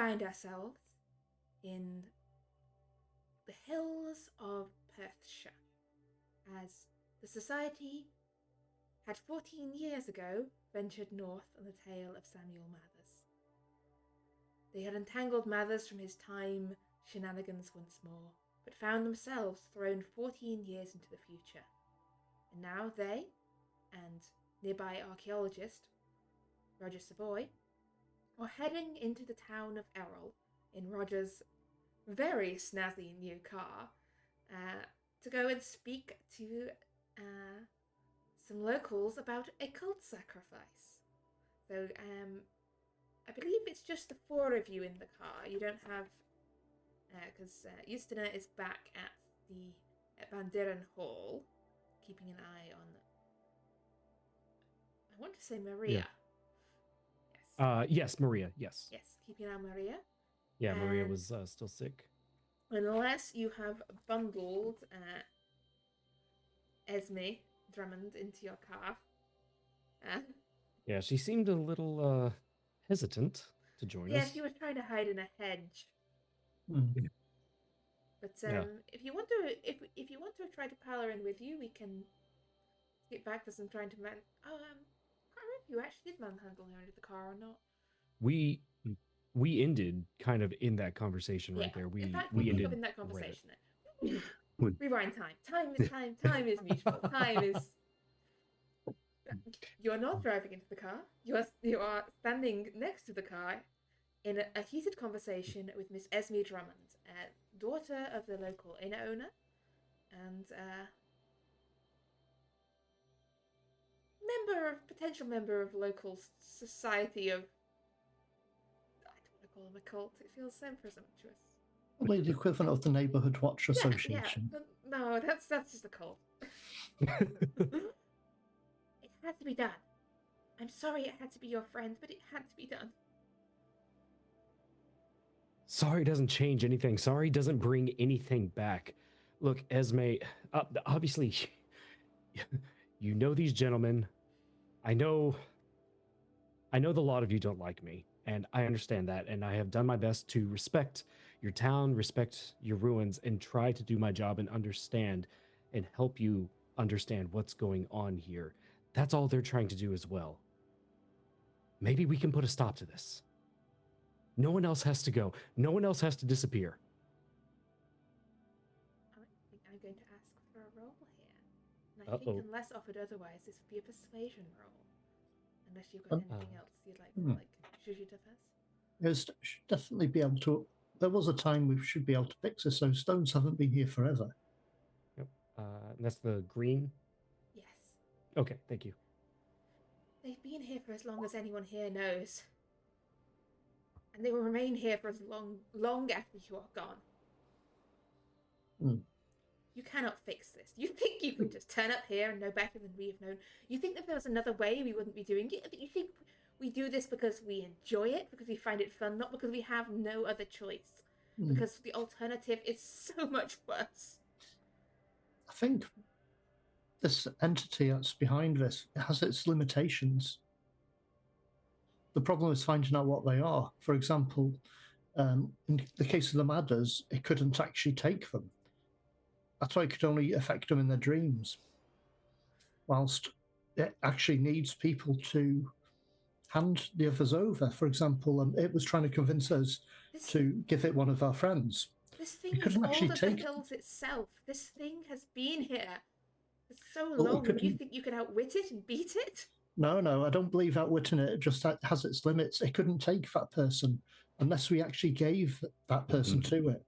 find ourselves in the hills of Perthshire, as the Society had 14 years ago ventured north on the tale of Samuel Mathers. They had untangled Mathers from his time shenanigans once more, but found themselves thrown 14 years into the future. And now they, and nearby archaeologist Roger Savoy, are heading into the town of Errol in Roger's very snazzy new car to go and speak to some locals about a cult sacrifice. So I believe it's just the four of you in the car. You don't have... because Justina is back at Van Dieren Hall, keeping an eye on... I want to say Maria. Yeah. Yes, Maria, yes. Yes, keeping an eye on Maria. Yeah, Maria was still sick. Unless you have bundled Esme Drummond into your car. Yeah, she seemed a little hesitant to join us. Yes, you were trying to hide in a hedge. Mm. But if you want to try to pile her in with you, we can get back to some trying to man. I can't remember if you actually did manhandle her into the car or not. We ended kind of in that conversation right there. We ended up in that conversation. Rewind time. Time is mutual. Time is. You're not driving into the car. You are standing next to the car in a heated conversation with Miss Esme Drummond, daughter of the local inn owner, and potential member of local society of... I don't want to call them a cult. It feels so presumptuous. Probably the equivalent of the Neighbourhood Watch Association. Yeah. No, that's just a cult. It had to be done. I'm sorry it had to be your friend, but it had to be done. Sorry doesn't change anything. Sorry doesn't bring anything back. Look, Esme, obviously, you know these gentlemen. I know the lot of you don't like me, and I understand that, and I have done my best to respect your town, respect your ruins, and try to do my job and understand and help you understand what's going on here. That's all they're trying to do as well. Maybe we can put a stop to this. No one else has to go. No one else has to disappear. I think I'm going to ask for a roll here. And I think unless offered otherwise, this would be a persuasion roll. Unless you've got anything else you'd like should you first? Yes, should definitely be able to... There was a time we should be able to fix this, so stones haven't been here forever. Yep. That's the green? Yes. Okay, thank you. They've been here for as long as anyone here knows. And they will remain here for as long after you are gone. You cannot fix this. You think you can just turn up here and know better than we have known? You think if there was another way we wouldn't be doing it? You think we do this because we enjoy it, because we find it fun, not because we have no other choice? Because the alternative is so much worse. I think this entity that's behind this has its limitations. The problem is finding out what they are. For example, in the case of the Mathers, it couldn't actually take them. That's why it could only affect them in their dreams. Whilst it actually needs people to hand the others over. For example, it was trying to convince us to give it one of our friends. This thing is older than the hills itself. This thing has been here for so long. You think you can outwit it and beat it? No, I don't believe outwitting it. It just has its limits. It couldn't take that person unless we actually gave that person to it.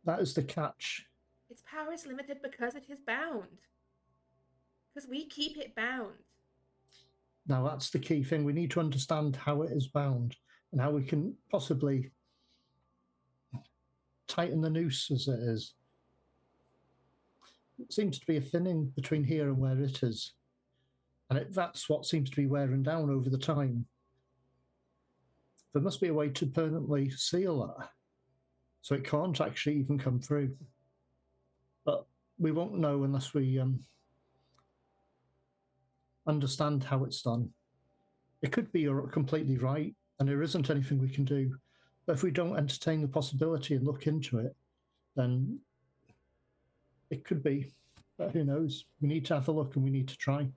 That is the catch. Its power is limited because it is bound. Because we keep it bound. Now, that's the key thing. We need to understand how it is bound and how we can possibly tighten the noose as it is. It seems to be a thinning between here and where it is. And that's what seems to be wearing down over the time. There must be a way to permanently seal that, so it can't actually even come through. But we won't know unless we understand how it's done. It could be you're completely right, and there isn't anything we can do. But if we don't entertain the possibility and look into it, then it could be. But who knows? We need to have a look and we need to try.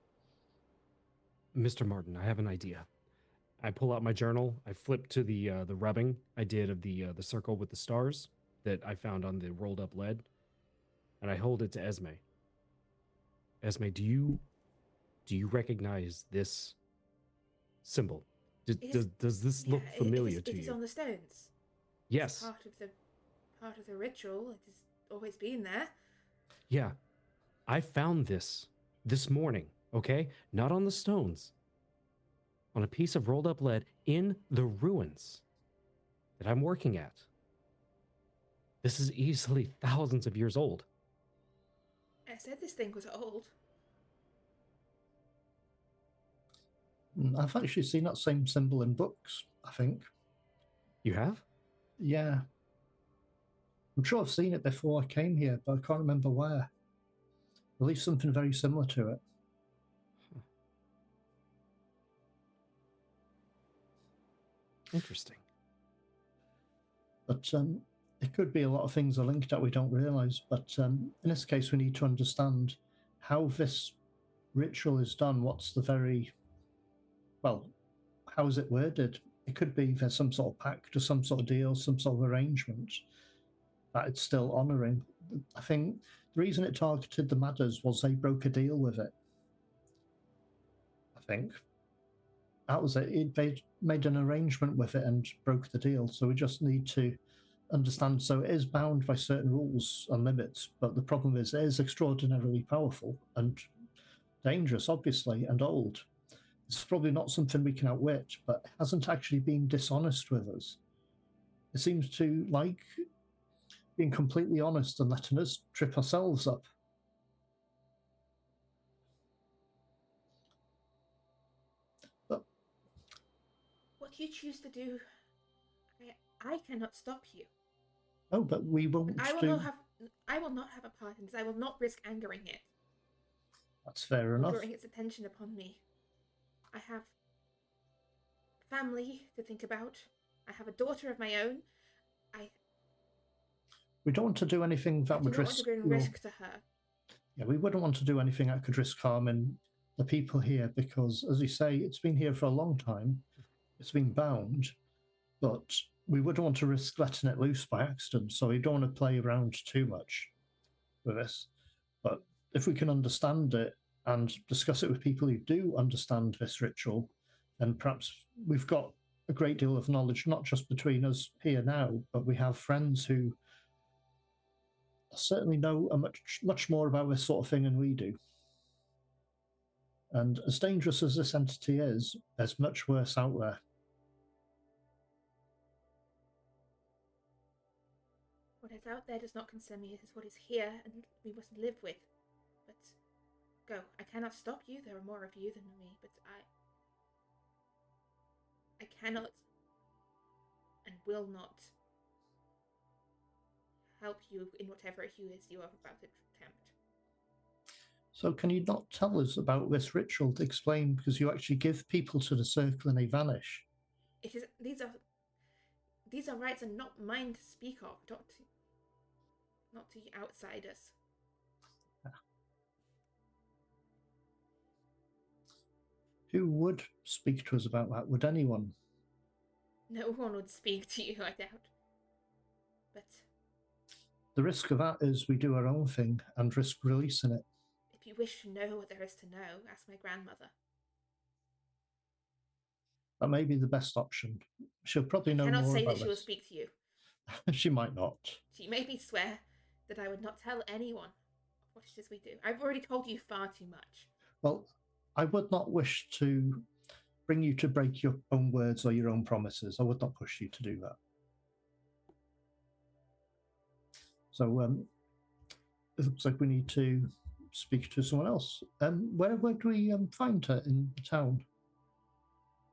Mr. Martin, I have an idea. I pull out my journal. I flip to the rubbing I did of the circle with the stars that I found on the rolled up lead, and I hold it to Esme. Esme, do you recognize this symbol? Does this look familiar to It is you? on the stones. Yes. It's part of the ritual. It has always been there. Yeah. I found this morning, okay? Not on the stones. On a piece of rolled up lead in the ruins that I'm working at. This is easily thousands of years old. I said this thing was old. I've actually seen that same symbol in books, I think. You have? Yeah. I'm sure I've seen it before I came here, but I can't remember where. At least something very similar to it. Interesting. But it could be a lot of things are linked that we don't realize. But in this case, we need to understand how this ritual is done. What's the how is it worded? It could be there's some sort of pact or some sort of deal, some sort of arrangement that it's still honouring. I think the reason it targeted the Madders was they broke a deal with it. I think that was it. They made an arrangement with it and broke the deal. So we just need to understand. So it is bound by certain rules and limits, but the problem is it is extraordinarily powerful and dangerous, obviously, and old. It's probably not something we can outwit, but it hasn't actually been dishonest with us. It seems to like being completely honest and letting us trip ourselves up. But what you choose to do, I cannot stop you. Oh, but we won't. I will not have a part in this. I will not risk angering it. That's fair or enough. drawing its attention upon me. I have family to think about. I have a daughter of my own. We don't want to do anything that would risk. I do not want to bring risk to her. Yeah, we wouldn't want to do anything that could risk harming the people here because, as you say, it's been here for a long time. It's been bound, but we wouldn't want to risk letting it loose by accident. So we don't want to play around too much with this. But if we can understand it and discuss it with people who do understand this ritual, then perhaps we've got a great deal of knowledge, not just between us here now, but we have friends who certainly know much more about this sort of thing than we do. And as dangerous as this entity is, there's much worse out there. What is out there does not concern me. It is what is here, and we must live with. But go. I cannot stop you. There are more of you than me, but I cannot and will not help you in whatever it is you are about to attempt. So can you not tell us about this ritual to explain, because you actually give people to the circle and they vanish? These are rights and not mine to speak of, not to outsiders. Who would speak to us about that? Would anyone? No one would speak to you, I doubt. But the risk of that is we do our own thing and risk releasing it. If you wish to know what there is to know, ask my grandmother. That may be the best option. She'll probably know more about this. I cannot say that she will speak to you. She might not. She made me swear that I would not tell anyone what it is we do. I've already told you far too much. Well, I would not wish to bring you to break your own words or your own promises. I would not push you to do that. So it looks like we need to speak to someone else. Where do we find her in the town?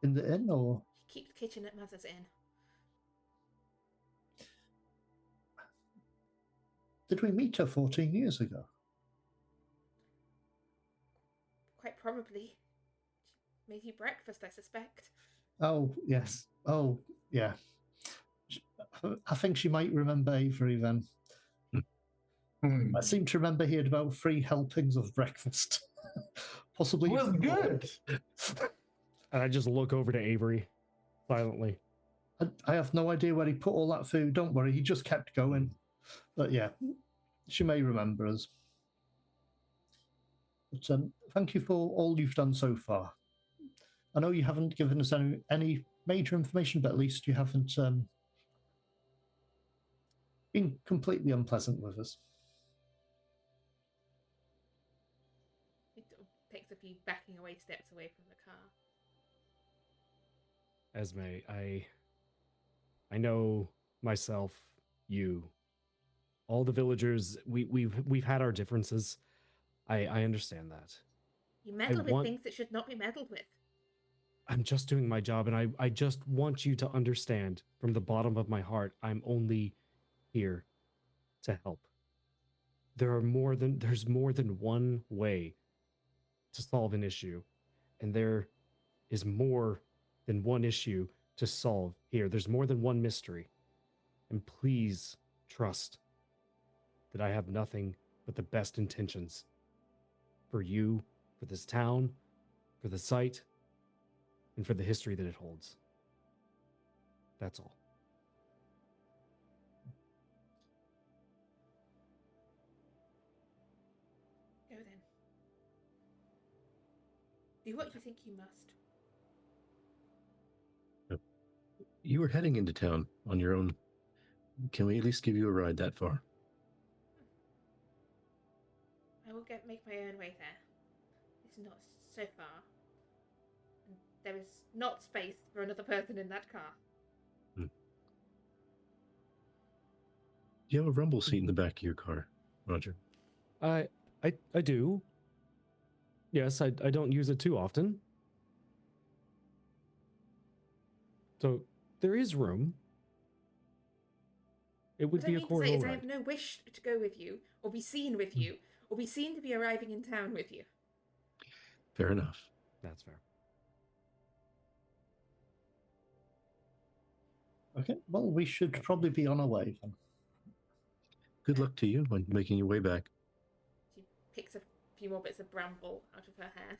In the inn, or? She keeps kitchen at Mother's Inn. Did we meet her 14 years ago? Quite probably. She made you breakfast, I suspect. Oh, yes. Oh, yeah. I think she might remember Avery then. I seem to remember he had about 3 helpings of breakfast. Possibly. It was good. And I just look over to Avery silently. I have no idea where he put all that food. Don't worry, he just kept going. But yeah, she may remember us. But thank you for all you've done so far. I know you haven't given us any major information, but at least you haven't been completely unpleasant with us. It takes a few backing away steps away from the car. Esme, I know myself, you, all the villagers. We've had our differences. I understand that. You meddle with things that should not be meddled with. I'm just doing my job, and I just want you to understand from the bottom of my heart, I'm only here to help. There's more than one way to solve an issue, and there is more than one issue to solve here. There's more than one mystery. And please trust that I have nothing but the best intentions for you, for this town, for the site, and for the history that it holds. That's all. Go then. Do what you think you must. You were heading into town on your own. Can we at least give you a ride that far? I will make my own way there. It's not so far. And there is not space for another person in that car. Do you have a rumble seat in the back of your car, Roger? I do. Yes, I don't use it too often. So there is room. It would be a corridor What I mean to say is I ride. have no wish to go with you, or be seen with you, or be seen to be arriving in town with you. Fair enough. That's fair. Okay, well, we should probably be on our way then. Good luck to you when making your way back. She picks a few more bits of bramble out of her hair.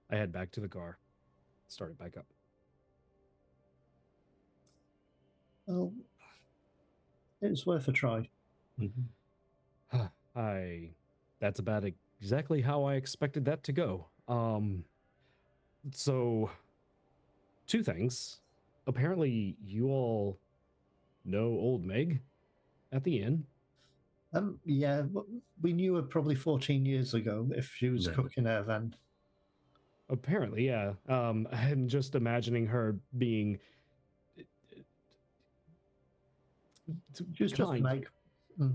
I head back to the car. Start it back up. Well, it's worth a try. That's about exactly how I expected that to go. So 2 things. Apparently you all know old Meg at the inn. Yeah, we knew her probably 14 years ago if she was Yeah. cooking there then. Apparently, yeah. I'm just imagining her being She was just kind. Meg.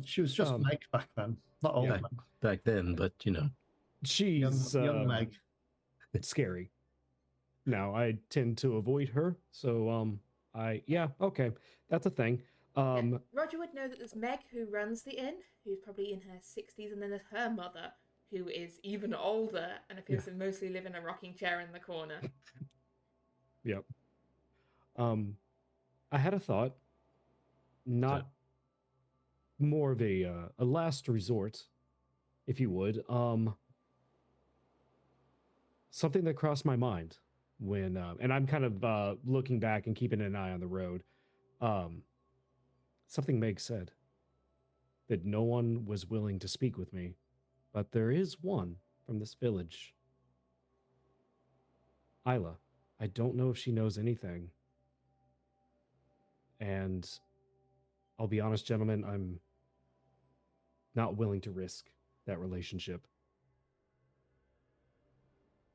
She was just Meg back then, not old Yeah. Meg. Back then, but you know. She's Young Meg. It's scary. Now I tend to avoid her, so okay, that's a thing. Yeah, Roger would know that there's Meg, who runs the inn, who's probably in her 60s, and then there's her mother, who is even older and appears to mostly live in a rocking chair in the corner. Yep. I had a thought, not more of a last resort, if you would. Something that crossed my mind when, and I'm kind of looking back and keeping an eye on the road. Something Meg said, that no one was willing to speak with me, but there is one from this village. Isla, I don't know if she knows anything. And I'll be honest, gentlemen, I'm not willing to risk that relationship.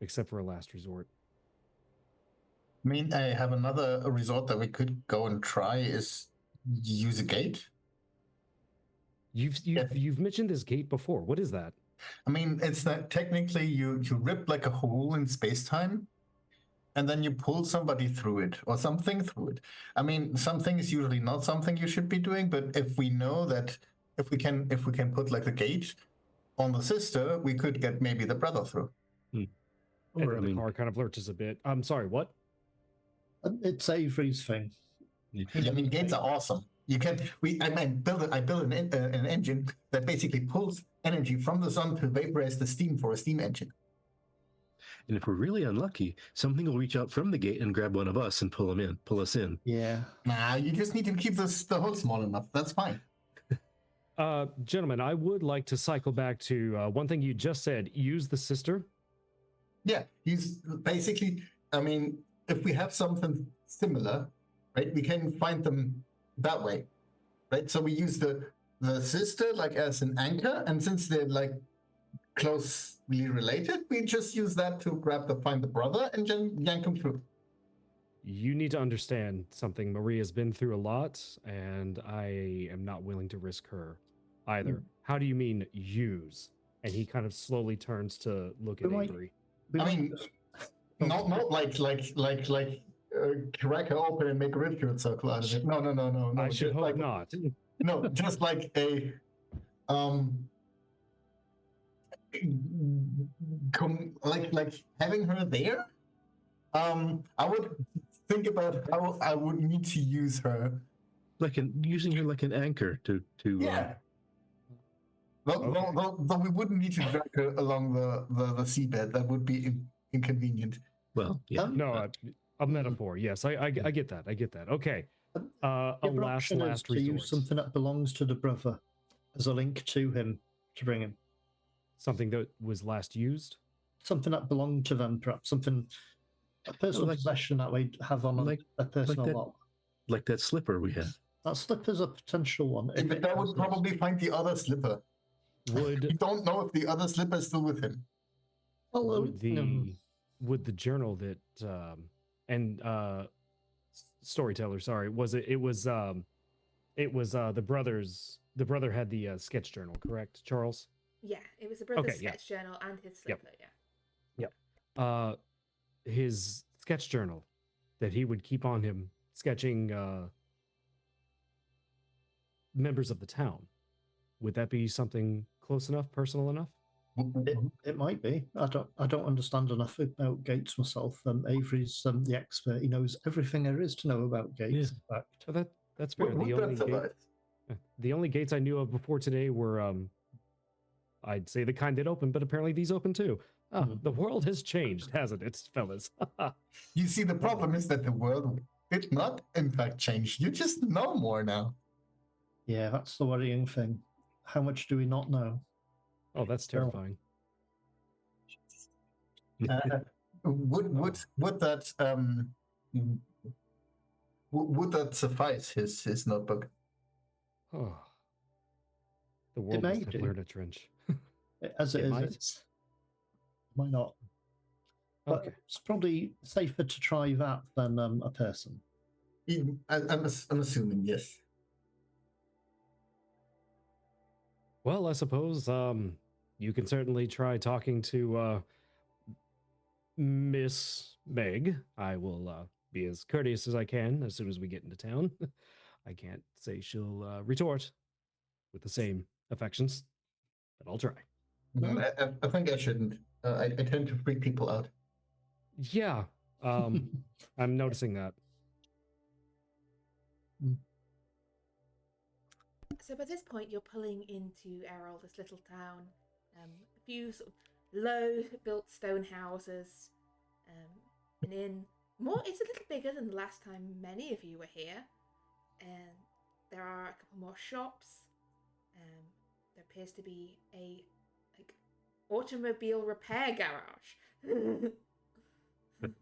Except for a last resort. I mean, I have another resort that we could go and try is use a gate. You've mentioned this gate before. What is that? I mean, it's that technically you rip like a hole in space-time, and then you pull somebody through it or something through it. I mean, something is usually not something you should be doing, but if we know that if we can put like the gate on the sister, we could get maybe the brother through. Or the car kind of lurches a bit. I'm sorry, what? It's Avery's thing. I mean, gates are awesome. You can I build an engine that basically pulls energy from the sun to vaporize the steam for a steam engine. And if we're really unlucky, something will reach out from the gate and grab one of us and pull us in. Yeah. Nah, you just need to keep the hole small enough. That's fine. Gentlemen, I would like to cycle back to one thing you just said. Use the sister. Yeah, he's basically. I mean, if we have something similar, right, we can find them that way, right? So we use the sister like as an anchor, and since they're like closely related, we just use that to find the brother and then yank him through. You need to understand something. Maria's been through a lot, and I am not willing to risk her either. How do you mean use? And he kind of slowly turns to look at Avery. I mean, not like crack her open and make a ridicule circle out of it. No. I should hope not. No, just like a like having her there. I would think about how I would need to use her. Using her like an anchor to Yeah. Though we wouldn't need to drag her along the seabed. That would be inconvenient. Well, yeah. No, a metaphor. Yes, I get that. I get that. Okay. A last resort. To use something that belongs to the brother as a link to him to bring him. Something that was last used? Something that belonged to them, perhaps. Something, a personal possession that we have on a personal lot. Like that slipper we had. That slipper's a potential one. But that would probably find the other slipper. We don't know if the other slipper is still with him. Well, would the journal that storyteller, sorry, it was the brother had the sketch journal, correct, Charles? Yeah, it was the brother's sketch journal and his slipper. Yep. His sketch journal that he would keep on him, sketching members of the town. Would that be something close enough, personal enough? It might be. I don't understand enough about gates myself. Avery's the expert. He knows everything there is to know about gates. Yeah. In fact, that's fair. The only gates I knew of before today were, I'd say the kind that open, but apparently these open too. The world has changed, hasn't it, fellas? You see, the problem is that the world did not, in fact, change. You just know more now. Yeah, that's the worrying thing. How much do we not know? Oh, that's terrifying. Would that suffice? His notebook. Oh, the world must have learned a trench. As it is, why not? But it's probably safer to try that than a person. I'm assuming, yes. Well, I suppose you can certainly try talking to Miss Meg. I will be as courteous as I can as soon as we get into town. I can't say she'll retort with the same affections, but I'll try. I think I shouldn't. I tend to freak people out. Yeah, I'm noticing that. So by this point, you're pulling into Errol, this little town. A few sort of low-built stone houses. An inn. It's a little bigger than the last time many of you were here. And there are a couple more shops. There appears to be a automobile repair garage. Which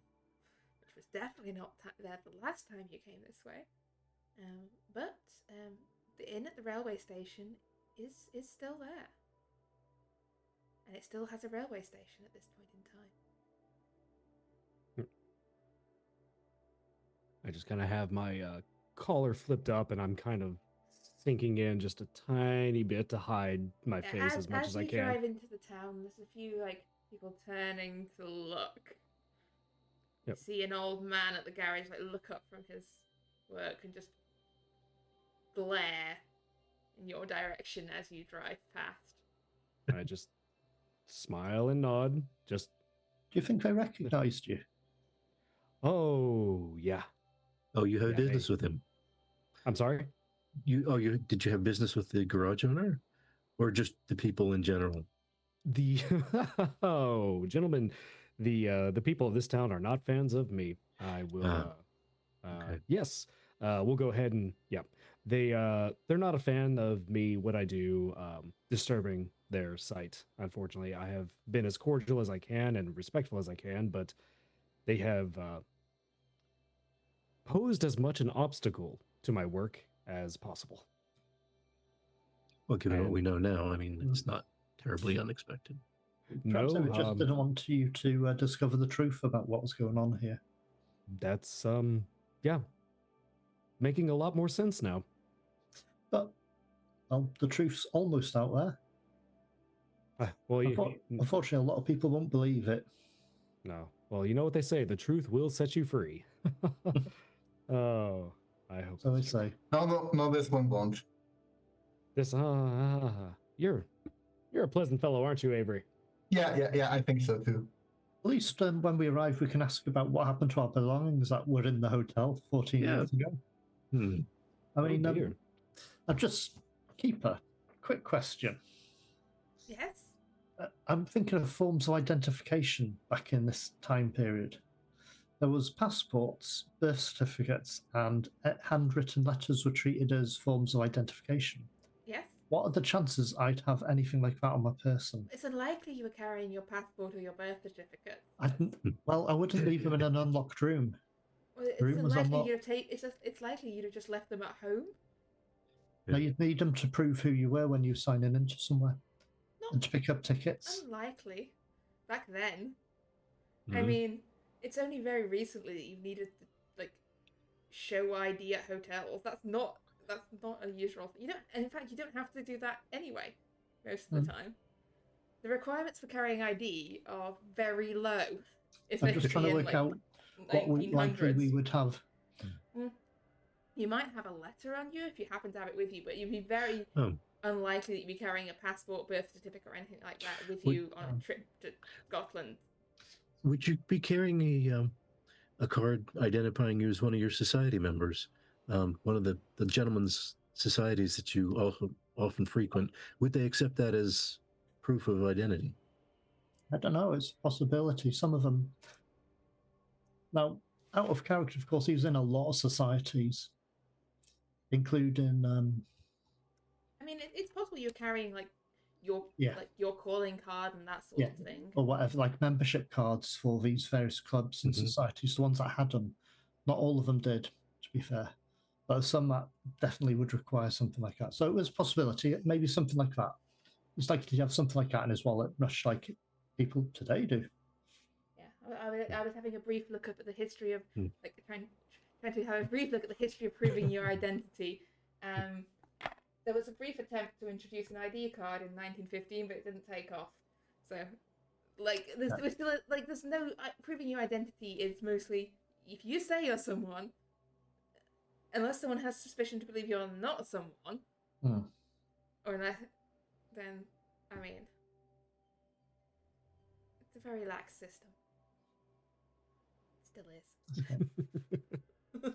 was definitely not there the last time you came this way. But the inn at the railway station is still there. And it still has a railway station at this point in time. I just kind of have my collar flipped up, and I'm kind of sinking in just a tiny bit to hide my face as much as I can. As you drive into the town, there's a few people turning to look. Yep. You see an old man at the garage look up from his work and just glare in your direction as you drive past. I just smile and nod. Just. Do you think they recognized you? Oh, yeah. Oh, you have business with him? I'm sorry. You did you have business with the garage owner, or just the people in general? The oh, gentlemen, the people of this town are not fans of me. I will. Okay. Yes, we'll go ahead and yeah. They're not a fan of me. What I do, disturbing their site. Unfortunately, I have been as cordial as I can and respectful as I can, but they have posed as much an obstacle to my work as possible. Well, given what And- we know now, I mean, it's not terribly unexpected. Perhaps No, they just didn't want you to discover the truth about what was going on here. that's yeah, making a lot more sense now. But, well, the truth's almost out there. Well, Unfortunately, a lot of people won't believe it. no. Well, you know what they say: the truth will set you free. Oh, I hope So they that's true. say. No, this one won't. This. You're a pleasant fellow, aren't you, Avery? Yeah, I think so too. At least when we arrive, we can ask about what happened to our belongings that were in the hotel 14 Yeah. years ago. Hmm. I mean, Oh, dear. I'm just Keeper. Quick question. Yes. I'm thinking of forms of identification back in this time period. There was passports, birth certificates, and handwritten letters were treated as forms of identification. Yes. What are the chances I'd have anything like that on my person? It's unlikely you were carrying your passport or your birth certificate. I wouldn't leave them in an unlocked room. Well, it's Room was unlikely unlocked. you'd have it's likely you'd have just left them at home. No, you'd need them to prove who you were when you sign in into somewhere Not and to pick up tickets. unlikely. Back then. I Mhm. mean, it's only very recently that you've needed to like show ID at hotels. That's not a usual thing. You don't, and in fact, you don't have to do that anyway. Most of the time, the requirements for carrying ID are very low. I'm just trying to work out what likely we would have. You might have a letter on you if you happen to have it with you, but you'd be very Oh. unlikely that you'd be carrying a passport, birth certificate, or anything like that with Would- you on a trip to Scotland. Would you be carrying a card identifying you as one of your society members? One of the gentlemen's societies that you often frequent. Would they accept that as proof of identity? I don't know. It's a possibility. Some of them. Now, out of character, of course, he's in a lot of societies, including. I mean, it's possible you're carrying like your Yeah. like your calling card and that sort Yeah. of thing. Or whatever, like membership cards for these various clubs and Mhm. societies. The ones that had them, not all of them did, to be fair, but some that definitely would require something like that. So it was a possibility, maybe something like that. It's likely to have something like that in his wallet, much like people today do. Yeah, I was having a brief look up at the history of Hmm. like trying to have a brief look at the history of proving your identity. There was a brief attempt to introduce an ID card in 1915, but it didn't take off. So, like, there's still like there's no proving your identity is mostly if you say you're someone, unless someone has suspicion to believe you're not someone, or unless then I mean, it's a very lax system. Still is.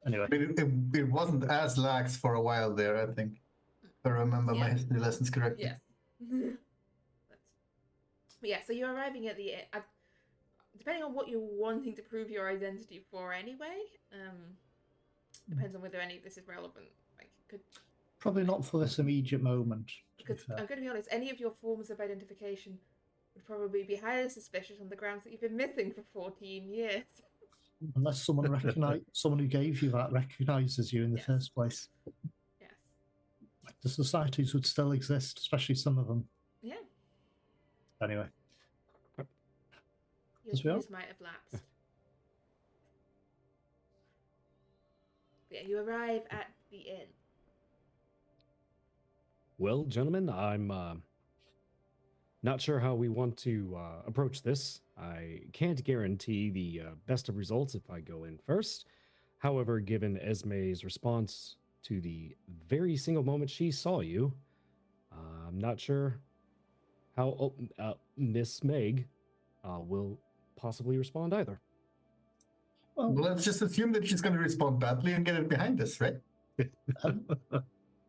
Anyway, I mean, it wasn't as lax for a while there, I think. If I remember my Yeah. history lessons correctly. Yes. But yeah, so you're arriving at the depending on what you're wanting to prove your identity for anyway. Depends on whether any of this is relevant. Like, probably not for this immediate moment. because I'm going to be honest, any of your forms of identification would probably be highly suspicious on the grounds that you've been missing for 14 years. Unless someone someone who gave you that recognizes you in the Yes. first place. Yes. The societies would still exist, especially some of them. Yeah. Anyway, Your As well? views might have lapsed. But yeah, you arrive at the inn. Well, gentlemen, I'm not sure how we want to approach this. I can't guarantee the best of results if I go in first. However, given Esme's response to the very single moment she saw you, I'm not sure how Miss Meg will possibly respond either. well, Well, let's just assume that she's going to respond badly and get it behind us, right?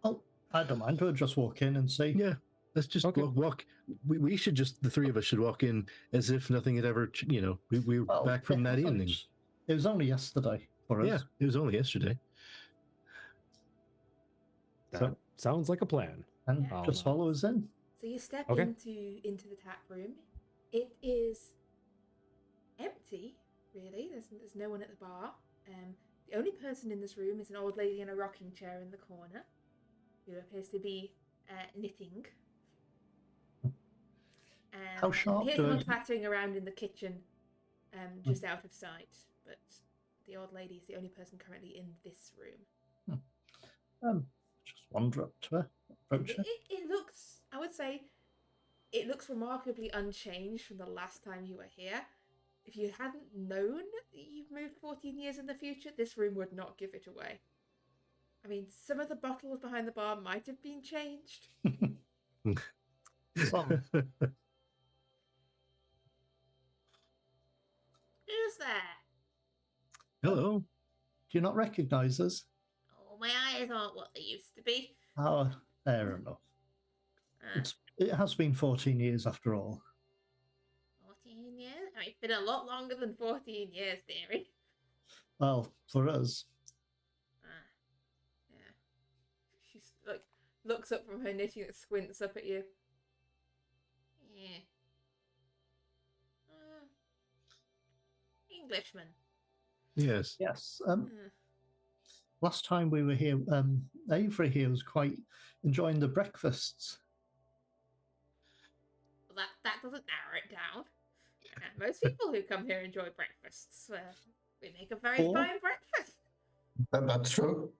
Oh, I don't mind. We'll just walk in and see. Yeah, let's just Okay. walk. We should just, the three of us should walk in as if nothing had ever, we were Well, back from that hasn't. evening. It was only yesterday for us. Yeah, it was only yesterday. That sounds like a plan. And Yeah. just follow us in. So you step Okay. into the tap room. It is empty, really. There's no one at the bar. The only person in this room is an old lady in a rocking chair in the corner, who appears to be knitting. How sharp Here's do someone I- clattering around in the kitchen, just out of sight. But the old lady is the only person currently in this room. Just wander up to her, approach her. It looks, I would say, it looks remarkably unchanged from the last time you were here. If you hadn't known that you've moved 14 years in the future, this room would not give it away. I mean, some of the bottles behind the bar might have been changed. Some. Who's there? Hello. Do you not recognise us? Oh, my eyes aren't what they used to be. Oh, fair enough. Ah, It has been 14 years after all. 14 years? I mean, it's been a lot longer than 14 years, dearie. Well, for us. Ah, yeah. She's like, looks up from her knitting and squints up at you. Yeah. Englishman. Yes. Yes. Ah. Last time we were here, Avery here was quite enjoying the breakfasts. Well, that doesn't narrow it down. Most people who come here enjoy breakfasts. We make a very Or- fine breakfast. That's true.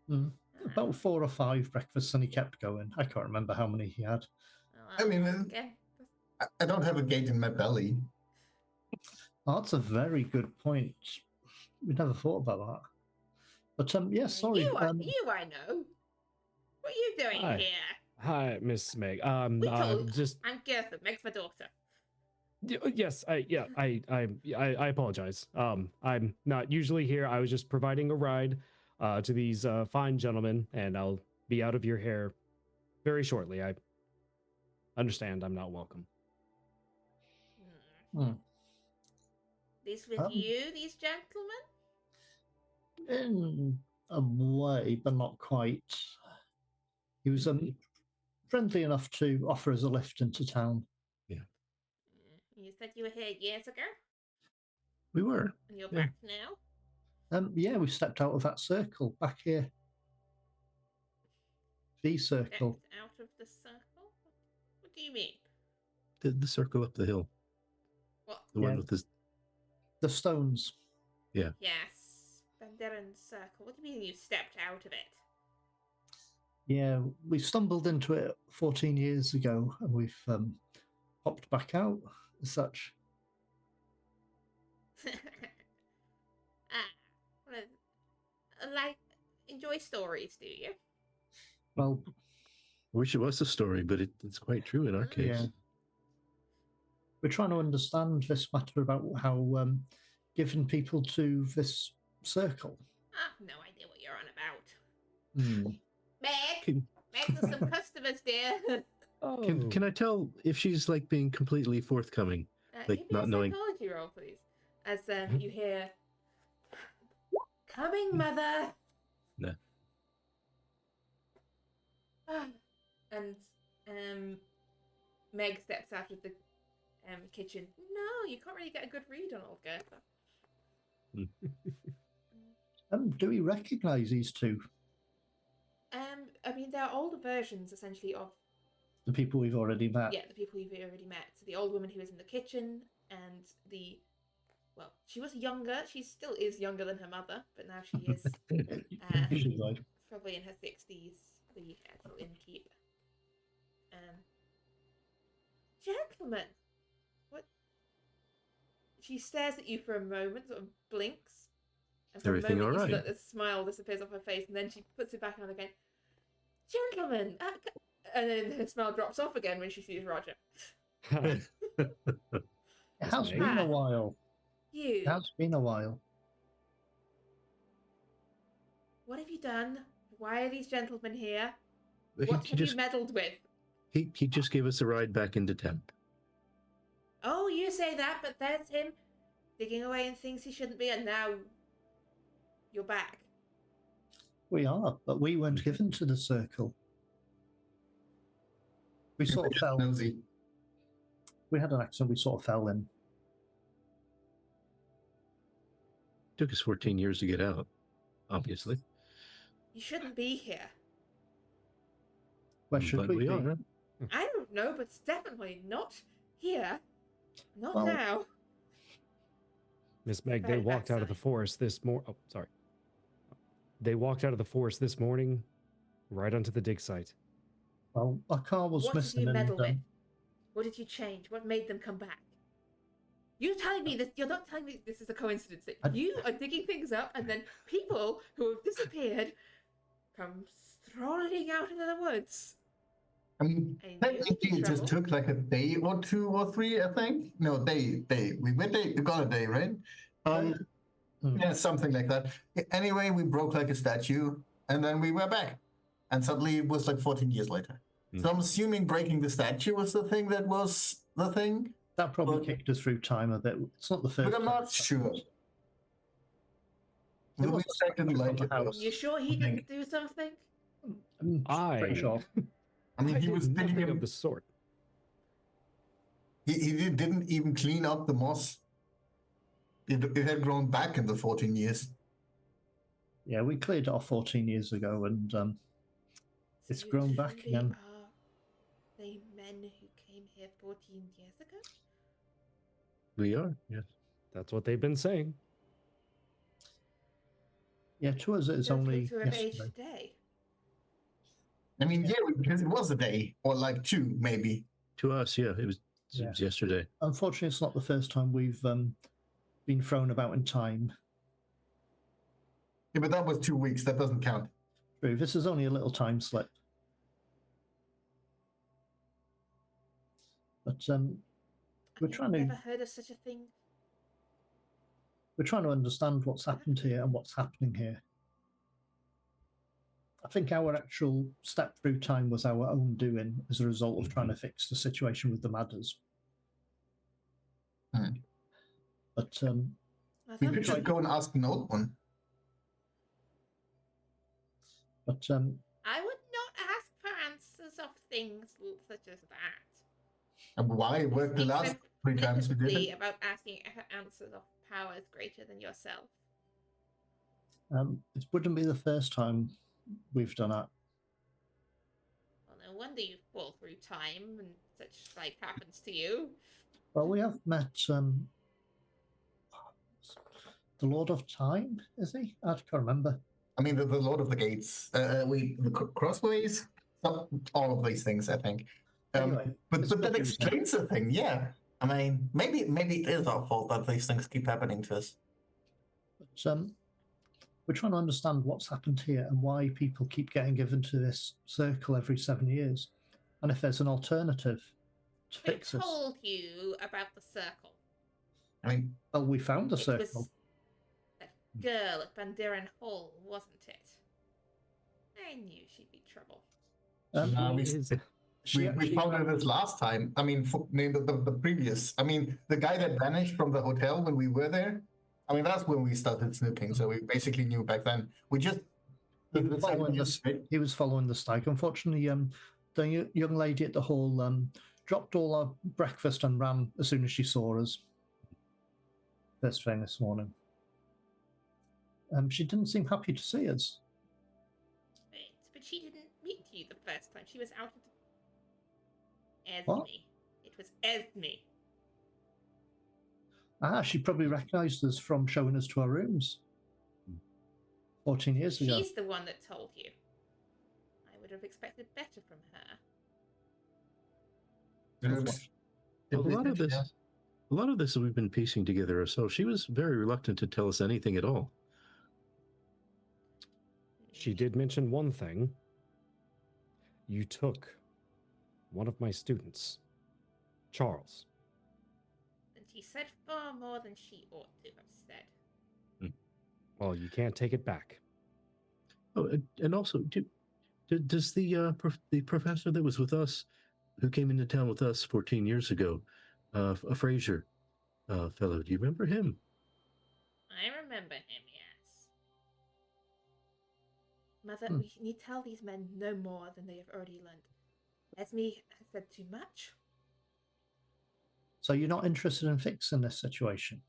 Mm. About 4 or 5 breakfasts, and he kept going. I can't remember how many he had. I mean, again, I don't have a gate in my belly. Oh, that's a very good point. We never thought about that. But yes, sorry. You, I know. What are you doing Hi. here? Hi, Miss Meg. We told- Just I'm Gertha, Meg's my daughter. yes, I apologize. I'm not usually here. I was just providing a ride to these fine gentlemen, and I'll be out of your hair very shortly. I understand I'm not welcome. Hmm. These with Um, you, these gentlemen? In a way, but not quite. He was friendly enough to offer us a lift into town. You said you were here years ago, We were. and you're Yeah. back now? Yeah, we stepped out of that circle back here. V circle. Stepped out of the circle? What do you mean? The circle up the hill. What? The one Yeah. with the. The stones. Yes, Banderan Circle. What do you mean you stepped out of it? Yeah, we stumbled into it 14 years ago, and we've popped back out as such. Like, enjoy stories, do you? Well, I wish it was a story, but it's quite true in our case. yeah. We're trying to understand this matter about how giving people to this circle. No idea what you're on about. Meg! Can, Meg, there's some customers, dear. Oh, can I tell if she's like being completely forthcoming? Like, Give me not a knowing- psychology roll, please. As you hear, "Coming, mother." No. And Meg steps out of the kitchen. No, you can't really get a good read on old Gertha. Do we recognise these two? I mean, they're older versions, essentially, of The people we've already met? the people you've already met. So the old woman who was in the kitchen, and well, she was younger. She still is younger than her mother, but now she is She's like, probably in her 60s. The actual innkeep. Gentlemen, what? She stares at you for a moment, sort of blinks. And for Everything a moment, all you see right? that the smile disappears off her face, and then she puts it back on again. Gentlemen, and then her smile drops off again when she sees Roger. it has Meg. been a while. You, It has been a while. what have you done with why are these gentlemen here? He, What he have just you meddled with? he just gave us a ride back into temp. Oh, you say that, but there's him digging away in things he shouldn't be, and now you're back. We are, but we weren't given to the circle. We You're sort of just fell. nosy. We had an accident. We sort of fell in. Took us 14 years to get out, obviously. You shouldn't be here. Where should But we we be? are. I don't know, but it's definitely not here. Not Well, now. Miss Meg, they Very bad walked out of the sign. forest this morning. Oh, sorry. They walked out of the forest this morning, right onto the dig site. Well, our car was What did missing, you meddle and with? What did you change? What made them come back? You're telling me this. You're not telling me this is a coincidence. That you are digging things up, and then people who have disappeared come strolling out into the woods. I mean, I knew technically it'd be it just trouble. took like a day or 2 or 3, I think. No, day. We got a day, right? Yeah, something like that. Anyway, we broke like a statue, and then we were back. And suddenly it was like 14 years later. So I'm assuming breaking the statue was the thing that was the thing. that probably Well, kicked us through time a bit. It's not the first But I'm time not it's sure. happened. The was weird a fact didn't statue like from it the though. house. You sure he didn't do something? I'm pretty sure. I mean, I he did was digging nothing of him. the sort. Didn't even clean up the moss. It had grown back in the 14 years. Yeah, we cleared it off 14 years ago, and it's So you grown back truly again. are the men who came here 14 years ago? We are, yes. That's what they've been saying. Yeah, to us it's Don't only look to have aged yesterday. a day. I mean, yeah, because it was a day or like 2, maybe. To us, yeah, it was yesterday. Unfortunately, it's not the first time we've been thrown about in time. Yeah, but that was 2 weeks. That doesn't count. True, this is only a little time slip. But we're I've trying never to heard of such a thing. we're trying to understand what's happened here and what's happening here. I think our actual step through time was our own doing as a result of trying to fix the situation with the Madders. But I We thought could just go and ask Note one. but I would not ask for answers of things such as that. And why it worked the Speak last 3 times we did flippantly it? about asking for answers of powers greater than yourself. it wouldn't be the first time we've done that. Well, no wonder you fall through time and such like happens to you. Well, we have met the Lord of Time, is he? I can't remember. I mean, the Lord of the Gates, the Crossways, all of these things, I think. Anyway, but it's that good news. explains the thing, yeah. I mean, maybe it is our fault that these things keep happening to us. But we're trying to understand what's happened here and why people keep getting given to this circle every 7 years, and if there's an alternative to Who fix this. told you about the circle? I mean, Well, we found the It circle. was that girl at Bandiran Hall, wasn't it? I knew she'd be trouble. She we actually found it this last time. I mean, the previous. I mean, the guy that vanished from the hotel when we were there. I mean, that's when we started snooping. So we basically knew back then. We just he was following the stag. Unfortunately, the young lady at the hall dropped all our breakfast and ran as soon as she saw us. First thing this morning. She didn't seem happy to see us. Right, but she didn't meet you the first time. She was out of Esme. What? It was Esme. She probably recognised us from showing us to our rooms 14 years ago. She's the one that told you. I would have expected better from her. A lot of this we've been piecing together ourselves. She was very reluctant to tell us anything at all. She did mention one thing. You took one of my students, Charles. And she said far more than she ought to have said. Well, you can't take it back. Oh, and also, does the professor that was with us, who came into town with us 14 years ago, a Fraser fellow, do you remember him? I remember him, yes. Mother, Hmm. we need to tell these men no more than they have already learned. Esme has said too much. So you're not interested in fixing this situation?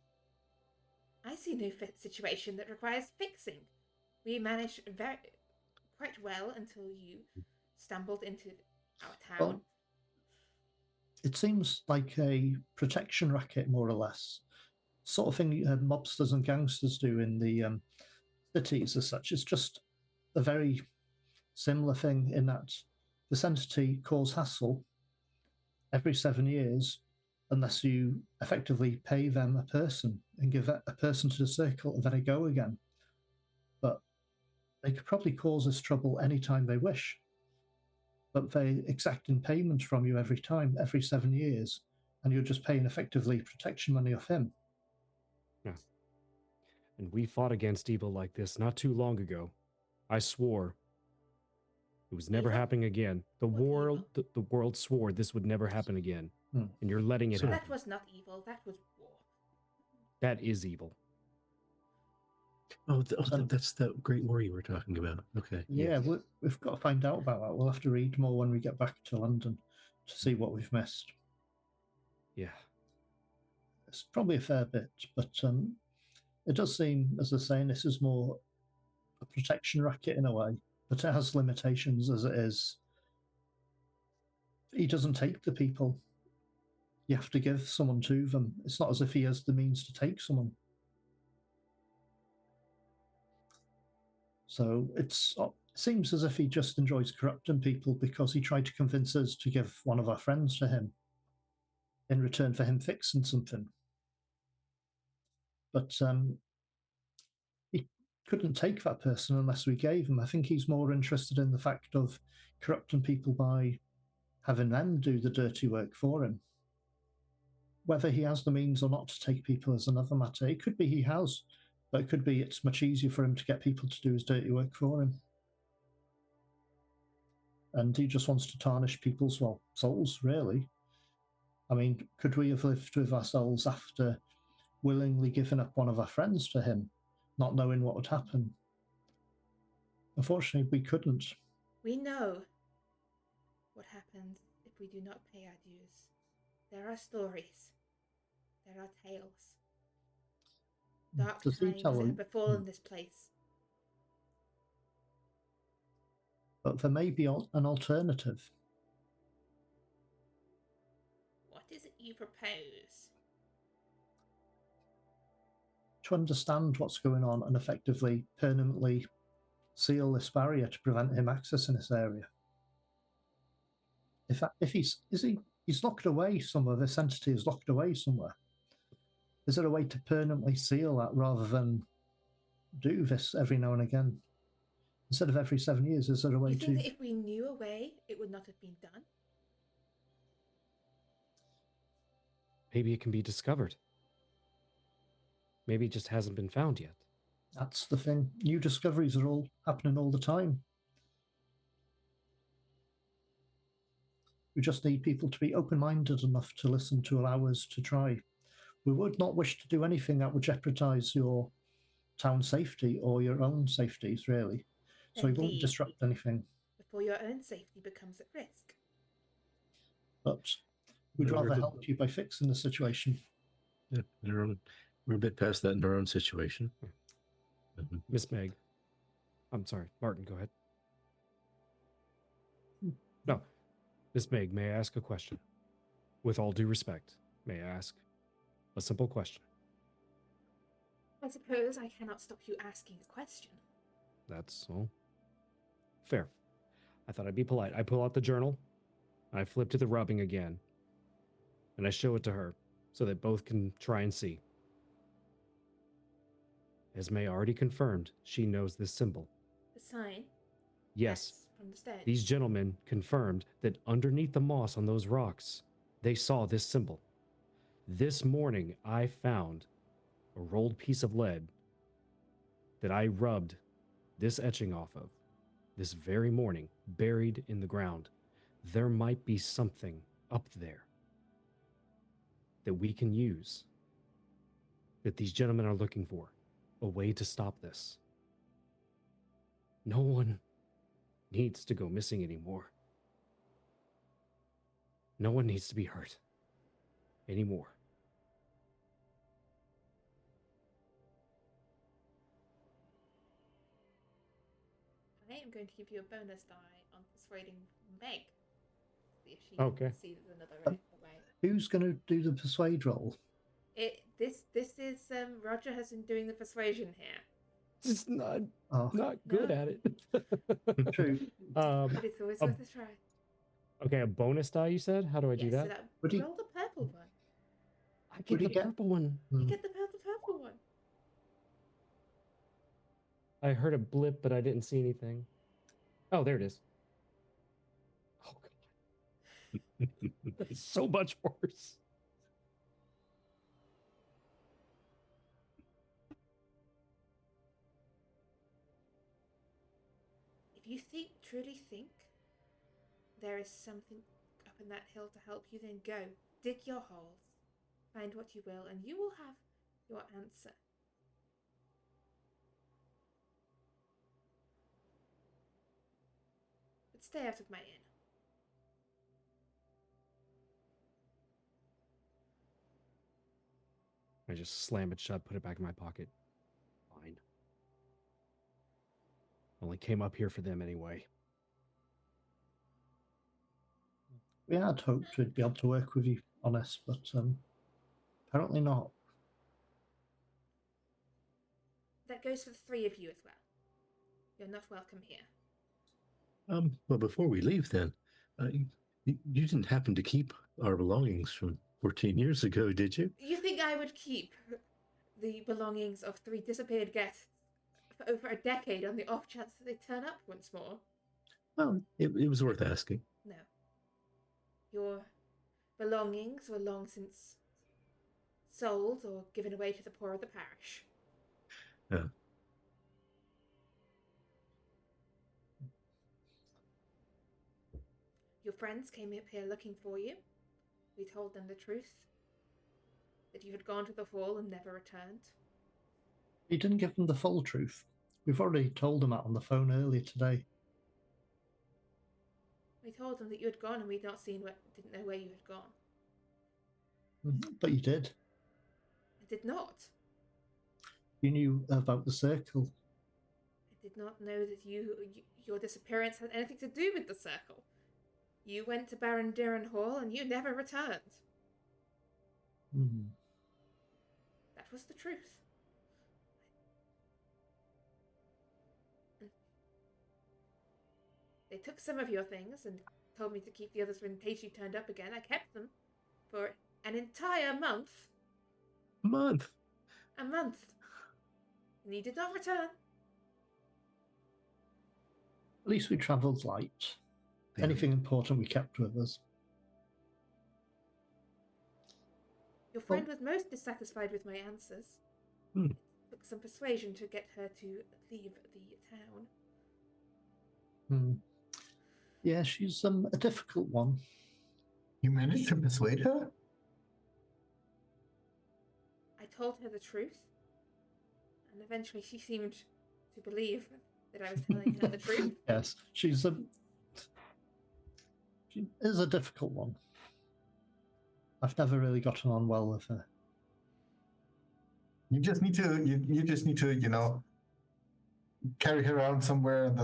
I see no situation that requires fixing. We managed quite well until you stumbled into our town. Well, it seems like a protection racket, more or less. Sort of thing mobsters and gangsters do in the cities as such. It's just a very similar thing in that this entity cause hassle every 7 years unless you effectively pay them a person and give a person to the circle and then they go again. But they could probably cause this trouble anytime they wish. But they exact in payment from you every time, every 7 years, and you're just paying effectively protection money off him. Yeah. And we fought against evil like this not too long ago. I swore it was never Evil? happening again. The What world, the world swore this would never happen again. Hmm. And you're letting it So- happen. That was not evil, that was war. That is evil. Oh, that's that great war you were talking about. Okay. Yeah, Yes. we've got to find out about that. We'll have to read more when we get back to London to see what we've missed. Yeah. It's probably a fair bit, but it does seem, as they're saying, this is more a protection racket in a way, but it has limitations as it is. He doesn't take the people. You have to give someone to them. It's not as if he has the means to take someone. So it seems as if he just enjoys corrupting people because he tried to convince us to give one of our friends to him in return for him fixing something. But he couldn't take that person unless we gave him. I think he's more interested in the fact of corrupting people by having them do the dirty work for him. Whether he has the means or not to take people is another matter. It could be he has, but it could be it's much easier for him to get people to do his dirty work for him. And he just wants to tarnish people's, well, souls, really. I mean, could we have lived with our souls after willingly giving up one of our friends to him, not knowing what would happen? Unfortunately, we couldn't. We know what happens if we do not pay our dues. There are stories. There are tales. Dark Does he times tell that him? have befallen this place. But there may be an alternative. What is it you propose? To understand what's going on and effectively permanently seal this barrier to prevent him accessing this area. If he's locked away somewhere, this entity is locked away somewhere. Is there a way to permanently seal that rather than do this every now and again? Instead of every 7 years, is there a way You think to... that if we knew a way, it would not have been done? Maybe it can be discovered. Maybe it just hasn't been found yet. That's the thing. New discoveries are all happening all the time. We just need people to be open-minded enough to listen to allow us to try. We would not wish to do anything that would jeopardize your town safety or your own safeties, really. So we won't Indeed. disrupt anything. Before your own safety becomes at risk. But we'd No, we're rather a bit- help you by fixing the situation. Yeah, we're a bit past that in our own situation. Miss Meg. I'm sorry, Martin, go ahead. No. Miss Meg, may I ask a question? With all due respect, may I ask a simple question? I suppose I cannot stop you asking a question. That's all. Fair. I thought I'd be polite. I pull out the journal, I flip to the rubbing again, and I show it to her so that both can try and see. As May already confirmed, she knows this symbol. The sign? Yes, From the stairs. these gentlemen confirmed that underneath the moss on those rocks, they saw this symbol. This morning, I found a rolled piece of lead that I rubbed this etching off of. this very morning, buried in the ground, there might be something up there that we can use, that these gentlemen are looking for, a way to stop this. No one needs to go missing anymore. No one needs to be hurt anymore. I am going to give you a bonus die on persuading Meg. See if she Okay. can see there's another way. Who's going to do the persuade roll? This is Roger has been doing the persuasion here. Just not Oh, good No. at it. true. But it's always worth a try. Okay, a bonus die, you said? How do I do Yes, that? so that Would he- roll the purple one. I Would get he the get- purple one. You Hmm. get the purple one. I heard a blip, but I didn't see anything. Oh, there it is. Oh, God. That is so much worse. If you truly think there is something up in that hill to help you, then go. Dig your holes. Find what you will, and you will have your answer. But stay out of my inn. I just slam it shut, put it back in my pocket. Fine. Only came up here for them anyway. We had hoped we'd be able to work with you, honest, but apparently not. That goes for the three of you as well. You're not welcome here. Well, before we leave, then, you didn't happen to keep our belongings from 14 years ago, did you? You think I would keep the belongings of three disappeared guests for over a decade on the off chance that they turn up once more? Well, it was worth asking. No. Your belongings were long since sold or given away to the poor of the parish. Yeah. Your friends came up here looking for you. We told them the truth, that you had gone to the hall and never returned. You didn't give them the full truth. We've already told them that on the phone earlier today. We told them that you had gone and we'd not seen didn't know where you had gone. But you did. I did not. You knew about the circle. I did not know that your disappearance had anything to do with the circle. You went to Baron Diran Hall and you never returned. That was the truth. They took some of your things and told me to keep the others in case you turned up again. I kept them for an entire month. Month. A month. And you did not return. At least we travelled light. Yeah. Anything important we kept with us. Your friend was most dissatisfied with my answers. Hmm. It took some persuasion to get her to leave the town. Yeah, she's a difficult one. You managed to persuade her? I told her the truth, and eventually she seemed to believe that I was telling her the truth. Yes, she is a difficult one. I've never really gotten on well with her. You just need to, you know, carry her around somewhere, and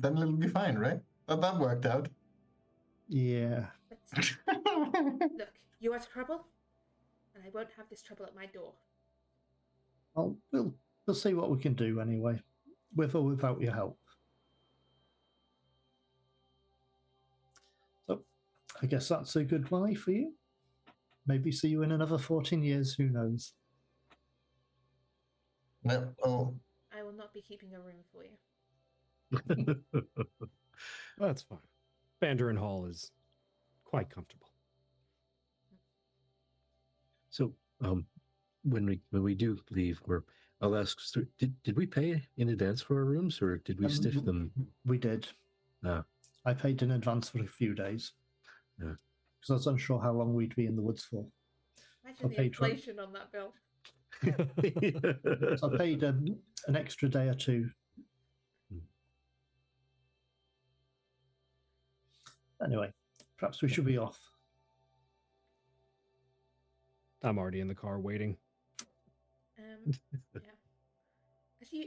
then it'll be fine, right? That worked out. Yeah. But look, you are trouble, and I won't have this trouble at my door. Well, we'll see what we can do anyway, with or without your help. So, I guess that's a goodbye for you. Maybe see you in another 14 years, who knows? No, oh, I will not be keeping a room for you. That's fine. Banderin Hall is quite comfortable. So, when we do leave, I'll ask. Did we pay in advance for our rooms, or did we stiff them? We did. Ah. I paid in advance for a few days. Yeah. Because I was unsure how long we'd be in the woods for. Imagine the inflation on that bill. So I paid an extra day or two. Anyway, perhaps we should be off. I'm already in the car waiting. Yeah.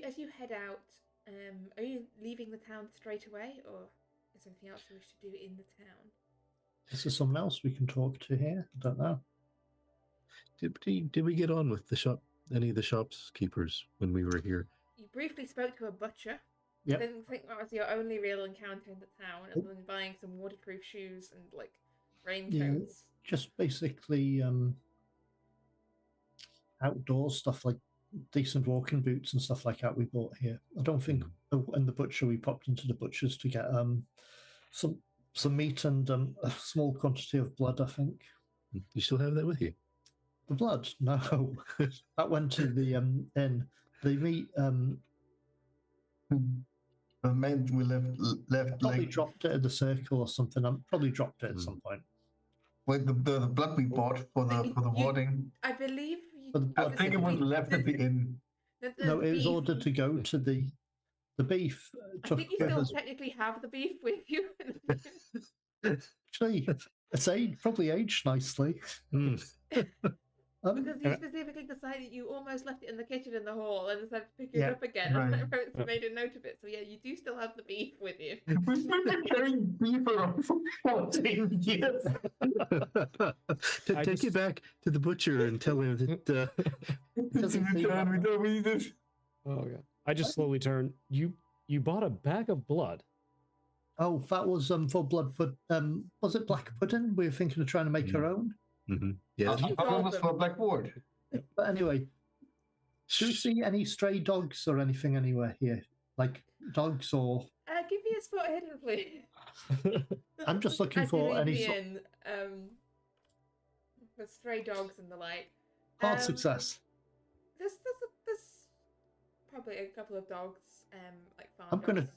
As you head out, are you leaving the town straight away, or is there anything else you wish to do in the town? Is there someone else we can talk to here? I don't know. Did we get on with the shop? Any of the shopkeepers when we were here? You briefly spoke to a butcher. Yep. I didn't think that was your only real encounter in the town, other than buying some waterproof shoes and like raincoats. Yeah, just basically outdoor stuff like decent walking boots and stuff like that we bought here. I don't think in the butcher we popped into the butcher's to get some meat and a small quantity of blood, I think. You still have that with you? The blood? No. That went to the inn. The meat The men we left probably like dropped it at the circle or something. I probably dropped it at some point. with the blood we bought for the warding. I believe. I think it was left at the inn. No, it was ordered to go to the beef. I think you still technically have the beef with you. Actually, it's probably aged nicely. Because you specifically decided you almost left it in the kitchen in the hall and decided to pick it up again. Right. And I made a note of it. So yeah, you do still have the beef with you. We've been carrying beef around for 14 years. Take it back to the butcher and tell him that. Oh god! I just slowly turn. You bought a bag of blood. Oh, that was for blood pud. Was it black pudding? We were thinking of trying to make our own. Mm-hmm. Yeah. I thought it was for Black Ward. But anyway, do you see any stray dogs or anything anywhere here? Like dogs or... Give me a spot hidden, please. I'm just looking for any sort... for stray dogs and the like. Hard success. There's probably a couple of dogs, like farm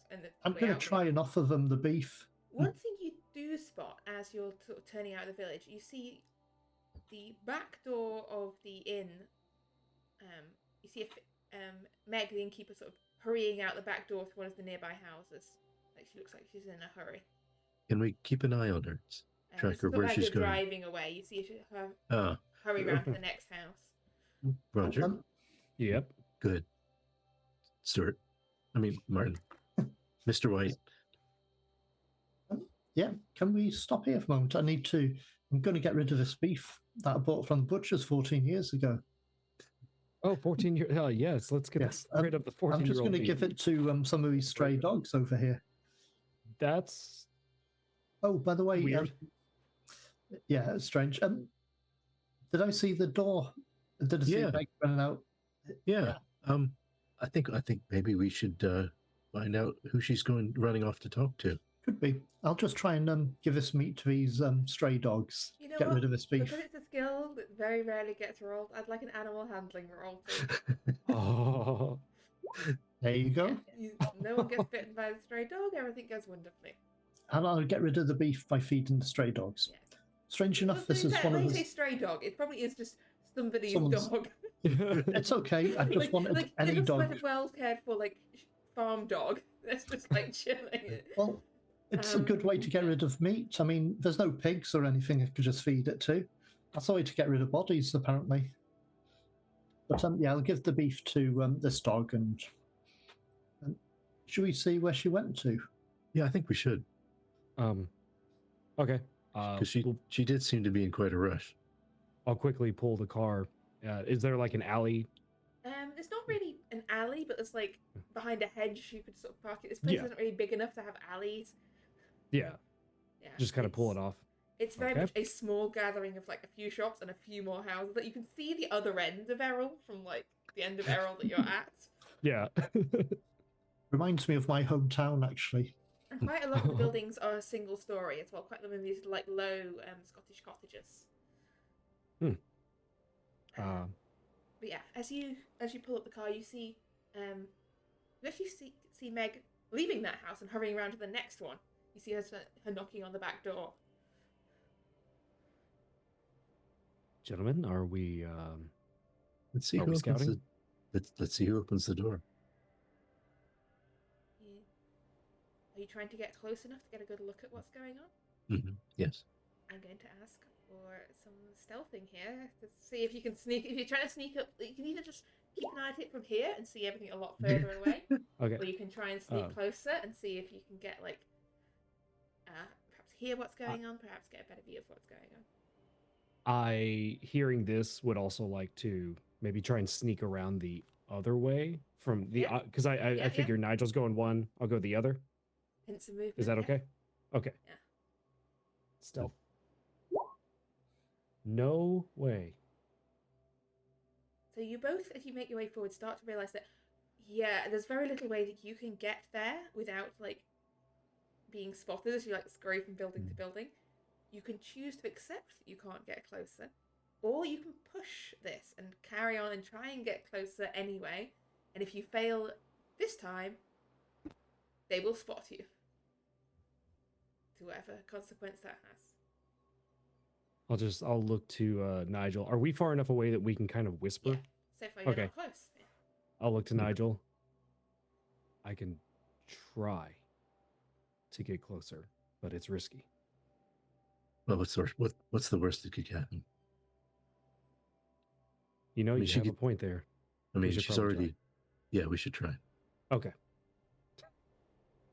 I'm gonna try and offer them the beef. One thing you do spot as you're turning out of the village, you see the back door of the inn. You see Meg, the innkeeper, sort of hurrying out the back door to one of the nearby houses. Like she looks like she's in a hurry. Can we keep an eye on her? Track her where she's going. Driving away. You see her hurry around to the next house. Roger. Yep. Good. Stuart. I mean, Martin. Mr. White. Yeah, can we stop here for a moment? I'm going to get rid of this beef that I bought from the butcher's 14 years ago. Oh, 14 years. Oh, yes. Let's get rid of the 14-year-old. I'm just going to give it to some of these stray dogs over here. That's... Oh, by the way, weird. Yeah, it's strange. Did I see the door? Did I see Meg running out? Yeah. I think maybe we should find out who she's running off to talk to. Could be. I'll just try and give this meat to these stray dogs. You know get rid of this beef. Because it's a skill that very rarely gets rolled. I'd like an animal handling roll too. Oh. There you go. No one gets bitten by the stray dog. Everything goes wonderfully. And I'll get rid of the beef by feeding the stray dogs. Yeah. Strange enough, this is one of the... When you say stray dog, it probably is just somebody's dog. It's okay. I just wanted any dog. Like a well cared for, like, farm dog. That's just like chilling. Well, it's a good way to get rid of meat. I mean, there's no pigs or anything I could just feed it to. That's a way to get rid of bodies, apparently. But yeah, I'll give the beef to this dog, and should we see where she went to? Yeah, I think we should. Okay. Because she did seem to be in quite a rush. I'll quickly pull the car. Is there like an alley? It's not really an alley, but it's like behind a hedge you could sort of park it. This place isn't really big enough to have alleys. Yeah. Just kind of pull it off. It's very much a small gathering of like a few shops and a few more houses. That you can see the other end of Errol from like the end of Errol that you're at. Yeah. Reminds me of my hometown, actually. And quite a lot of the buildings are a single story as well. Quite a lot of these like low Scottish cottages. But yeah, as you pull up the car, you see you actually see Meg leaving that house and hurrying around to the next one. You see her knocking on the back door. Gentlemen, are we Let's see Are who we opens scouting? let's see who opens the door. Are you trying to get close enough to get a good look at what's going on? Yes. I'm going to ask for some stealthing here to see if you can sneak. If you're trying to sneak up, you can either just keep an eye at it from here and see everything a lot further away, okay? or you can try and sneak closer and see if you can get like perhaps hear what's going on, perhaps get a better view of what's going on. I, hearing this, would also like to maybe try and sneak around the other way from the because I figure Nigel's going one, I'll go the other. Hints of movement. Is that okay? Okay. Yeah. Stealth. No way. So you both, as you make your way forward, start to realize that, yeah, there's very little way that you can get there without, like, being spotted as you, like, scurry from building to building. You can choose to accept that you can't get closer, or you can push this and carry on and try and get closer anyway. And if you fail this time, they will spot you. To whatever consequence that has. I'll look to Nigel. Are we far enough away that we can kind of whisper? Yeah, so far you're not close. Yeah. I'll look to Nigel. I can try to get closer, but it's risky. Well, what's the worst that could happen? You know, you have a point there. I mean, she's already... Try. Yeah, we should try. Okay.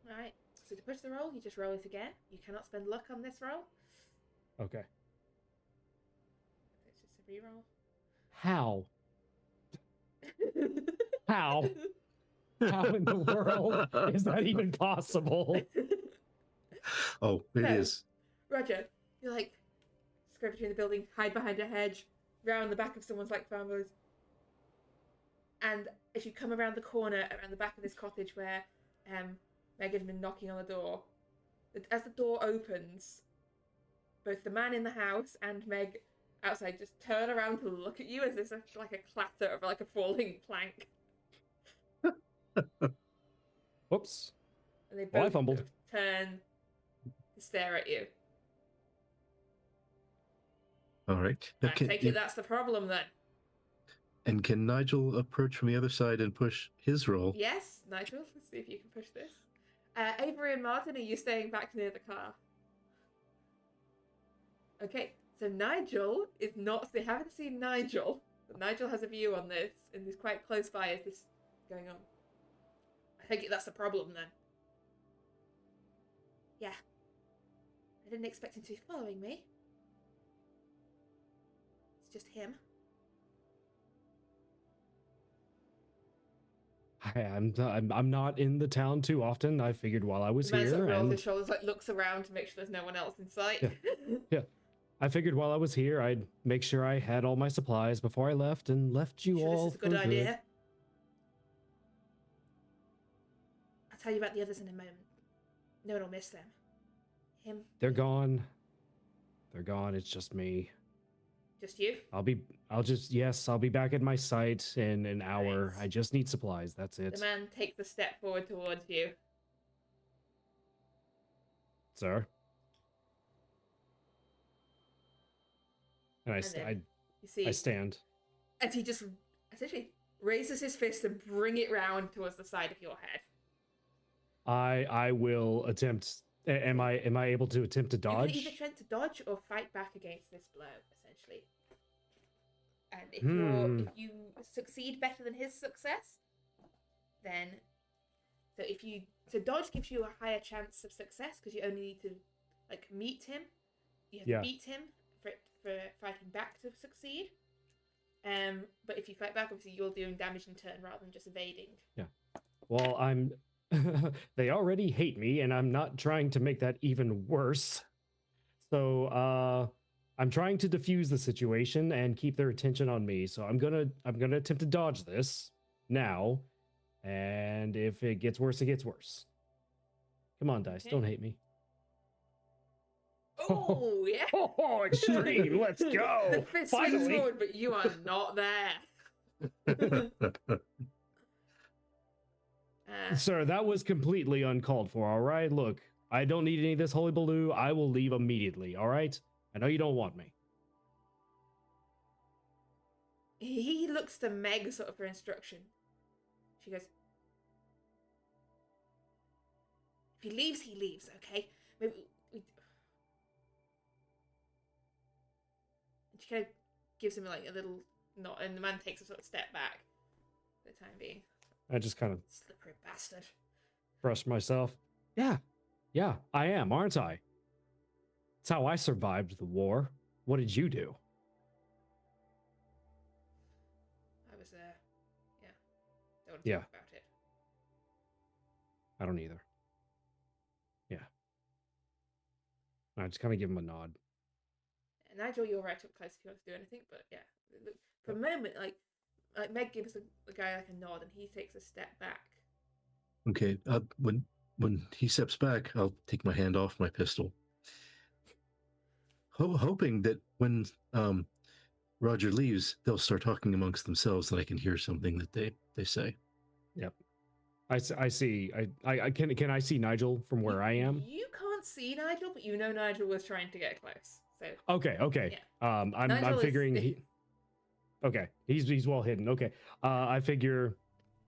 Alright, so to push the roll, you just roll it again. You cannot spend luck on this roll. Okay. It's just a reroll. How? How? How in the world is that even possible? Oh, it is. Roger, you like scurry between the building, hide behind a hedge, round the back of someone's like farmers. And as you come around the corner, around the back of this cottage where Meg had been knocking on the door, as the door opens, both the man in the house and Meg outside just turn around to look at you as there's like a clatter of like a falling plank. Whoops. And they both I fumbled. turn to stare at you. All right. I take it that's the problem then. And can Nigel approach from the other side and push his roll? Yes, Nigel. Let's see if you can push this. Avery and Martin, are you staying back near the car? Okay, so Nigel is not... They haven't seen Nigel. But Nigel has a view on this, and is quite close by as this is going on. I think that's the problem then. Yeah. I didn't expect him to be following me. It's just him. I'm not in the town too often. I figured while I was here, rolls his shoulders, like looks around to make sure there's no one else in sight. Yeah. I figured while I was here, I'd make sure I had all my supplies before I left, and left you all. This is a good idea. I'll tell you about the others in a moment. No one will miss them. Him. They're gone. They're gone. It's just me. Just you? I'll be back at my site in an hour. Nice. I just need supplies. That's it. The man takes a step forward towards you. Sir? And I stand. And he just essentially raises his fist and bring it round towards the side of your head. I will attempt. Am I able to attempt to dodge? You can either attempt to dodge or fight back against this blow, essentially. And if you succeed better than his success, then so dodge gives you a higher chance of success because you only need to like meet him. You have to beat him for fighting back to succeed. But if you fight back, obviously you're doing damage in turn rather than just evading. Yeah. Well, I'm. They already hate me, and I'm not trying to make that even worse. So, I'm trying to defuse the situation and keep their attention on me. So I'm gonna attempt to dodge this now, and if it gets worse, it gets worse. Come on, dice, don't hate me. Oh yeah! Oh, extreme! Let's go! The fist swings forward, but you are not there. Sir, that was completely uncalled for, all right? Look, I don't need any of this holy baloo. I will leave immediately, all right? I know you don't want me. He looks to Meg sort of for instruction. She goes, if he leaves, okay? Maybe we... And she kind of gives him like a little nod, and the man takes a sort of step back for the time being. I just kind of Slippery bastard. brushed myself. Yeah, I am, aren't I? It's how I survived the war. What did you do? I was yeah. Don't want to Yeah. talk about it. I don't either. Yeah. I just kind of give him a nod. Nigel, you're right up close if you want to do anything, but yeah. Look, for a moment, like Meg gives the guy like a nod, and he takes a step back. Okay. When he steps back, I'll take my hand off my pistol, hoping that when Roger leaves, they'll start talking amongst themselves, and I can hear something that they say. Yep. I see. Can I see Nigel from where I am? You can't see Nigel, but you know Nigel was trying to get close. So Okay. Yeah. I'm Nigel figuring is... Okay, he's well hidden. Okay. I figure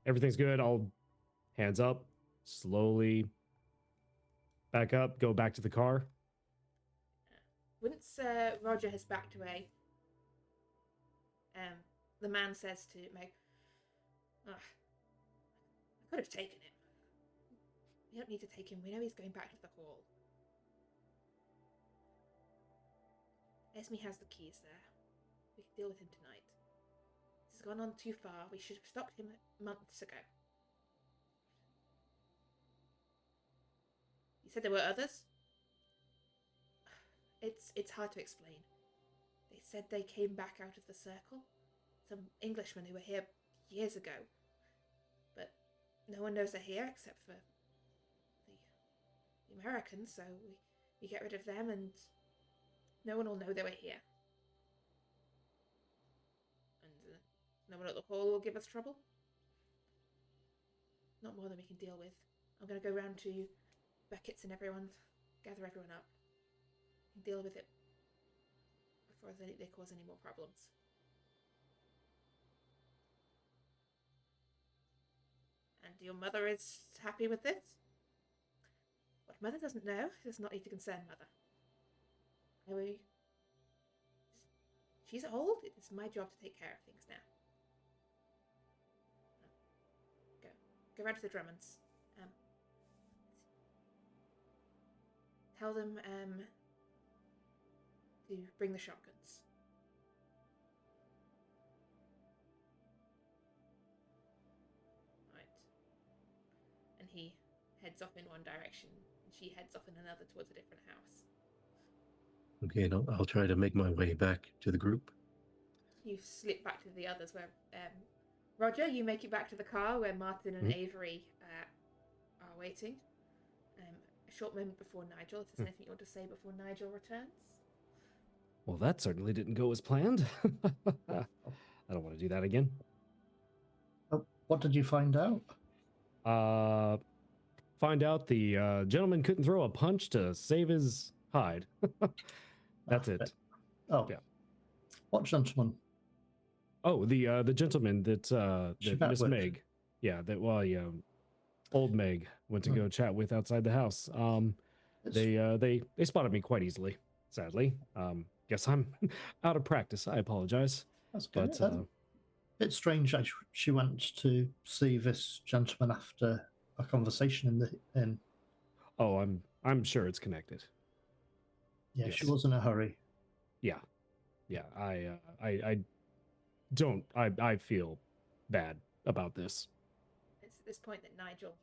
everything's good. I'll hands up, slowly back up, go back to the car. Once Roger has backed away, the man says to Meg, I could have taken him. We don't need to take him. We know he's going back to the hall. Esme has the keys there. We can deal with him tonight. This has gone on too far. We should have stopped him months ago. You said there were others? It's hard to explain. They said they came back out of the circle. Some Englishmen who were here years ago. But no one knows they're here except for the Americans, so we get rid of them and no one will know they were here. And no one at the hall will give us trouble. Not more than we can deal with. I'm going to go round to Beckett's and everyone, gather everyone up, and deal with it before they cause any more problems. And your mother is happy with this? What mother doesn't know does not need to concern mother. She's old. It's my job to take care of things now. Go round to the Drummonds. Tell them to bring the shotguns. Right. And he heads off in one direction, and she heads off in another towards a different house. Okay, and I'll try to make my way back to the group. You slip back to the others where Roger, you make it back to the car where Martin and Avery are waiting. A short moment before Nigel, if there's anything you want to say before Nigel returns. Well, that certainly didn't go as planned. I don't want to do that again. What did you find out? Find out the gentleman couldn't throw a punch to save his hide. That's it. Oh, yeah. What gentleman? Oh, the gentleman that Miss Meg, yeah, that old Meg went to go chat with outside the house. They spotted me quite easily. Sadly, guess I'm out of practice. I apologize. That's good. But it's strange that she went to see this gentleman after a conversation in the inn. Oh, I'm sure it's connected. Yeah, yes. She was in a hurry. Yeah. I don't. I feel bad about this. It's at this point that Nigel.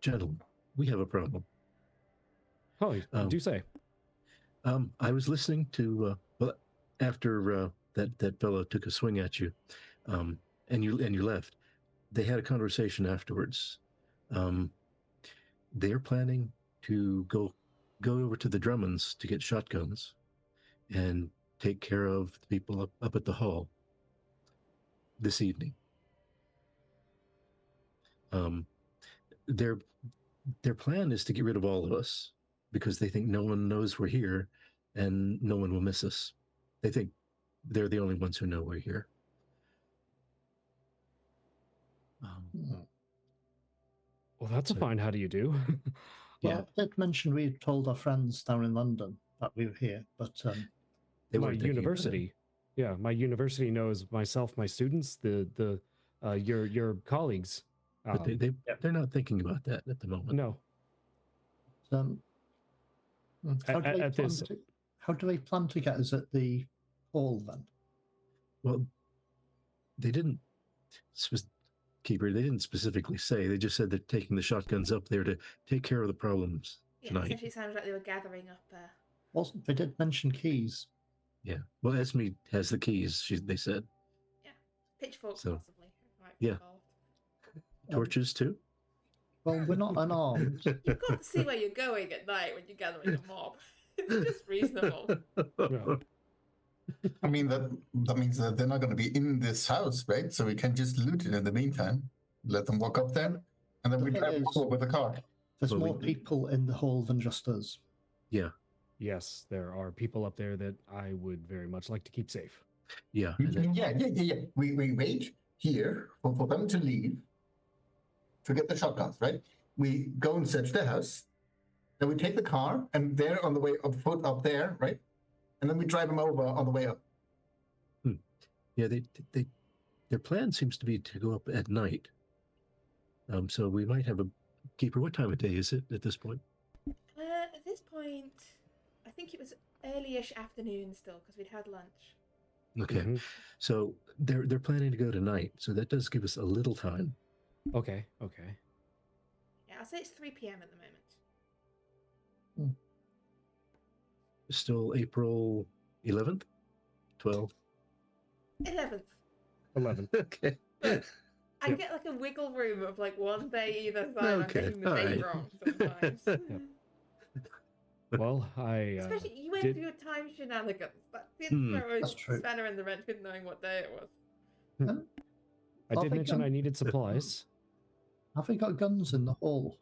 Gentlemen, we have a problem. Oh, do say. I was listening to after that fellow took a swing at you, and you left. They had a conversation afterwards. They're planning to go over to the Drummonds to get shotguns and take care of the people up at the hall. this evening. Their plan is to get rid of all of us because they think no one knows we're here and no one will miss us. They think they're the only ones who know we're here. Well, that's a fine how do you do. Well, I did mention we told our friends down in London that we were here, but They my weren't thinking about it. university, yeah, my university knows myself, my students, your colleagues. But they're not thinking about that at the moment. No. How do they plan to get us at the hall then? Well, they didn't, Keeper. They didn't specifically say. They just said they're taking the shotguns up there to take care of the problems tonight. Essentially sounded like they were gathering up. Well, they did mention keys. Yeah. Well, Esme has the keys. They said. Yeah, pitchforks So, possibly. Might yeah. involved. Torches too. Well, we're not unarmed. You've got to see where you're going at night when you're gathering a mob. It's just reasonable. Yeah. I mean, that means that they're not going to be in this house, right? So we can just loot it in the meantime. Let them walk up there, and then we drive over with a car. There's Well, more people in the hall than just us. Yeah. Yes, there are people up there that I would very much like to keep safe. Yeah. Yeah. We wait here for them to leave to get the shotguns, right? We go and search the house. Then we take the car, and they're on the way of foot up there, right? And then we drive them over on the way up. Yeah. Their plan seems to be to go up at night. So we might have a Keeper. What time of day is it at this point? At this point, I think it was early-ish afternoon still because we'd had lunch. Okay. Mhm. So they're planning to go tonight. So that does give us a little time. Okay. Yeah, I'll say it's 3 p.m. at the moment. Still April 11th? 12th? 11th. 11. Okay. But I get like a wiggle room of like one day either side. Okay, I'm getting the all date right. wrong sometimes. Well, Especially you went did- through your time shenanigans. That didn't throw That's true. a spanner in the wrench with knowing what day it was. I did mention I needed supplies. Have we got guns in the hall?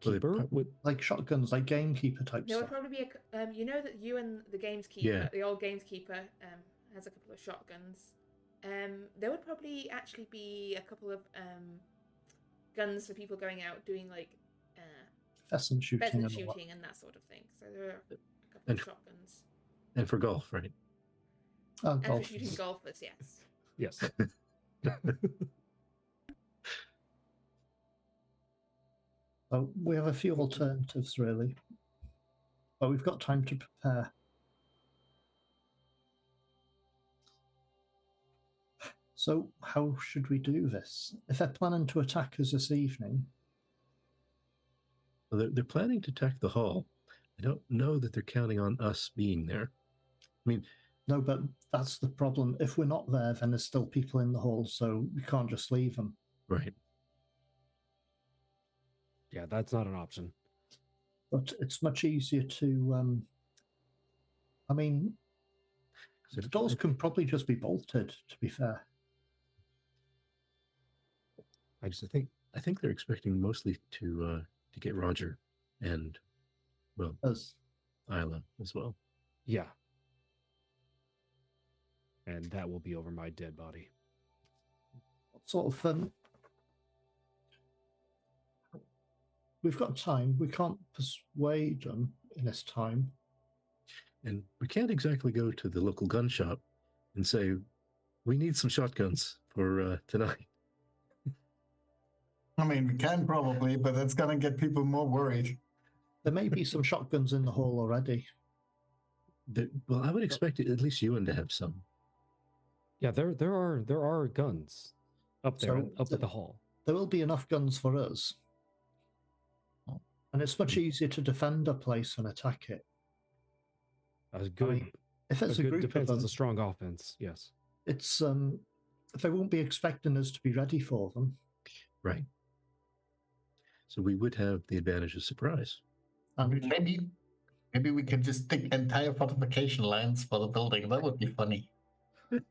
Keeper with Like shotguns, like gamekeeper type There would stuff? probably be a. You know that you and the gamekeeper, Yeah. the old gamekeeper, has a couple of shotguns. There would probably actually be a couple of guns for people going out doing like Pheasant shooting pheasant and all that. shooting and that sort of thing. So there are a couple And- of shotguns. And for golf, right? Oh, And for golf. shooting golfers, yes. yes. So we have a few alternatives, really. But we've got time to prepare. So how should we do this? If they're planning to attack us this evening, Well, they're planning to attack the hall. I don't know that they're counting on us being there. I mean, no, but that's the problem. If we're not there, then there's still people in the hall, so we can't just leave them. right. Yeah, that's not an option. But it's much easier to. I mean, So the doors can probably just be bolted. To be fair, I think they're expecting mostly to get Roger and, well, as Isla as well. Yeah. And that will be over my dead body. sort of. We've got time. We can't persuade them in this time. And we can't exactly go to the local gun shop and say, we need some shotguns for tonight. I mean, we can probably, but that's going to get people more worried. There may be some shotguns in the hall already. Well, I would expect at least Ewan to have some. Yeah, there are guns up there, So up at the hall. There will be enough guns for us. And it's much easier to defend a place than attack it. A good, If it's a good group defense of is them, a strong offense. Yes. it's they won't be expecting us to be ready for them. Right. So we would have the advantage of surprise. And Maybe Maybe we can just dig entire fortification lines for the building. That would be funny.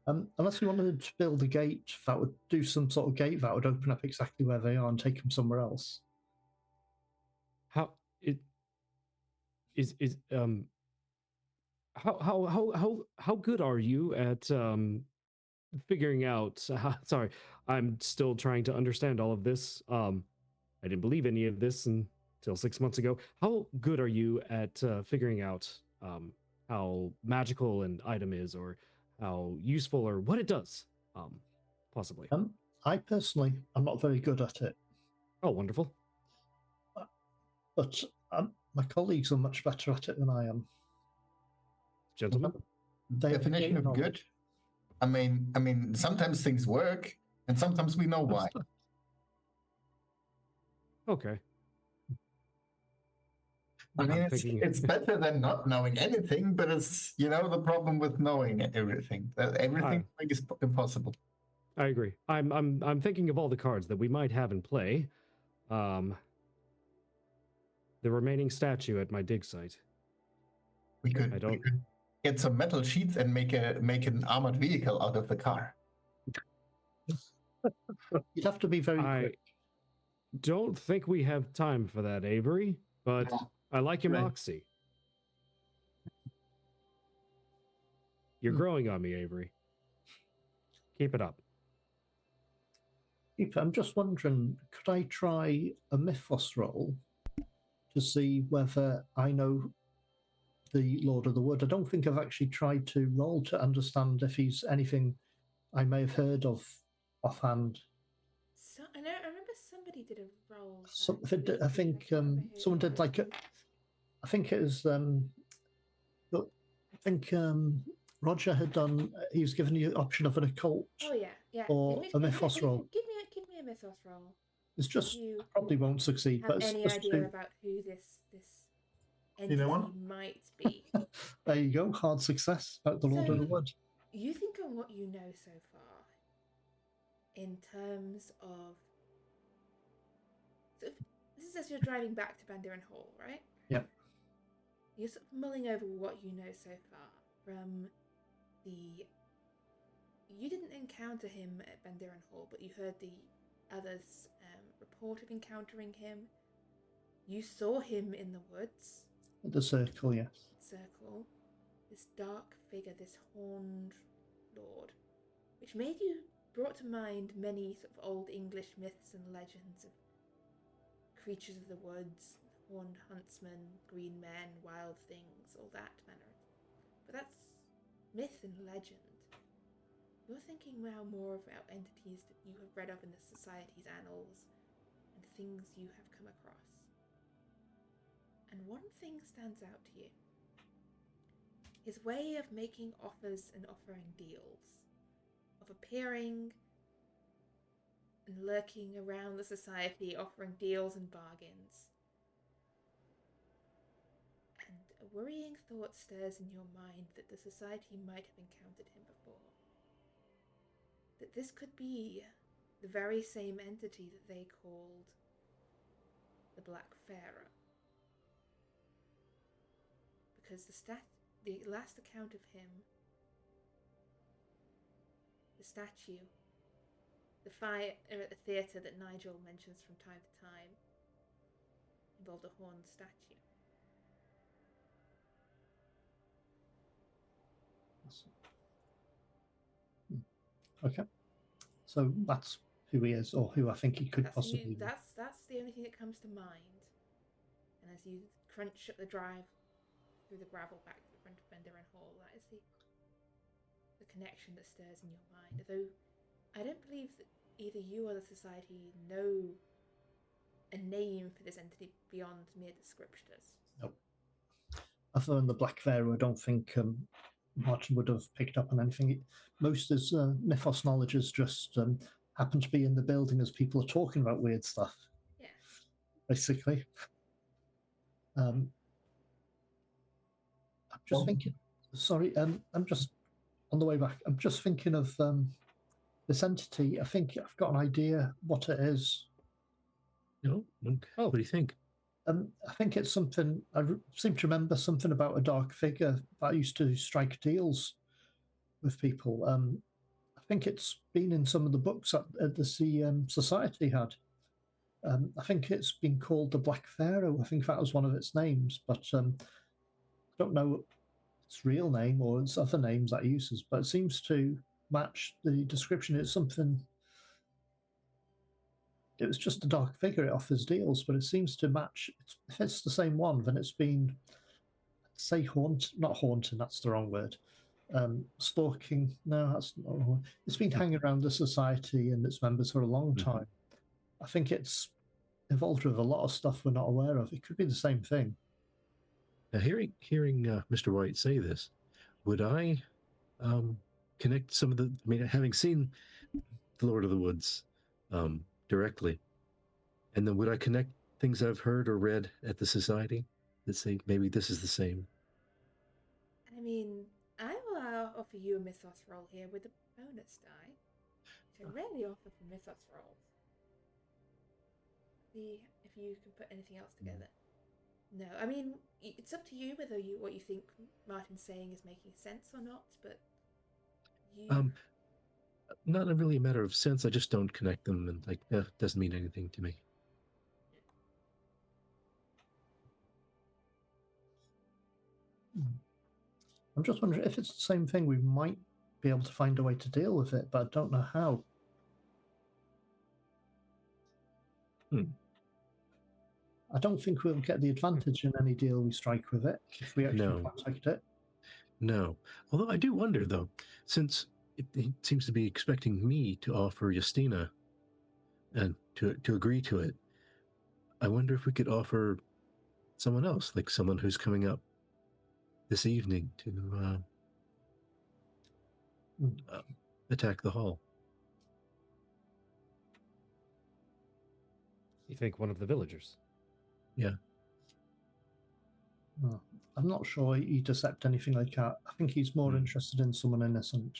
Unless you wanted to build a gate that would do some sort of gate that would open up exactly where they are and take them somewhere else. How it is how good are you at figuring out sorry, I'm still trying to understand all of this. I didn't believe any of this until 6 months ago. How good are you at figuring out how magical an item is, or how useful, or what it does? Possibly. I personally am not very good at it, Oh, wonderful. but my colleagues are much better at it than I am. Gentlemen? They have Definition great of knowledge. good. I mean, sometimes things work, and sometimes we know why. Okay. I mean, I'm thinking- it's better than not knowing anything, but it's the problem with knowing everything. Everything is impossible. I agree. I'm thinking of all the cards that we might have in play. The remaining statue at my dig site. We could get some metal sheets and make an armored vehicle out of the car. You'd have to be very quick. Don't think we have time for that, Avery, but I like your moxie. You're growing on me, Avery. Keep it up. I'm just wondering, could I try a mythos roll to see whether I know the Lord of the Wood? I don't think I've actually tried to roll to understand if he's anything I may have heard of offhand. So, I remember somebody did a roll. I think someone did like a, I think it was I think Roger had done. He was given the option of an occult. Oh yeah. Or a mythos roll. Give me a mythos roll. It's just You probably won't succeed. have But any it's idea about who this entity might be? There you go. Hard success about the Lord of the Wood. You think on what you know so far, in terms of. So this is as you're driving back to Van Buren Hall, right? Yep. You're sort of mulling over what you know so far from the. You didn't encounter him at Van Buren Hall, but you heard the others report of encountering him. You saw him in the woods. The circle, yes. Circle. This dark figure, this horned lord, which brought to mind many sort of old English myths and legends of creatures of the woods, horned huntsmen, green men, wild things, all that manner. But that's myth and legend. You're thinking now more about entities that you have read of in the Society's annals and things you have come across. And one thing stands out to you. His way of making offers and offering deals, of appearing and lurking around the Society, offering deals and bargains. And a worrying thought stirs in your mind that the Society might have encountered him before. That this could be the very same entity that they called the Black Pharaoh. Because the last account of him, the statue, the fire at the theatre that Nigel mentions from time to time, involved a horned statue. Okay. So that's who he is, or who I think he could possibly be. That's the only thing that comes to mind. And as you crunch up the drive through the gravel back to the front of Van Buren Hall, that is the connection that stirs in your mind. Although I don't believe that either you or the Society know a name for this entity beyond mere descriptors. Nope. Other than the Black Pharaoh, I don't think Martin would have picked up on anything. Most of his mythos knowledge is just happen to be in the building as people are talking about weird stuff. Yeah. Basically. I'm just thinking. Sorry, I'm just on the way back. I'm just thinking of this entity. I think I've got an idea what it is. Okay. What do you think? I think it's something. Seem to remember something about a dark figure that used to strike deals with people. I think it's been in some of the books that the Society had. I think it's been called the Black Pharaoh. I think that was one of its names, but I don't know its real name or its other names that it uses. But it seems to match the description. It's something. It was just a dark figure. It offers deals, but it seems to match. If it's the same one, then it's been, say, not haunting. That's the wrong word. Stalking. No, that's not the wrong word. It's been hanging around the society and its members for a long time. I think it's involved with a lot of stuff we're not aware of. It could be the same thing. Now, hearing Mr. White say this, would I connect some of the? I mean, having seen The Lord of the Woods directly, and then would I connect things I've heard or read at the society that say maybe this is the same? I mean, I will offer you a mythos roll here with a bonus die, which I rarely offer for mythos rolls. See if you can put anything else together. No, I mean, it's up to you whether what you think Martin's saying is making sense or not, but you... Not really a matter of sense. I just don't connect them, and like, doesn't mean anything to me. I'm just wondering if it's the same thing. We might be able to find a way to deal with it, but I don't know how. I don't think we'll get the advantage in any deal we strike with it if we actually contact it. No. Although I do wonder, though, since it seems to be expecting me to offer Justina and to agree to it, I wonder if we could offer someone else, like someone who's coming up this evening to attack the hall. You think one of the villagers? Yeah. I'm not sure he'd accept anything like that. I think he's more interested in someone innocent.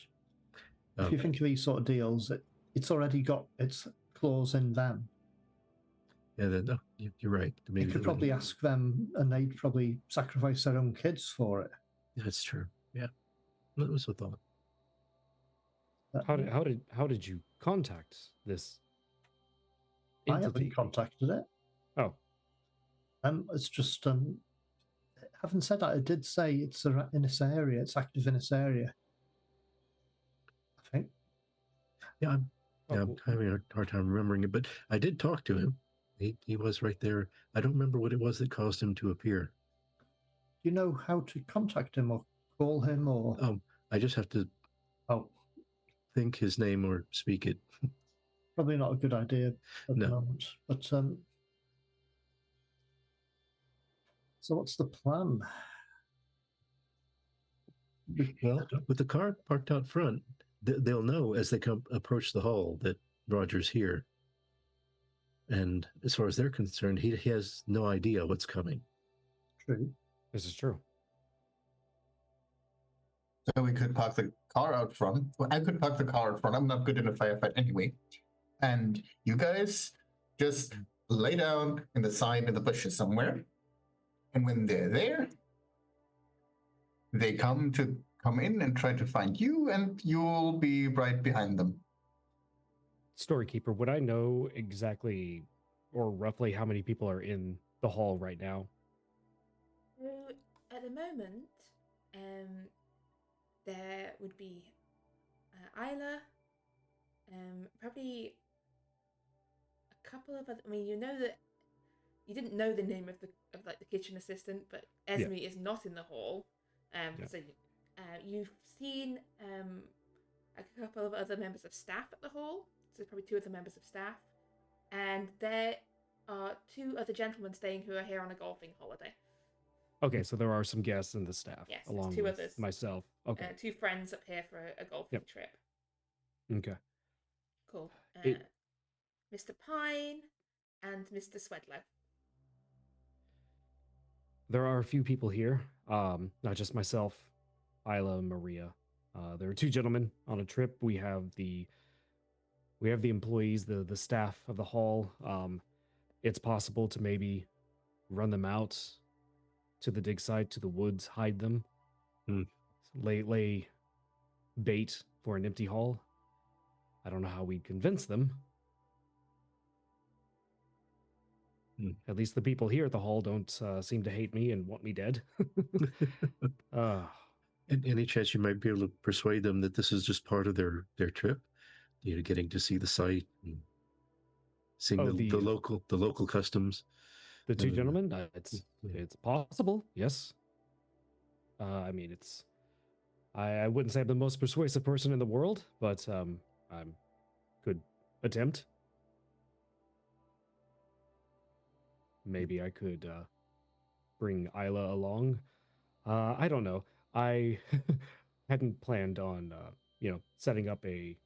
If you think of these sort of deals, it's already got its clause in them. Yeah, you're right. Maybe you could probably ask them, and they'd probably sacrifice their own kids for it. That's true. Yeah, that was a thought. How did you contact this entity? I haven't contacted it. Oh, it's just having said that, it did say it's in this area. It's active in this area, I think. Yeah, I'm having a hard time remembering it, but I did talk to him. He was right there. I don't remember what it was that caused him to appear. Do you know how to contact him or call him or? I just have to think his name or speak it. Probably not a good idea at the moment. But so what's the plan? Well, with the car parked out front, they'll know as they approach the hall that Roger's here. And as far as they're concerned, he has no idea what's coming. True. This is true. So we could park the car out front. Well, I could park the car out front. I'm not good in a firefight anyway. And you guys just lay down in the side in the bushes somewhere. And when they're there, they come in and try to find you, and you'll be right behind them. Storykeeper, would I know exactly or roughly how many people are in the hall right now? So at the moment, there would be Isla, probably a couple of other. I mean, you know that you didn't know the name of the kitchen assistant, but Esme is not in the hall. So you've seen a couple of other members of staff at the hall. So probably two other members of staff, and there are two other gentlemen staying who are here on a golfing holiday. Okay, so there are some guests in the staff, yes, along two with others. Myself. Okay, two friends up here for a golfing trip. Okay, cool. Mr. Pine and Mr. Swedlow. There are a few people here, not just myself, Isla, and Maria. There are two gentlemen on a trip. We have the employees, the staff of the hall. It's possible to maybe run them out to the dig site, to the woods, hide them, Hmm. lay bait for an empty hall. I don't know how we'd convince them. At least the people here at the hall don't seem to hate me and want me dead. And any chance you might be able to persuade them that this is just part of their trip? Getting to see the site and seeing the local customs. The two and, gentlemen, it's possible, yes. I mean, I wouldn't say I'm the most persuasive person in the world, but I could attempt. Maybe I could bring Isla along. I don't know. I hadn't planned on, setting up a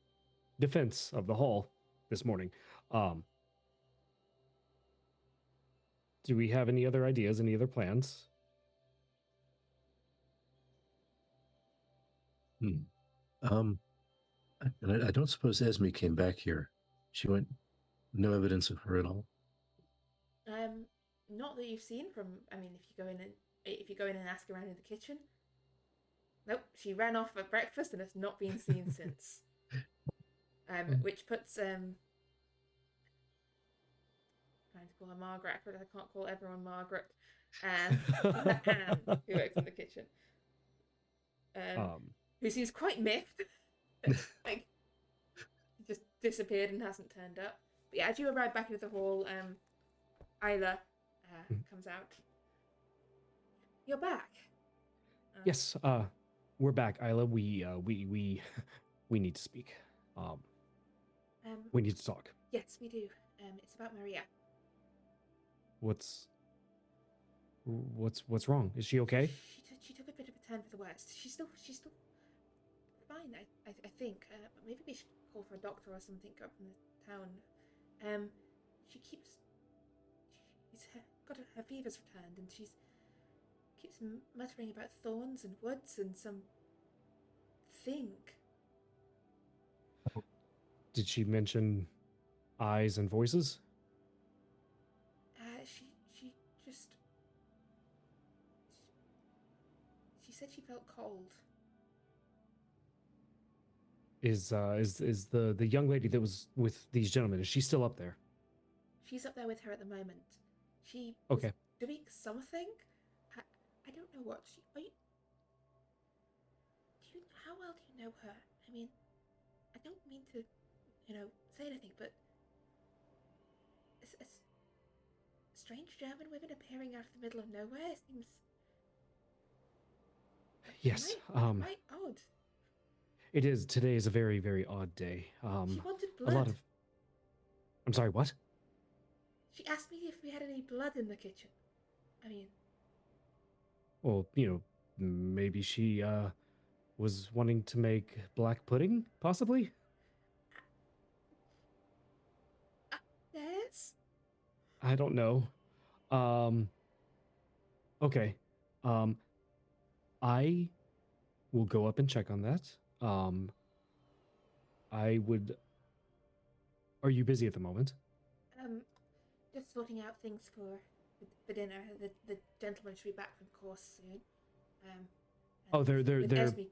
defense of the hall this morning. Do we have any other ideas, any other plans? and I don't suppose Esme came back here. She went. No evidence of her at all. Not that you've seen from. I mean, if you go in and ask around in the kitchen. Nope, she ran off at breakfast and has not been seen since. Which puts trying to call her Margaret, but I can't call everyone Margaret. Anne, who works in the kitchen, who seems quite miffed, like just disappeared and hasn't turned up. But yeah, as you arrive back into the hall, Isla comes out. You're back. Yes, we're back, Isla. We need to speak. We need to talk. Yes, we do. It's about Maria. What's wrong? Is she okay? She took a bit of a turn for the worst. She's still fine. I think. But maybe we should call for a doctor or something up in the town. She's got her fever's returned, and she's keeps muttering about thorns and woods and some thing. Did she mention eyes and voices? She said she felt cold. Is the young lady that was with these gentlemen, is she still up there? She's up there with her at the moment. She okay. Was doing something. I don't know what. How well do you know her? I mean, I don't mean to, say anything, but a strange German women appearing out of the middle of nowhere seems. Yes. Quite odd. It is. Today is a very, very odd day. She wanted blood. A lot of. I'm sorry. What? She asked me if we had any blood in the kitchen. I mean. Well, maybe she was wanting to make black pudding, possibly. Yes. I don't know. Okay. I will go up and check on that. I would. Are you busy at the moment? Just sorting out things for dinner. The gentlemen should be back from the course soon. They're Esme,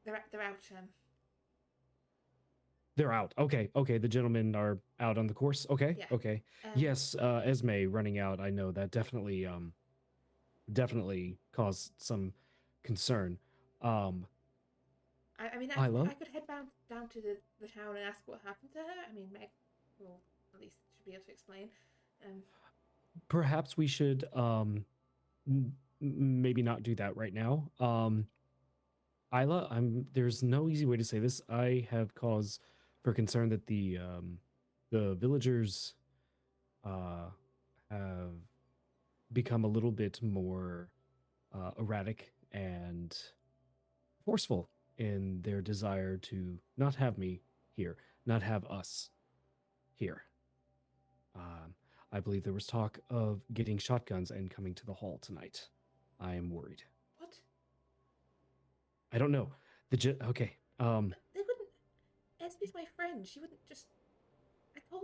they're out. They're out. Okay. The gentlemen are out on the course. Okay. Yeah. Okay. Yes. Esme running out. I know that definitely caused some concern. I mean, I could head down to the town and ask what happened to her. I mean, Meg will at least should be able to explain. Perhaps we should maybe not do that right now. Isla, there's no easy way to say this. I have cause for concern that the villagers have become a little bit more erratic and forceful in their desire to not have me here, not have us here. I believe there was talk of getting shotguns and coming to the hall tonight. I am worried. What? I don't know. Okay. They wouldn't. Esme's my friend. She wouldn't just. I told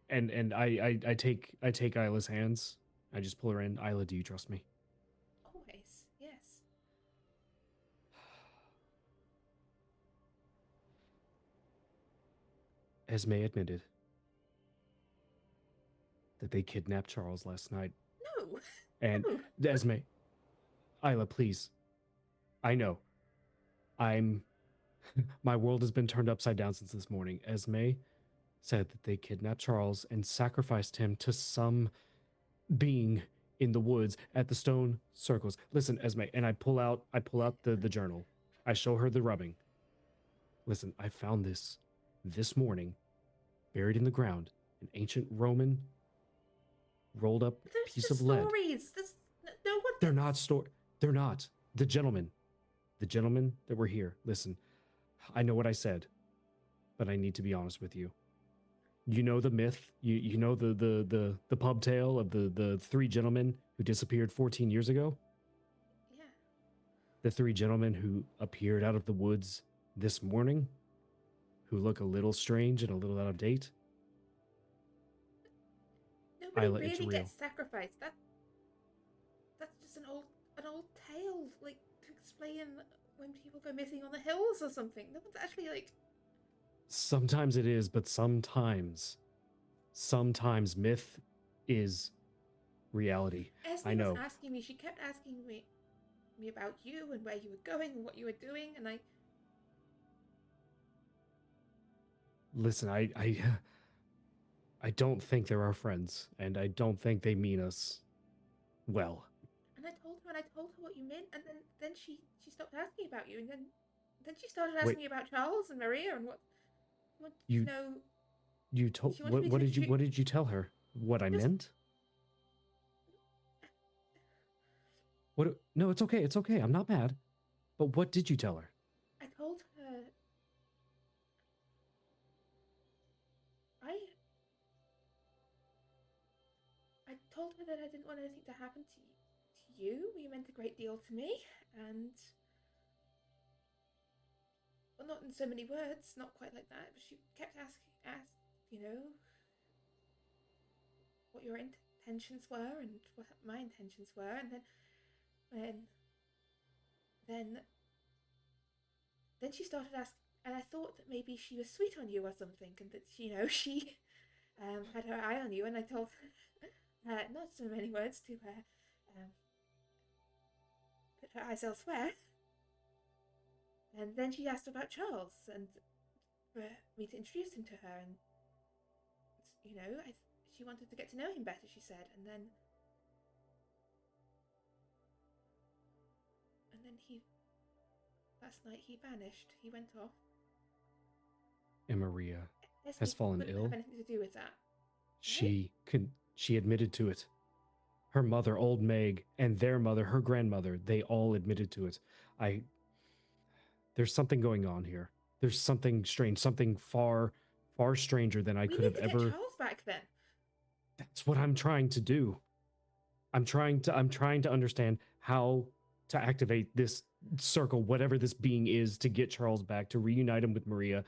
her. and I take Isla's hands. I just pull her in. Isla, do you trust me? Always, yes. Esme admitted that they kidnapped Charles last night. No. And No. Esme, Isla, please. I know. My world has been turned upside down since this morning. Esme said that they kidnapped Charles and sacrificed him to some being in the woods at the stone circles. Listen, Esme, and I pull out the journal. I show her the rubbing. Listen, I found this morning, buried in the ground, an ancient Roman rolled up There's piece just of lead. stories. There's no one. They're not They're not. The gentleman that were here. Listen, I know what I said, but I need to be honest with you. You know the myth. You know the pub tale of the three gentlemen who disappeared 14 years ago. Yeah. The three gentlemen who appeared out of the woods this morning, who look a little strange and a little out of date. Nobody Isla, it's really real. gets sacrificed. That's just an old tale, like to explain when people go missing on the hills or something. No one's actually like. Sometimes it is, but sometimes myth is reality. Esme I know. was asking me. She kept asking me about you and where you were going and what you were doing, and I. Listen, I don't think they're our friends, and I don't think they mean us well. And I told her what you meant, and then she stopped asking about you, and then she started asking me about Charles and Maria and what you know. You told She wanted me what to did you tell her? What I meant? What? No, it's okay. It's okay. I'm not mad. But what did you tell her? I told her I told her that I didn't want anything to happen to you. You meant a great deal to me, and well, not in so many words, not quite like that. But she kept asking, you know, what your intentions were and what my intentions were, and then she started asking, and I thought that maybe she was sweet on you or something, and that she had her eye on you, and I told her not so many words to put her eyes elsewhere. And then she asked about Charles and for me to introduce him to her, and she wanted to get to know him better, she said, and then last night he vanished. He went off. And Maria has fallen ill. Have anything to do with that? She admitted to it. Her mother, old Meg, and their mother, her grandmother, they all admitted to it. There's something going on here. There's something strange, something far, far stranger than I could have ever. We need to get Charles back then. That's what I'm trying to do. I'm trying to understand how to activate this circle, whatever this being is, to get Charles back, to reunite him with Maria.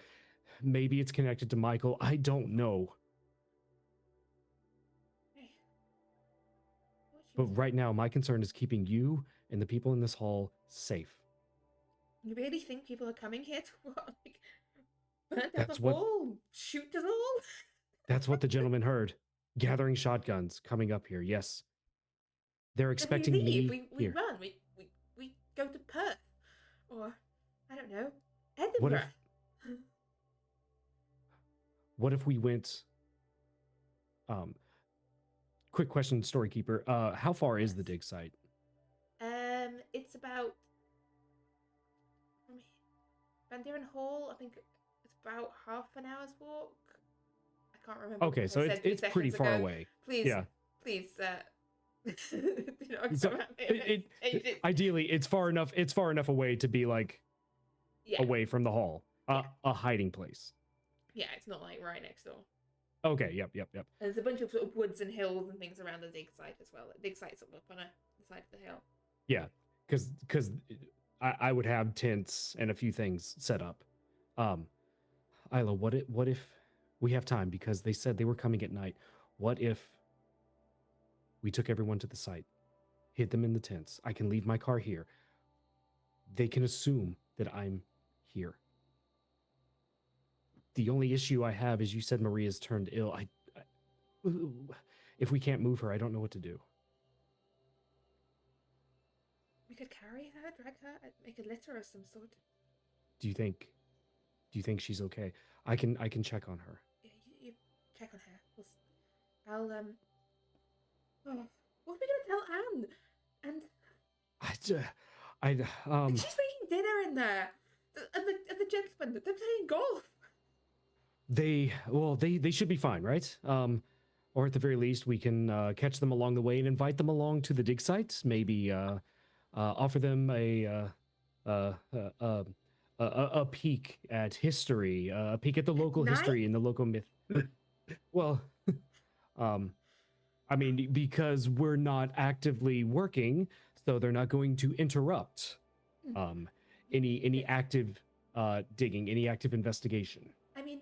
Maybe it's connected to Michael. I don't know. Hey. But right now, my concern is keeping you and the people in this hall safe. You really think people are coming here to burn down the wall, shoot us all? That's what the gentleman heard. Gathering shotguns, coming up here. Yes, they're expecting me. We run. We go to Perth, or I don't know, Edinburgh. What if we went? Quick question, Storykeeper. How far is the dig site? It's about from Van Dieren Hall. I think it's about half an hour's walk. I can't remember. Okay, so it's pretty far away. Please, yeah. Please, ideally, it's far enough. It's far enough away to be like away from the hall, a hiding place. Yeah, it's not like right next door. Okay. Yep. And there's a bunch of sort of woods and hills and things around the dig site as well. The dig site's up on the side of the hill. Yeah, because I would have tents and a few things set up. Isla, what if We have time because they said they were coming at night. What if we took everyone to the site, hid them in the tents? I can leave my car here. They can assume that I'm here. The only issue I have is you said Maria's turned ill. If we can't move her, I don't know what to do. We could carry her, drag her, and make a litter of some sort. Do you think she's okay? I can check on her. Yeah, you check on her. I'll Oh, what are we gonna tell Anne? And and she's making dinner in there. And the gentlemen, they're playing golf. They should be fine, right? Or at the very least, we can catch them along the way and invite them along to the dig site. Maybe offer them a peek at history, a peek at the local history and the local myth. Well, I mean, because we're not actively working, so they're not going to interrupt any active digging, any active investigation. I mean,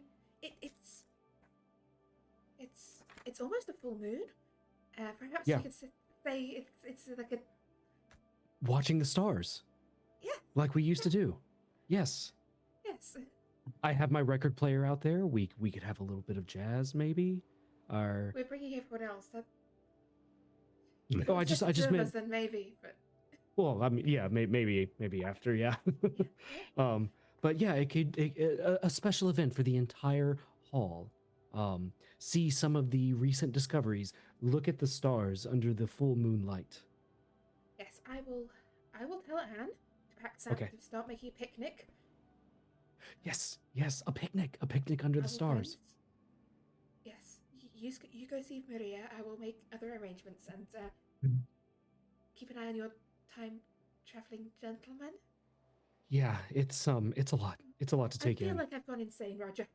it's almost a full moon. Perhaps you could say it's like a watching the stars. Yeah. Like we used to do. Yes. Yes. I have my record player out there. We could have a little bit of jazz, maybe. Or we're bringing everyone else. I just meant. Then maybe, but. Well, I mean, yeah, maybe after, yeah. But yeah, it could a special event for the entire hall. See some of the recent discoveries. Look at the stars under the full moonlight. Yes, I will tell Anne to pack Sam to start making a picnic. Yes, a picnic under the stars. Yes, you go see Maria. I will make other arrangements and keep an eye on your time traveling gentleman. Yeah, it's a lot. It's a lot to take in. I feel like I've gone insane, Roger.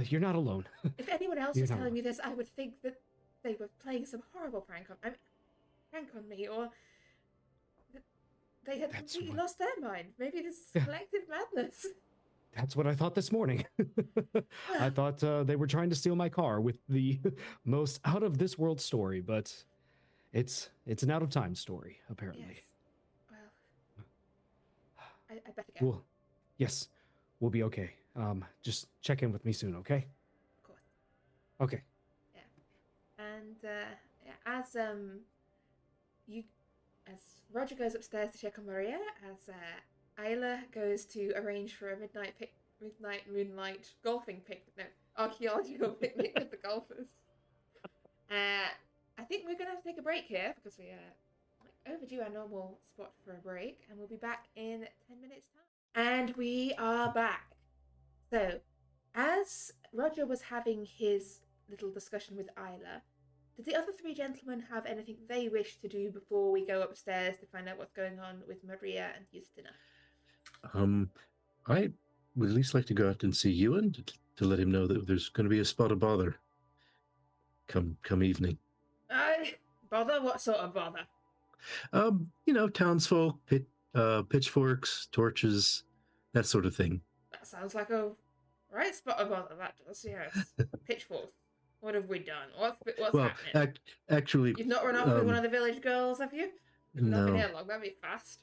You're not alone. If anyone else was telling me this, I would think that they were playing some horrible prank on me, or that they had completely lost their mind. Maybe this collective madness. That's what I thought this morning. I thought they were trying to steal my car with the most out of this world story, but it's an out of time story, apparently. Yes. Well, I better go. Yes, we'll be okay. Just check in with me soon, okay? Of course. Okay. Yeah. And as Roger goes upstairs to check on Maria, as Isla goes to arrange for a midnight moonlight golfing picnic, archaeological picnic with the golfers. I think we're gonna have to take a break here because we overdue our normal spot for a break, and we'll be back in 10 minutes time. And we are back. So, as Roger was having his little discussion with Isla, did the other three gentlemen have anything they wish to do before we go upstairs to find out what's going on with Maria and Justina? I would at least like to go out and see Ewan to let him know that there's going to be a spot of bother come evening. Bother? What sort of bother? Townsfolk, pitchforks, torches, that sort of thing. That sounds like a right spot of bother. That does, yes. Pitchforks. What have we done? What's happening? Actually, you've not run off with one of the village girls, have you? You've not been here long. That'd be fast.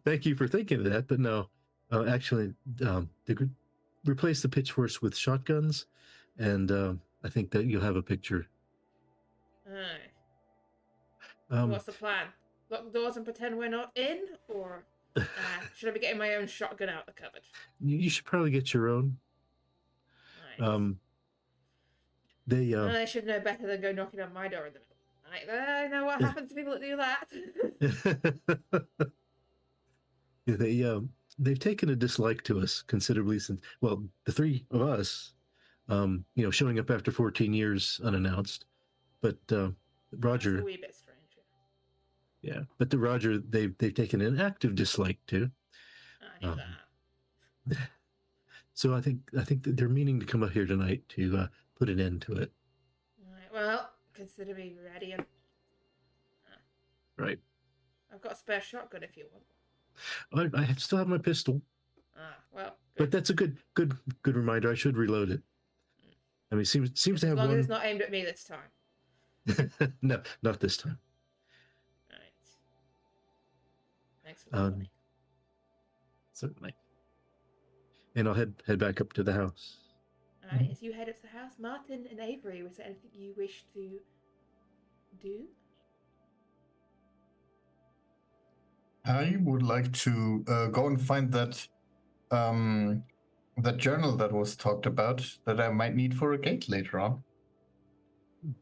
Thank you for thinking of that, but no. Actually, they replace the pitchforks with shotguns, and I think that you'll have a picture. What's the plan? Lock the doors and pretend we're not in, or should I be getting my own shotgun out the cupboard? You should probably get your own. Nice. They should know better than go knocking on my door in the middle of the night. I know what happens to people that do that. They've taken a dislike to us considerably since, the three of us, showing up after 14 years unannounced. But Roger, that's a wee bit strange. Yeah, but the Roger, they've taken an active dislike to. I knew that. So I think that they're meaning to come up here tonight to put an end to it. Right, well, consider me ready. Right. I've got a spare shotgun if you want. I still have my pistol. Well. But that's a good reminder. I should reload it. I mean, seems to have as long one. as it's not aimed at me this time. No, not this time. All right. Thanks for the warning. Certainly. And I'll head back up to the house. All right. As you head up to the house, Martin and Avery, was there anything you wish to do? I would like to go and find that journal that was talked about that I might need for a gate later on.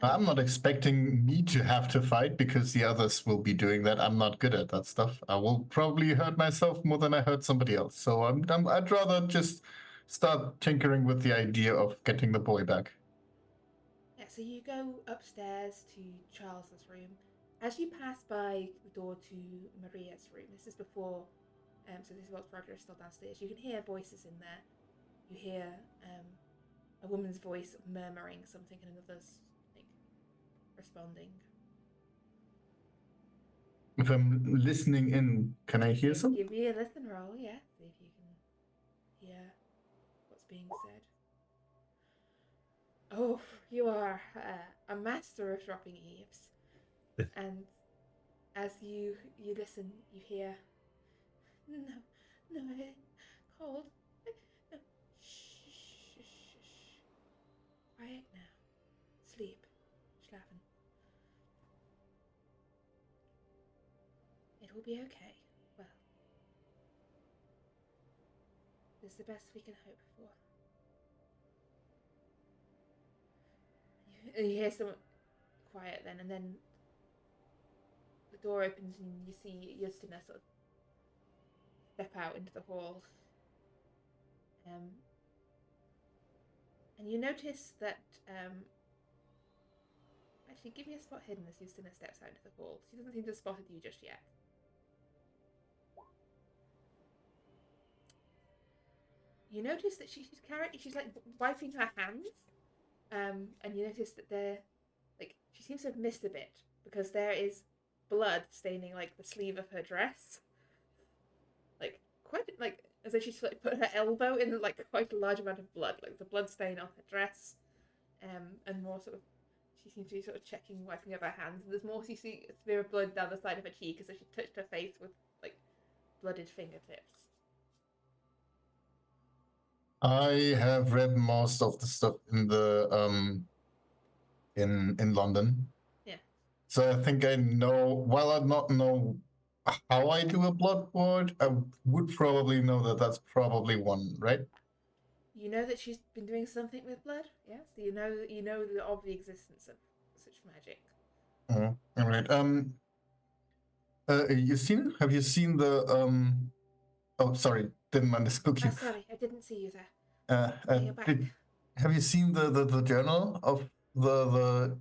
I'm not expecting me to have to fight because the others will be doing that. I'm not good at that stuff. I will probably hurt myself more than I hurt somebody else. So I'd rather just start tinkering with the idea of getting the boy back. Yeah, so you go upstairs to Charles's room. As you pass by the door to Maria's room, this is before, so this is whilst Roger is still downstairs, you can hear voices in there. You hear a woman's voice murmuring something and another's responding. If I'm listening in, can I hear something? Give me a listen roll, yeah. See if you can hear what's being said. Oh, you are a master of dropping eaves. And as you listen, you hear, no, cold. No. Shh. Quiet now. Sleep. Schlafen. It will be okay. Well, it's the best we can hope for. You hear someone quiet then, and then the door opens and you see Justina sort of step out into the hall. And you notice that, actually give me a spot hidden as Justina steps out into the hall. She doesn't seem to have spotted you just yet. You notice that she's like wiping her hands, and you notice that she seems to have missed a bit because there is blood staining like the sleeve of her dress, as if she's put her elbow in quite a large amount of blood, like the blood stain on her dress, and more sort of she seems to be sort of wiping over her hands, and there's more, so you see a smear of blood down the side of her cheek as if she touched her face with blooded fingertips. I have read most of the stuff in the in London. Yeah. So I think I know. While I not know how I do a blood board, I would probably know that that's probably one, right? You know that she's been doing something with blood. Yes. So you know of the existence of such magic. All right. Have you seen the Oh, sorry, didn't mean to spook you. Oh, sorry, I didn't see you there. You're back. Have you seen the journal of the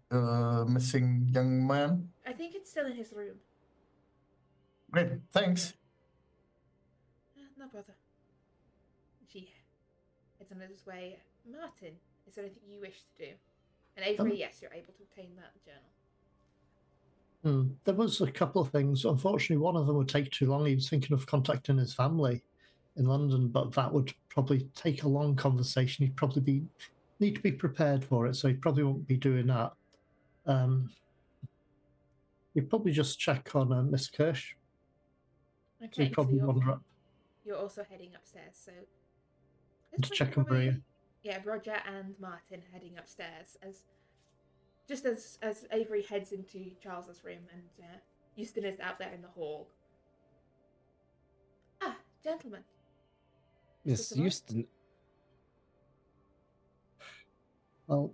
missing young man? I think it's still in his room. Great, thanks. No bother. She heads on his way. Martin, is there anything you wish to do? And Avery, yes, you're able to obtain that journal. There was a couple of things. Unfortunately, one of them would take too long. He was thinking of contacting his family in London, but that would probably take a long conversation. He'd probably need to be prepared for it, so he probably won't be doing that. You'd probably just check on Miss Kirsch. Okay, so you're also heading upstairs, so to check on Maria. Yeah, Roger and Martin heading upstairs as Avery heads into Charles's room and Justina's out there in the hall. Ah, gentlemen. Miss Justina. Well,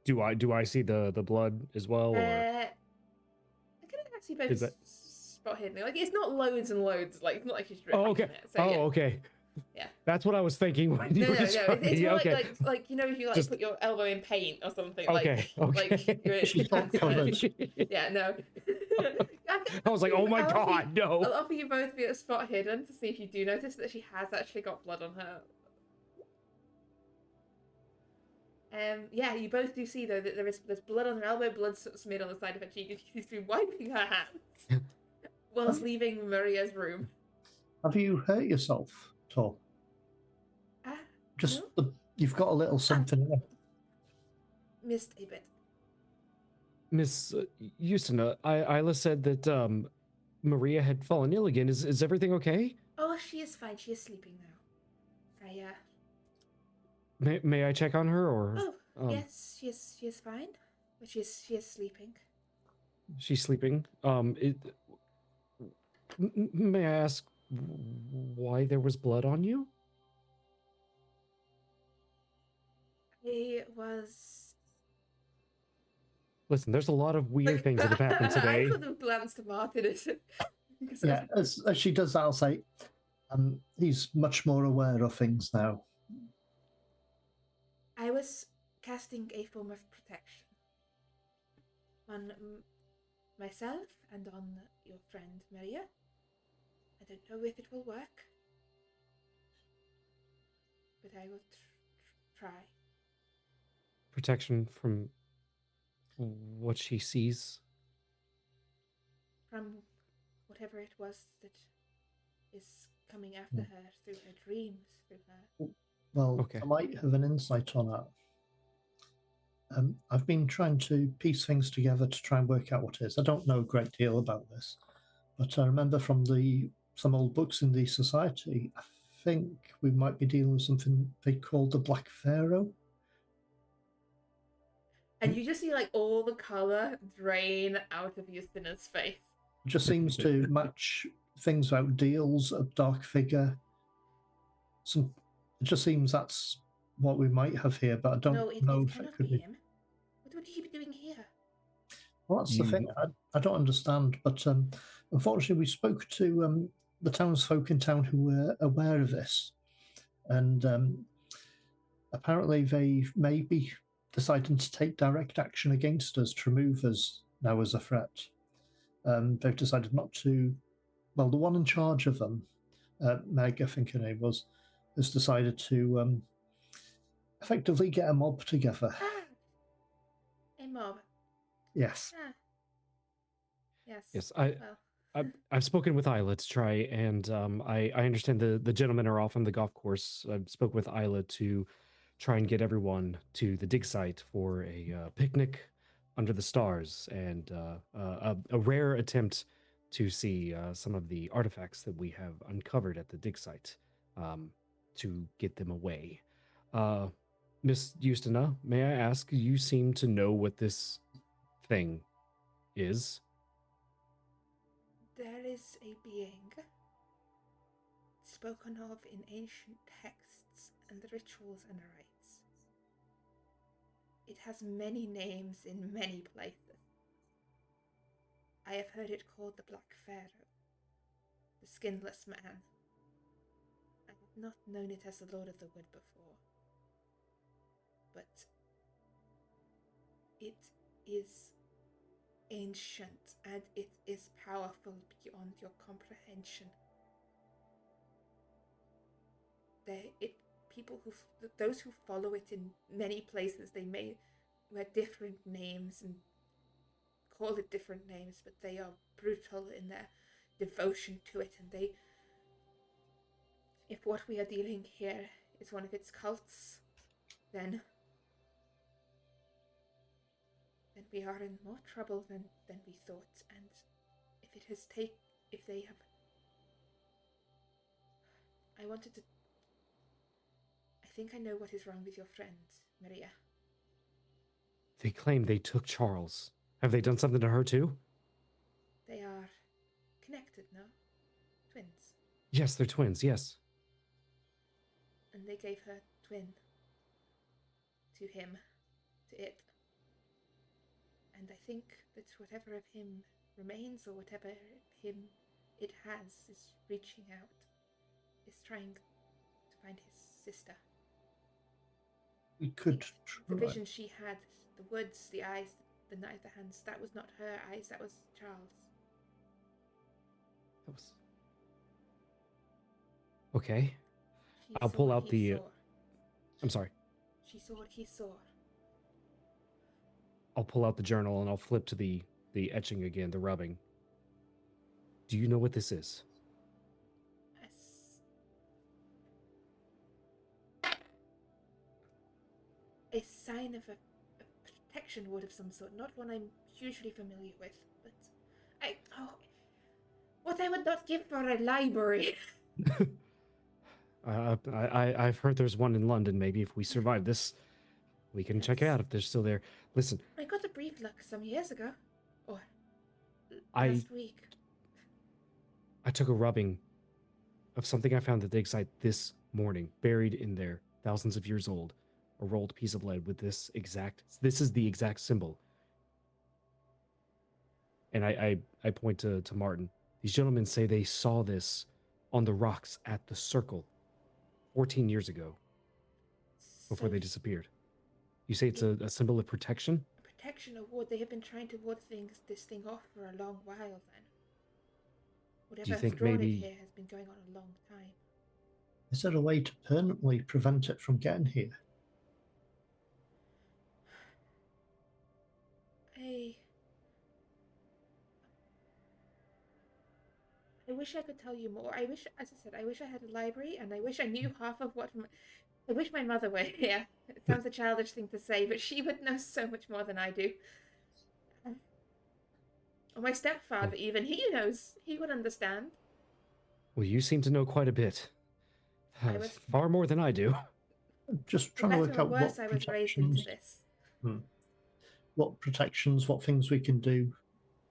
do I see the blood as well? Or? I can actually both spot hidden. It's not loads and loads. It's not like she's dripping. Oh, okay. In it, so, yeah. Okay. Yeah. That's what I was thinking when you were describing. It's more okay. like if you put your elbow in paint or something. Okay. Yeah, no. I was like, oh my god, no. I'll offer you both a spot hidden to see if you do notice that she has actually got blood on her. Yeah, you both do see though that there's blood on her elbow, blood smeared on the side of her cheek, and she's been wiping her hands whilst leaving Maria's room. Have you hurt yourself at all? Ah, Just no? you've got a little something there. Missed a bit. Miss Justina, Isla said that Maria had fallen ill again. Is everything okay? Oh, she is fine. She is sleeping now. May I check on her or? Oh, yes, she is fine. But she is sleeping. She's sleeping. May I ask why there was blood on you? It was. Listen, there's a lot of weird things that have happened today. I could have glanced at Martin. Yeah, as she does that, I'll say, he's much more aware of things now. I was casting a form of protection on myself and on your friend Maria. I don't know if it will work, but I will try. Protection from what she sees? From whatever it was that is coming after her, through her dreams, through her. Well, Okay. I might have an insight on that. I've been trying to piece things together to try and work out what it is. I don't know a great deal about this, but I remember from some old books in the society, I think we might be dealing with something they call the Black Pharaoh. And you just see like all the color drain out of Justina's face. It just seems to match things about deals, a dark figure. It just seems that's what we might have here, but I don't know it if cannot it could be be him. What would he be doing here? Well, that's the thing. I don't understand, but unfortunately, we spoke to the townsfolk in town who were aware of this, and apparently they may be deciding to take direct action against us to remove us now as a threat. They've decided not to. Well, the one in charge of them, Meg, I think her name was, has decided to effectively get a mob together. A mob. Yes. Yes. Yes, well. I've spoken with Isla to try, and I understand the gentlemen are off on the golf course. I spoke with Isla to try and get everyone to the dig site for a picnic under the stars and a rare attempt to see some of the artifacts that we have uncovered at the dig site to get them away. Miss Justina, may I ask, you seem to know what this thing is? There is a being spoken of in ancient texts and rituals and rites. It has many names in many places. I have heard it called the Black Pharaoh, the Skinless Man. I have not known it as the Lord of the Wood before, but it is ancient and it is powerful beyond your comprehension. Those who follow it in many places, they may wear different names and call it different names, but they are brutal in their devotion to it, and if what we are dealing here is one of its cults, then we are in more trouble than we thought. And if they have, I think I know what is wrong with your friend, Maria. They claim they took Charles. Have they done something to her too? They are connected, no? Twins. Yes, they're twins, yes. And they gave her twin to him, to it. And I think that whatever of him remains, or whatever him it has, is reaching out, is trying to find his sister. We could The vision she had, the woods, the eyes, the knife, the hands, that was not her eyes, that was Charles. That was... Okay. I'll pull out the... I'm sorry. She saw what he saw. I'll pull out the journal and I'll flip to the etching again, the rubbing. Do you know what this is? a sign of a protection ward of some sort, not one I'm hugely familiar with, but what I would not give for a library. I've heard there's one in London. Maybe if we survive this, we can check it Yes. out if they're still there. Listen, I got a brief look some years ago, or I last week. took a rubbing of something I found at the dig site this morning, buried in there, thousands of years old. A rolled piece of lead with this is the exact symbol. And I point to Martin. These gentlemen say they saw this on the rocks at the circle 14 years ago before So, they disappeared. You say it's a symbol of protection? a protection award. They have been trying to ward this thing off for a long while then. Whatever has think drawn maybe- it here has been going on a long time. Is there a way to permanently prevent it from getting here? I wish I could tell you more. I wish, as I said, I wish I had a library, and I wish I knew half of what. I wish my mother were here. It sounds a childish thing to say, but she would know so much more than I do. Or my stepfather, even he knows. He would understand. Well, you seem to know quite a bit. I was- Far more than I do. Just For trying to better work or out worse, what I was raised into protections, this. what things we can do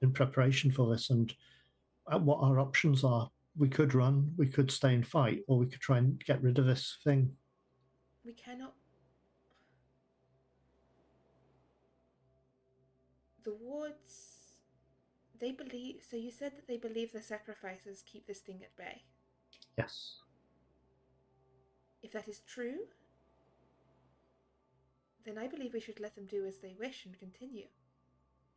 in preparation for this, and what our options are. We could run, we could stay and fight, or we could try and get rid of this thing. We cannot. The wards. They believe. So you said that they believe the sacrifices keep this thing at bay. Yes. If that is true, then I believe we should let them do as they wish and continue.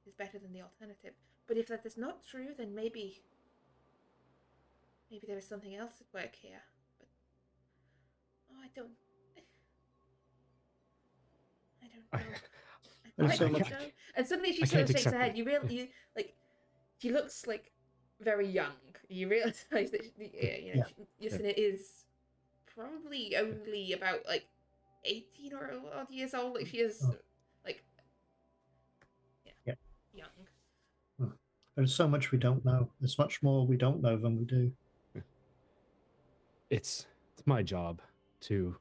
It is better than the alternative. But if that is not true, then maybe there is something else at work here. But I don't know. There's so I don't much- know. And suddenly she I sort of can't shakes her accept head. You like, she looks like very young. You realize that Yusina is probably only about like 18 or odd years old. Like she is like young. There's so much we don't know. There's much more we don't know than we do. It's my job to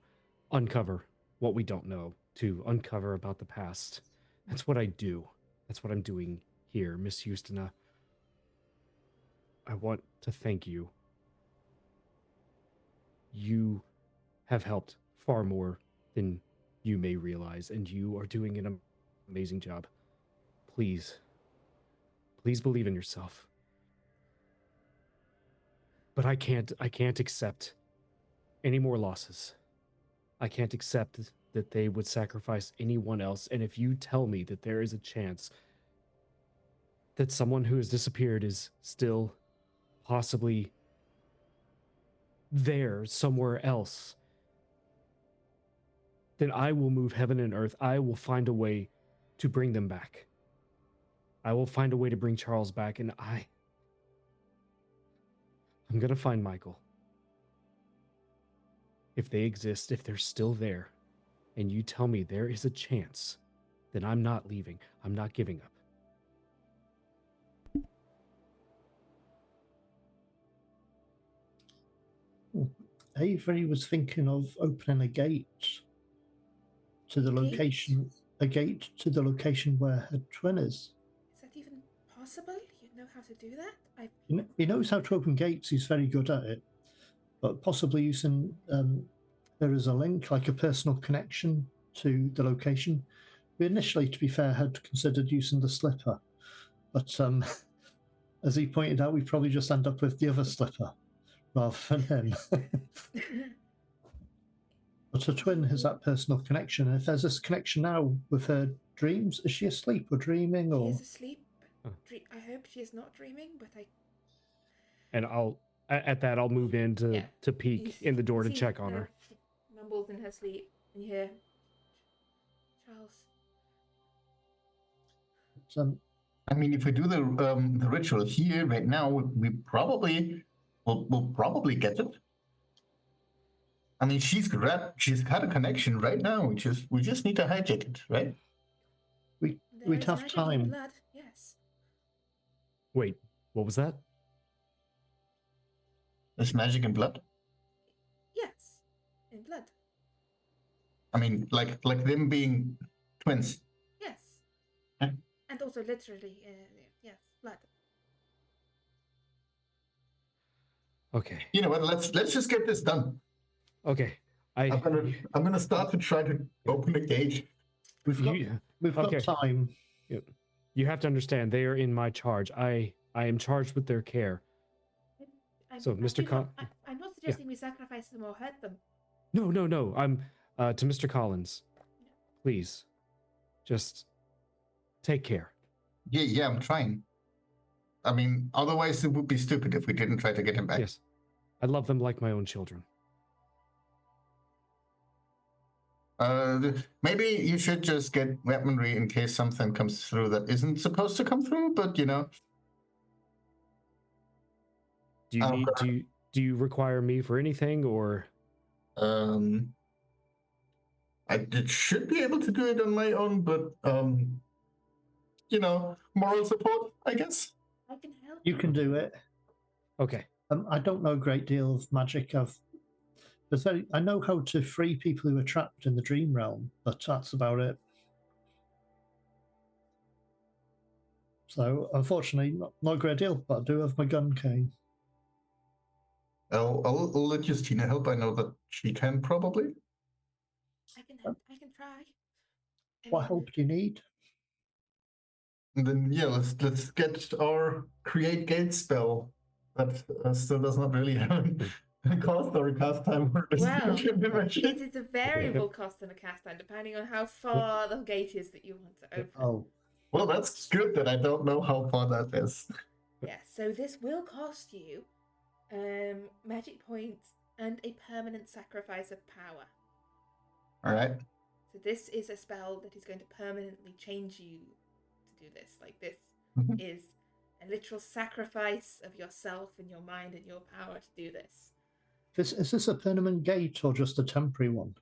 uncover what we don't know, to uncover about the past. That's what I do. That's what I'm doing here, Miss Houston. I want to thank you. You have helped far more than you may realize, and you are doing an amazing job. Please believe in yourself. But I can't accept any more losses. I can't accept that they would sacrifice anyone else. And if you tell me that there is a chance that someone who has disappeared is still possibly there somewhere else, then I will move heaven and earth. I will find a way to bring them back. I will find a way to bring Charles back, and I'm going to find Michael. If they exist, if they're still there, and you tell me there is a chance, then I'm not leaving. I'm not giving up. Avery was thinking of opening a gate to the location, a gate to the location where her twin is. Is that even possible? You know how to do that? He knows how to open gates. He's very good at it. But possibly using there is a link, like a personal connection to the location. We initially, to be fair, had considered using the slipper, but as he pointed out, we probably just end up with the other slipper rather than him. But her twin has that personal connection, and if there's this connection now with her dreams, is she asleep or dreaming? She Or is asleep. I hope she is not dreaming, but And I'll move in to peek in the door to see check on her. She mumbles in her sleep, and you hear, Charles. I mean, if we do the ritual here right now, we'll probably get it. I mean, she's got a connection right now. We just need to hijack it, right? We'd There's have magic in time. blood, yes. Wait, what was that? There's magic in blood. Yes, in blood. I mean, like them being twins. Yes. Yeah. And also literally, yes, blood. Okay. You know what? Let's just get this done. Okay. I'm gonna start to try to open the gate. We've got okay. time. You have to understand, they are in my charge. I am charged with their care. So, Mr. I'm not suggesting we sacrifice them or hurt them. No. I'm to Mr. Collins. Please, just take care. Yeah, I'm trying. I mean, otherwise it would be stupid if we didn't try to get him back. Yes, I love them like my own children. Maybe you should just get weaponry in case something comes through that isn't supposed to come through. But you know, Do you need do you require me for anything, or? I should be able to do it on my own, but you know, moral support, I guess. I can help. You can do it. Okay. I don't know a great deal of magic. I know how to free people who are trapped in the dream realm, but that's about it. So, unfortunately, not a great deal, but I do have my gun cane. I'll let Justina help. I know that she can probably. I can help. I can try. What help do you need? And then yeah, let's get our create gate spell that still does not really have a cost or a cast time or Well, dimension. it is a variable cost and a cast time depending on how far the gate is that you want to open. Oh, Well, that's good that I don't know how far that is. Yeah, so this will cost you magic points and a permanent sacrifice of power. All right. So this is a spell that is going to permanently change you to do this. Like this is a literal sacrifice of yourself and your mind and your power to do this. is this a permanent gate or just a temporary one?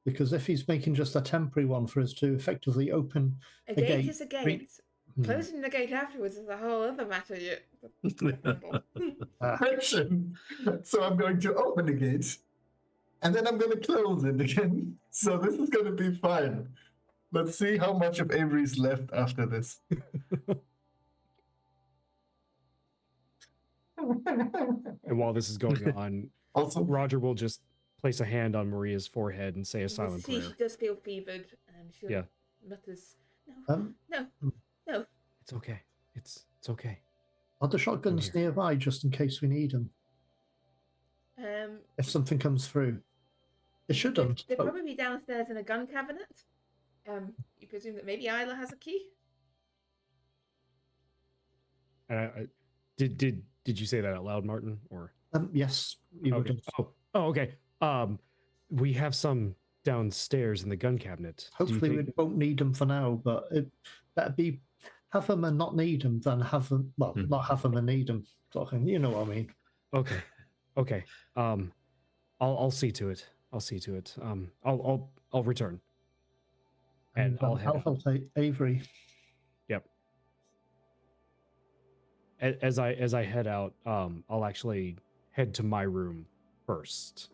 Because if he's making just a temporary one for us to effectively open a gate is a gate. Hmm. Closing the gate afterwards is a whole other matter. So I'm going to open the gate, and then I'm going to close it again. So this is going to be fine. Let's see how much of Avery's left after this. And while this is going on, Also, Roger will just place a hand on Maria's forehead and say a silent prayer. She does feel fevered, and she mutters, "No, no." It's okay. It's okay. Are the shotguns nearby just in case we need them? If something comes through, it shouldn't. They'd probably be downstairs in a gun cabinet. You presume that maybe Isla has a key. Did you say that out loud, Martin? Or yes, you would have. Okay. We have some downstairs in the gun cabinet. Hopefully, we won't need them for now, but it better be have them and not need them than have them. Well, not have them and need them. You know what I mean? Okay. I'll see to it. I'll return. And I'll help Avery. Yep. As I head out, I'll actually head to my room first.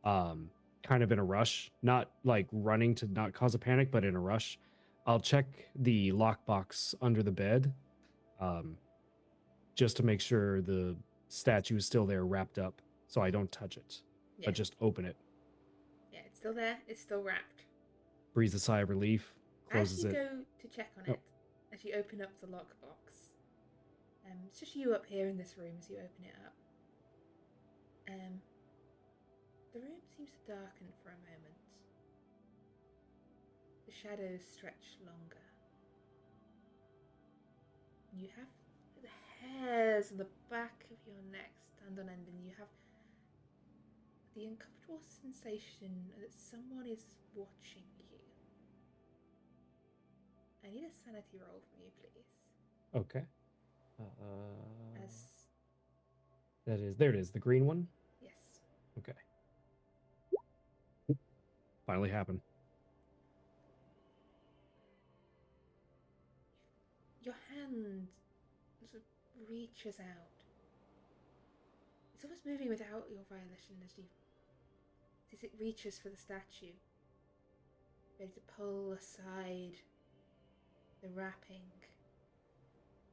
Kind of in a rush, not like running to not cause a panic, but in a rush. I'll check the lockbox under the bed, just to make sure the statue is still there, wrapped up, so I don't touch it, but just open it. Yeah, it's still there. It's still wrapped. Breathes a sigh of relief, closes it. As you go to check on it, as you open up the lockbox, it's just you up here in this room as you open it up. The room seems to darken for a moment. The shadows stretch longer. You have the hairs on the back of your neck stand on end, and you have the uncomfortable sensation that someone is watching you. I need a sanity roll from you, please. Okay. There it is, the green one? Yes. Okay. finally happen. Your hand sort of reaches out. It's almost moving without your volition as it reaches for the statue, ready to pull aside the wrapping,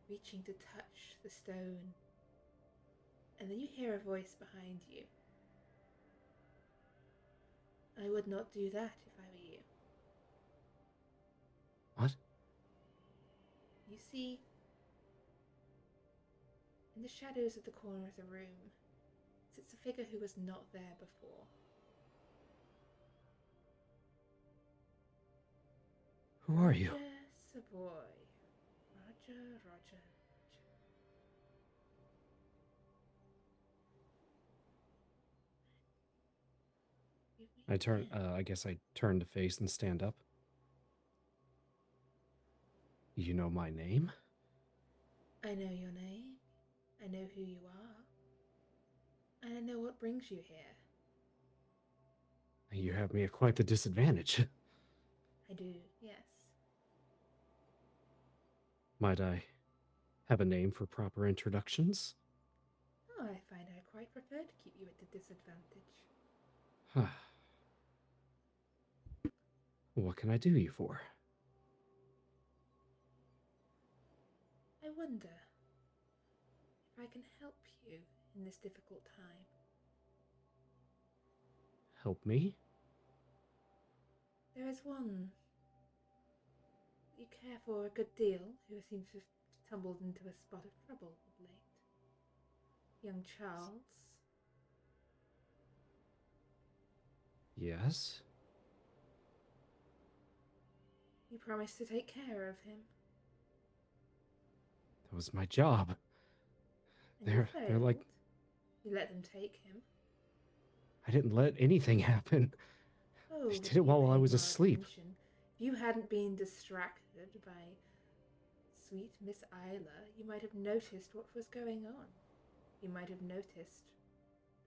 reaching to touch the stone. And then you hear a voice behind you. I would not do that if I were you. What? You see, in the shadows of the corner of the room, sits a figure who was not there before. Who are you? Roger Savoy. Roger. I turn. I guess I turn to face and stand up. You know my name? I know your name. I know who you are. And I know what brings you here. You have me at quite the disadvantage. I do, yes. Might I have a name for proper introductions? Oh, I find I quite prefer to keep you at a disadvantage. What can I do you for? I wonder if I can help you in this difficult time. Help me? There is one you care for a good deal who seems to have tumbled into a spot of trouble of late. Young Charles. Yes? You promised to take care of him. That was my job. And you They're failed. like... You let them take him. I didn't let anything happen. Oh, They but did it you while I paid was more asleep. attention. If you hadn't been distracted by sweet Miss Isla, you might have noticed what was going on. You might have noticed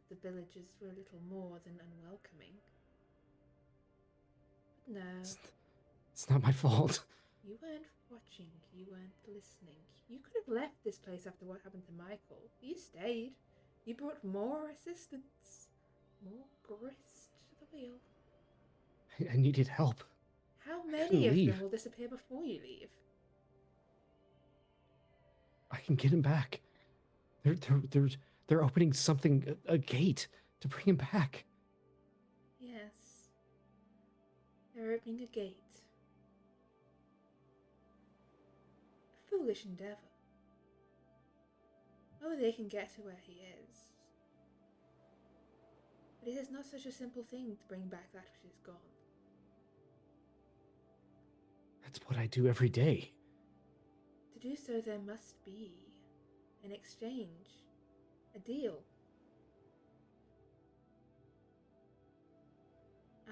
that the villagers were a little more than unwelcoming. But no, It's not my fault. you weren't watching, you weren't listening. You could have left this place after what happened to Michael. You stayed. You brought more assistance, more grist to the wheel. I needed help. How couldn't many of leave. them will disappear before you leave? I can get him back. They're opening something, a gate, to bring him back. Yes. They're opening a gate. A foolish endeavour. Oh, they can get to where he is. But it is not such a simple thing to bring back that which is gone. That's what I do every day. To do so, there must be an exchange, a deal.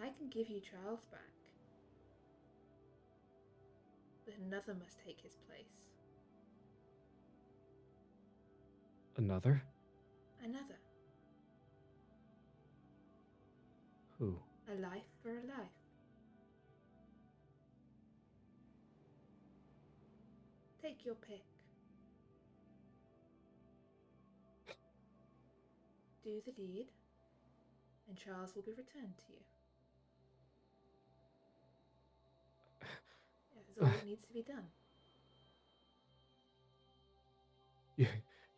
I can give you Charles back, but another must take his place. Another? Another. Who? A life for a life. Take your pick. Do the deed, and Charles will be returned to you. That is all that needs to be done.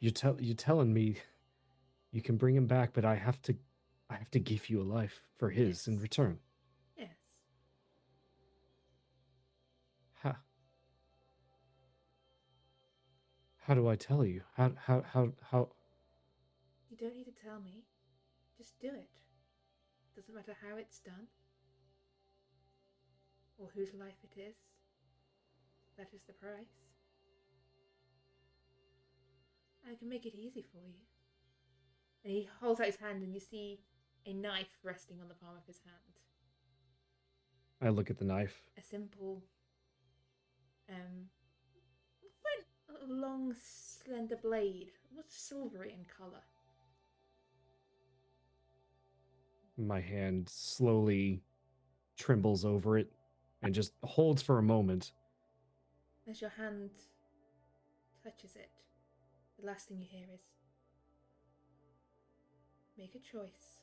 You're telling me you can bring him back, but I have to give you a life for his in Yes. return. Yes. How do I tell you? How? You don't need to tell me. Just do it. Doesn't matter how it's done, or whose life it is. That is the price. I can make it easy for you. And he holds out his hand, and you see a knife resting on the palm of his hand. I look at the knife. A simple, quite a long, slender blade, almost silvery in colour. My hand slowly trembles over it and just holds for a moment. As your hand touches it, the last thing you hear is, make a choice.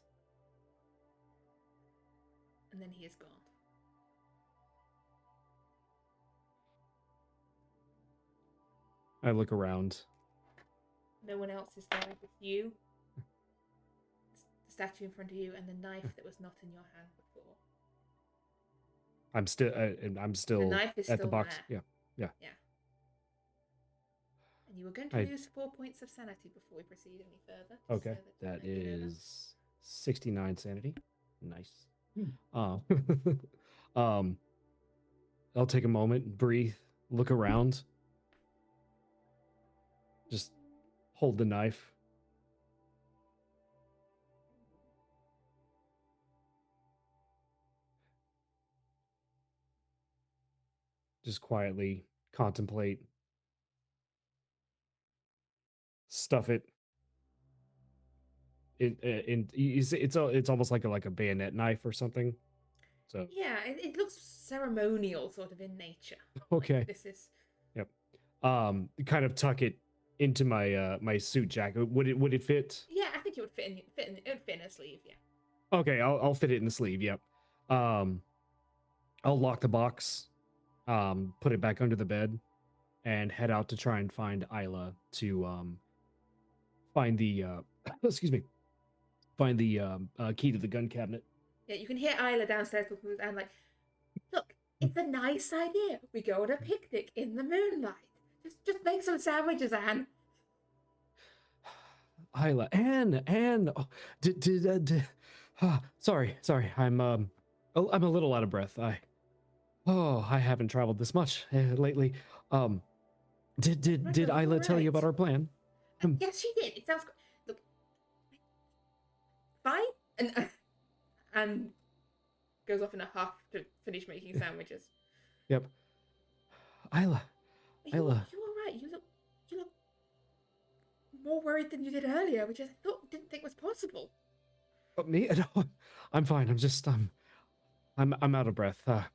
And then he is gone. I look around. No one else is there but you, the statue in front of you, and the knife that was not in your hand before. I'm still The knife is at the still box. there. Yeah. And you were going to lose 4 points of sanity before we proceed any further. Okay, so that you know is 69 sanity. Nice. Hmm. I'll take a moment, breathe, look around. Just hold the knife. Just quietly contemplate. Stuff it. It's almost like a bayonet knife or something. So Yeah, it looks ceremonial, sort of in nature. okay. This is. Yep. Kind of tuck it into my my suit jacket. Would it fit? Yeah, I think it would fit in. It would fit in a sleeve. Yeah. Okay, I'll fit it in the sleeve. Yep. I'll lock the box. Put it back under the bed, and head out to try and find Isla to find the excuse me, find the key to the gun cabinet. Yeah, you can hear Isla downstairs and like, look, it's a nice idea. We go on a picnic in the moonlight. Just make some sandwiches, Anne. Isla, Anne. Oh, sorry. I'm a little out of breath. I haven't traveled this much lately. Did All Isla tell you right. about our plan? Yes, she did. It sounds good. Look, fine, and goes off in a huff to finish making sandwiches. Yep. Isla. You all right? You look more worried than you did earlier, which I didn't think was possible. Me? No, I'm fine. I'm just I'm out of breath. I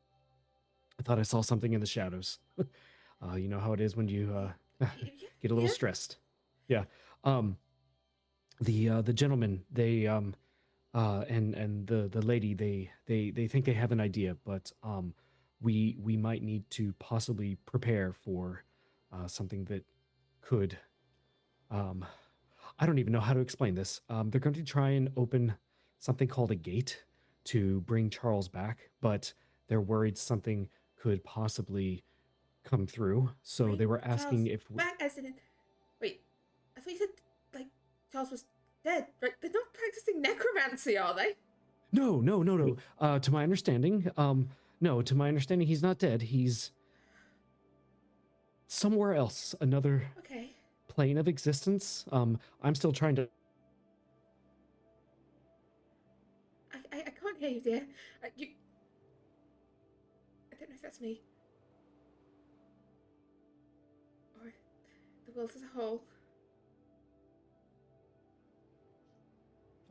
thought I saw something in the shadows. You know how it is when you get a little stressed. Yeah. The gentleman, they and the lady, they think they have an idea, but we might need to possibly prepare for something that could I don't even know how to explain this. They're going to try and open something called a gate to bring Charles back, but they're worried something could possibly come through. So they were asking Charles if back as in. Wait, I thought you said like Charles was dead. Right? They're not practicing necromancy, are they? No. To my understanding, no. To my understanding, he's not dead. He's somewhere else, another plane of existence. I'm still trying to. I can't hear you, dear. I don't know if that's me or the world as a whole.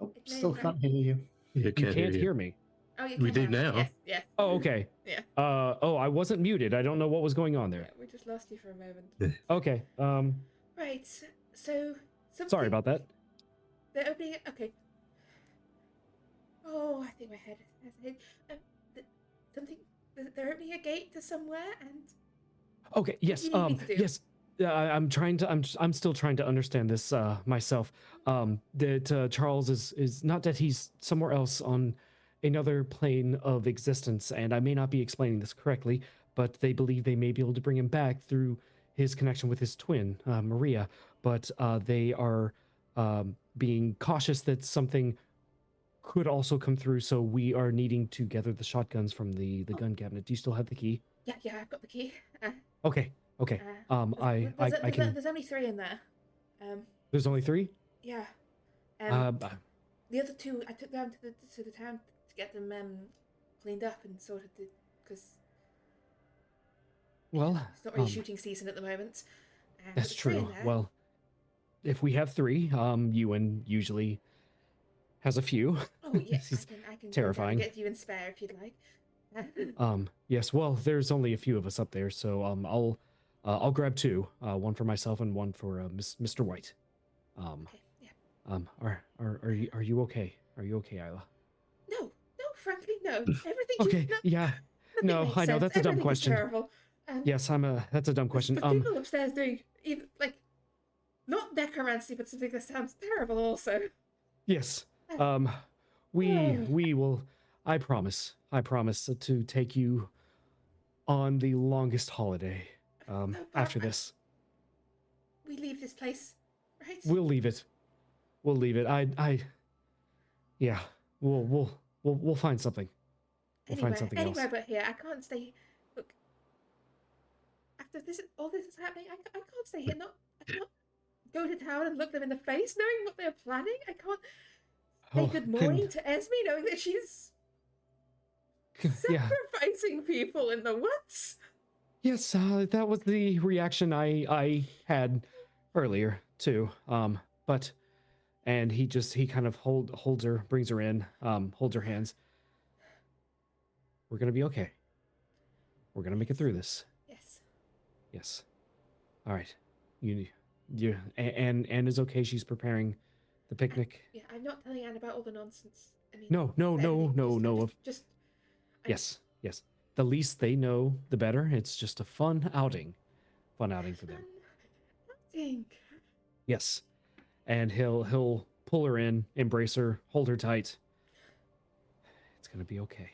Oh, still can't hear you. You can't hear me. Oh, you We do now. Yes. Oh, okay. Yeah. I wasn't muted. I don't know what was going on there. Yeah, we just lost you for a moment. Okay. Right. So. Sorry about that. They're opening it. Okay. Oh, I think my head has hit. Something. They're opening a gate to somewhere, and. Okay. Yes. Yes. I'm still trying to understand this myself. That Charles is not dead. He's somewhere else on another plane of existence, and I may not be explaining this correctly, but they believe they may be able to bring him back through his connection with his twin, Maria. But they are being cautious that something could also come through. So we are needing to gather the shotguns from the gun cabinet. Do you still have the key? Yeah, I've got the key. Okay. There's only 3 in there. There's only 3? Yeah. The other 2 I took down to the town to get them cleaned up and sorted because well, it's not really shooting season at the moment. That's true. Well, if we have 3, Ewan usually has a few. Oh yeah, He's I can terrifying. get you in spare if you'd like. Yes. Well, there's only a few of us up there, so I'll grab two, one for myself and one for Mr. White. Okay, yeah. Are you okay? Are you okay, Isla? No, frankly, no. Everything Okay. just Yeah. nothing No, makes I know sense. that's a dumb Everything is question. terrible. And Yes, that's a dumb question. the people upstairs doing either, like, not necromancy, but something that sounds terrible also. Yes. Uh, We will. I promise to take you on the longest holiday. After this, we leave this place, right? we'll leave it. We'll leave it. Yeah. We'll find something. We'll find something Anywhere else. but here. I can't stay. Look, after all this is happening, I can't stay here. I can't go to town and look them in the face, knowing what they're planning. I can't say good morning to Esme, knowing that she's yeah. sacrificing people in the woods. Yes, that was the reaction I had earlier too. But and he kind of holds her, brings her in, holds her hands. We're gonna be okay. We're gonna make it through this. Yes. Yes. All right. Anne is okay. She's preparing the picnic. Yeah, I'm not telling Anne about all the nonsense. I mean, No. Just Yes. The least they know, the better. It's just a fun outing for them. outing. Yes. And he'll pull her in, embrace her, hold her tight. It's gonna be okay.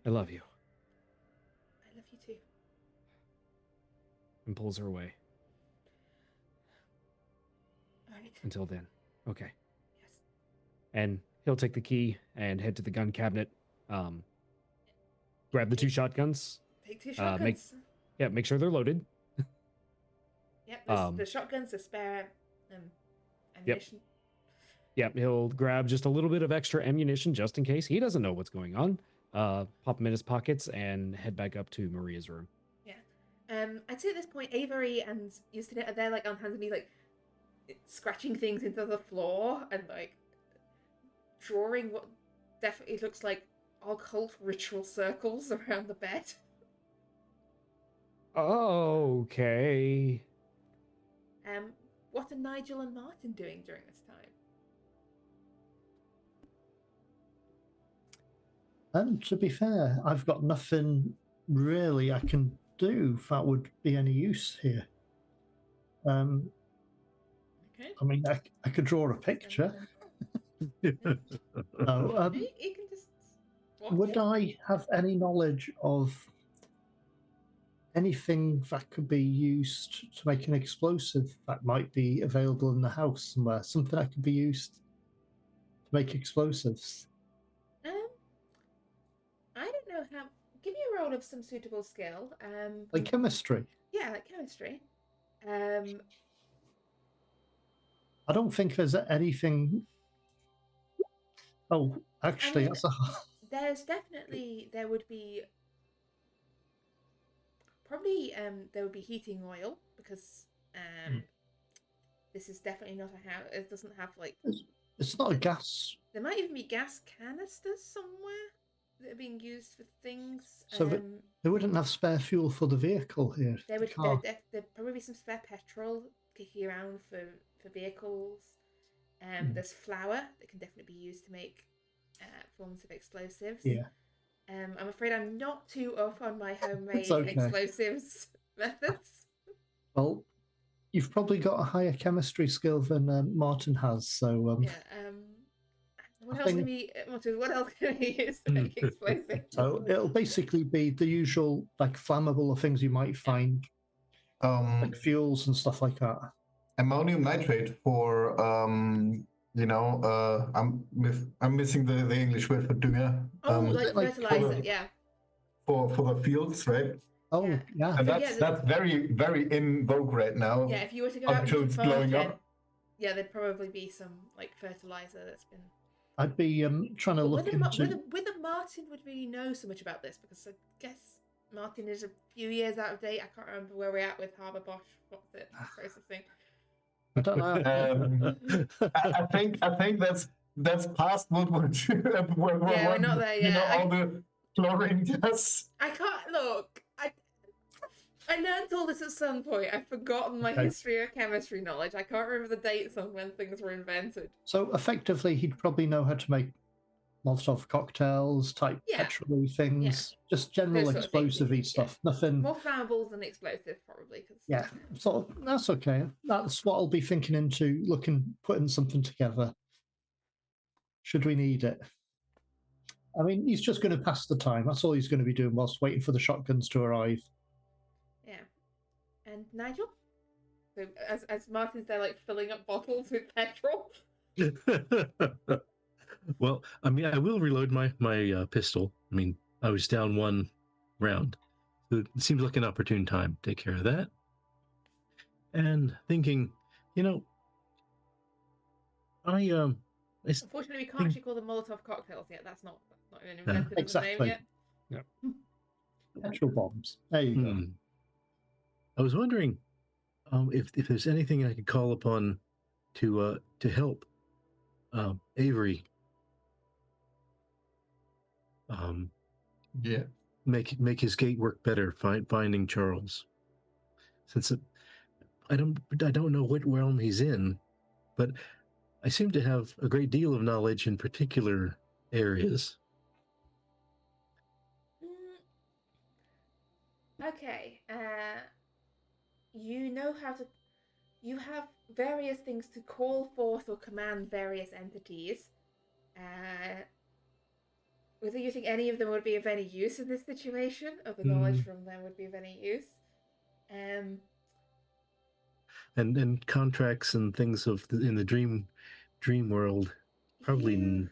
I love you. I love you too. And pulls her away. All right. Until then. Okay. Yes. And he'll take the key and head to the gun cabinet. Grab the two shotguns. Take two shotguns. Make sure they're loaded. Yep, the shotguns, the spare ammunition. Yep, he'll grab just a little bit of extra ammunition just in case. He doesn't know what's going on. Pop them in his pockets and head back up to Maria's room. Yeah. I'd say at this point, Avery and Justin are there, like, on hands and knees, like, scratching things into the floor and, like, drawing what definitely looks like occult ritual circles around the bed. Okay. What are Nigel and Martin doing during this time? And to be fair, I've got nothing really I can do that would be any use here. Okay. I mean, I could draw a picture. No, You can just would I have any knowledge of anything that could be used to make an explosive that might be available in the house somewhere? Something that could be used to make explosives? I don't know how. Give me a roll of some suitable skill. Like chemistry? Yeah, like chemistry. I don't think there's anything. Oh, actually, that's a. There would be probably there would be heating oil because this is definitely not a house. It doesn't have like. It's not a gas. There might even be gas canisters somewhere that are being used for things. So they wouldn't have spare fuel for the vehicle here. There'd probably be some spare petrol kicking around for vehicles. There's flour that can definitely be used to make forms of explosives. Yeah. I'm afraid I'm not too up on my homemade okay. explosives methods. Well, you've probably got a higher chemistry skill than Martin has, so. What else can we use to make explosives? So it'll basically be the usual, like, flammable things you might find, like fuels and stuff like that. Ammonium nitrate for I'm missing the English word for dünger. Like fertilizer, For the fields, right? Oh, yeah. And that's very, very in vogue right now. Yeah, if you were to go out until and it's blowing up. Yeah, there'd probably be some like fertilizer that's been. I'd be trying to look into. Whether Martin would really know so much about this, because I guess Martin is a few years out of date. I can't remember where we're at with Harbour Bosch. What's it processing? I don't know. I think that's That's past World War II. World War Yeah, we're One. not there You know, yet. all the chlorine gas. I can't look. I learned all this at some point. I've forgotten my Okay. history of chemistry knowledge. I can't remember the dates on when things were invented. So effectively, he'd probably know how to make Molotov cocktails, type Yeah. petrol things, just general Those sort of things, explosive-y yeah. stuff. Nothing. More flammables than explosives, probably. Cause... Yeah, so that's okay. That's what I'll be thinking into putting something together. Should we need it? I mean, he's just going to pass the time. That's all he's going to be doing whilst waiting for the shotguns to arrive. Yeah. And Nigel? So as Martin's there, like, filling up bottles with petrol? Well, I mean, I will reload my pistol. I mean, I was down one round. So it seems like an opportune time to take care of that. And thinking, you know, Unfortunately, we can't actually call them Molotov cocktails yet. That's not even invented as a Exactly. name yet. Petrol bombs. There you go. I was wondering if there's anything I could call upon to help Avery Yeah. make his gate work better, finding Charles. Since I don't know what realm he's in, but I seem to have a great deal of knowledge in particular areas. Okay. You know how to... You have various things to call forth or command various entities. Whether you think any of them would be of any use in this situation, or the knowledge from them would be of any use. And contracts and things in the dream world, probably.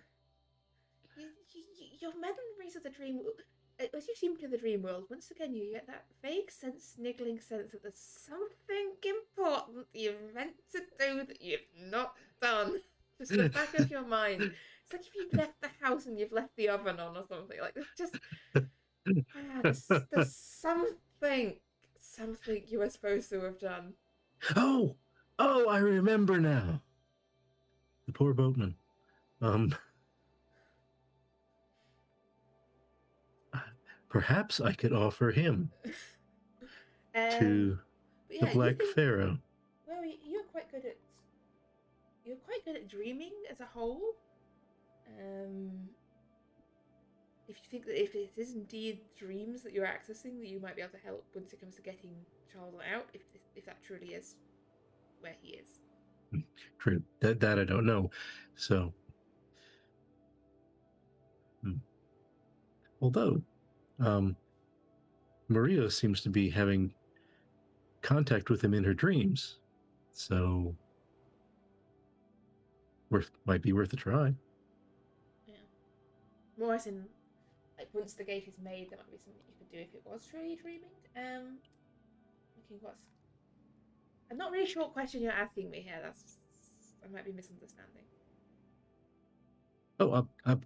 Your memories of the dream, as you seem to the dream world, once again you get that vague niggling sense that there's something important you've meant to do that you've not done. Just the back of your mind. It's like if you've left the house and you've left the oven on or something. Like there's something you were supposed to have done. Oh, I remember now. The poor boatman. Perhaps I could offer him to the Black Pharaoh. Well, you're quite good at dreaming as a whole. If you think that if it is indeed dreams that you're accessing, that you might be able to help once it comes to getting Charles out, if that truly is where he is. True. That I don't know. So, although Maria seems to be having contact with him in her dreams, so might be worth a try. Yeah. More as in, like, once the gate is made, there might be something you could do if it was truly dreaming. I'm not really sure what question you're asking me here. I might be misunderstanding. Oh, I'm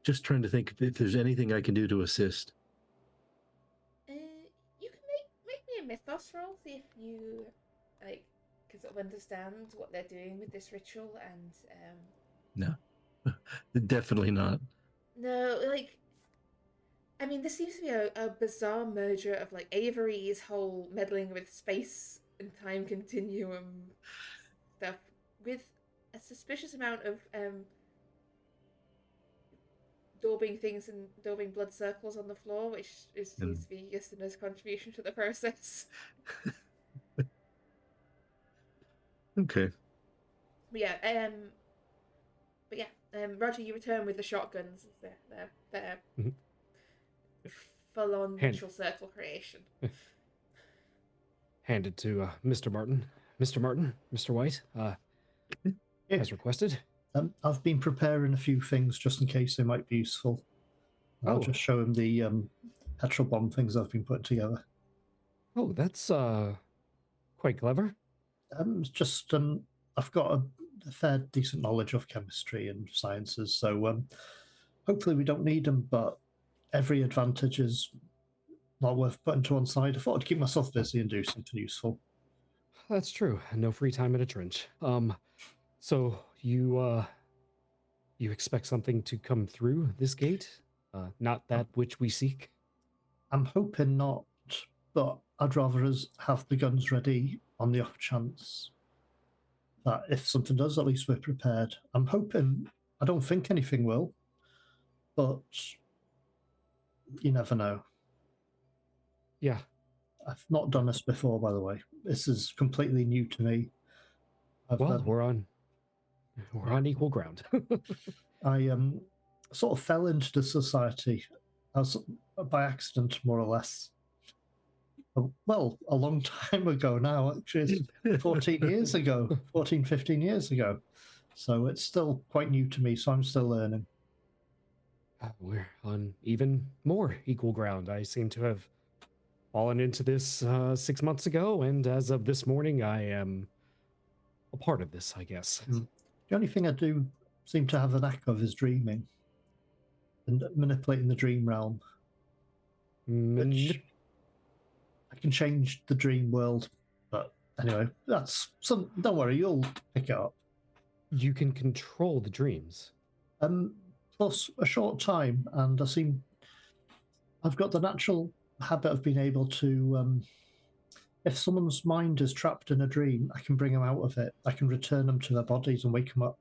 just trying to think if there's anything I can do to assist. You can make me a mythos roll, see if you can sort of understand what they're doing with this ritual and No, definitely not. No, I mean, this seems to be a bizarre merger of Avery's whole meddling with space and time continuum stuff with a suspicious amount of daubing things and daubing blood circles on the floor, which seems to be Justina's contribution to the process. Okay. Roger, you return with the shotguns. They're full-on ritual circle creation. Handed to Mr. Martin. Mr. Martin, Mr. White, as requested. I've been preparing a few things just in case they might be useful. I'll just show him the petrol bomb things I've been putting together. Oh, that's quite clever. I've got a fair decent knowledge of chemistry and sciences, so hopefully we don't need them, but every advantage is not worth putting to one side. I thought I'd keep myself busy and do something useful. That's true. No free time in a trench. So you You expect something to come through this gate? Not that which we seek? I'm hoping not, but I'd rather us have the guns ready on the off chance that if something does, at least we're prepared. I'm hoping, I don't think anything will, but you never know. Yeah. I've not done this before, by the way. This is completely new to me. Well, we're on equal ground. I sort of fell into the society as by accident, more or less. Well, a long time ago now, actually. It's 14 years ago, 14, 15 years ago. So it's still quite new to me, so I'm still learning. We're on even more equal ground. I seem to have fallen into this 6 months ago, and as of this morning, I am a part of this, I guess. The only thing I do seem to have a knack of is dreaming and manipulating the dream realm. Which I can change the dream world, but anyway, that's some. Don't worry, you'll pick it up. You can control the dreams. Plus a short time, and I've got the natural habit of being able to. If someone's mind is trapped in a dream, I can bring them out of it. I can return them to their bodies and wake them up.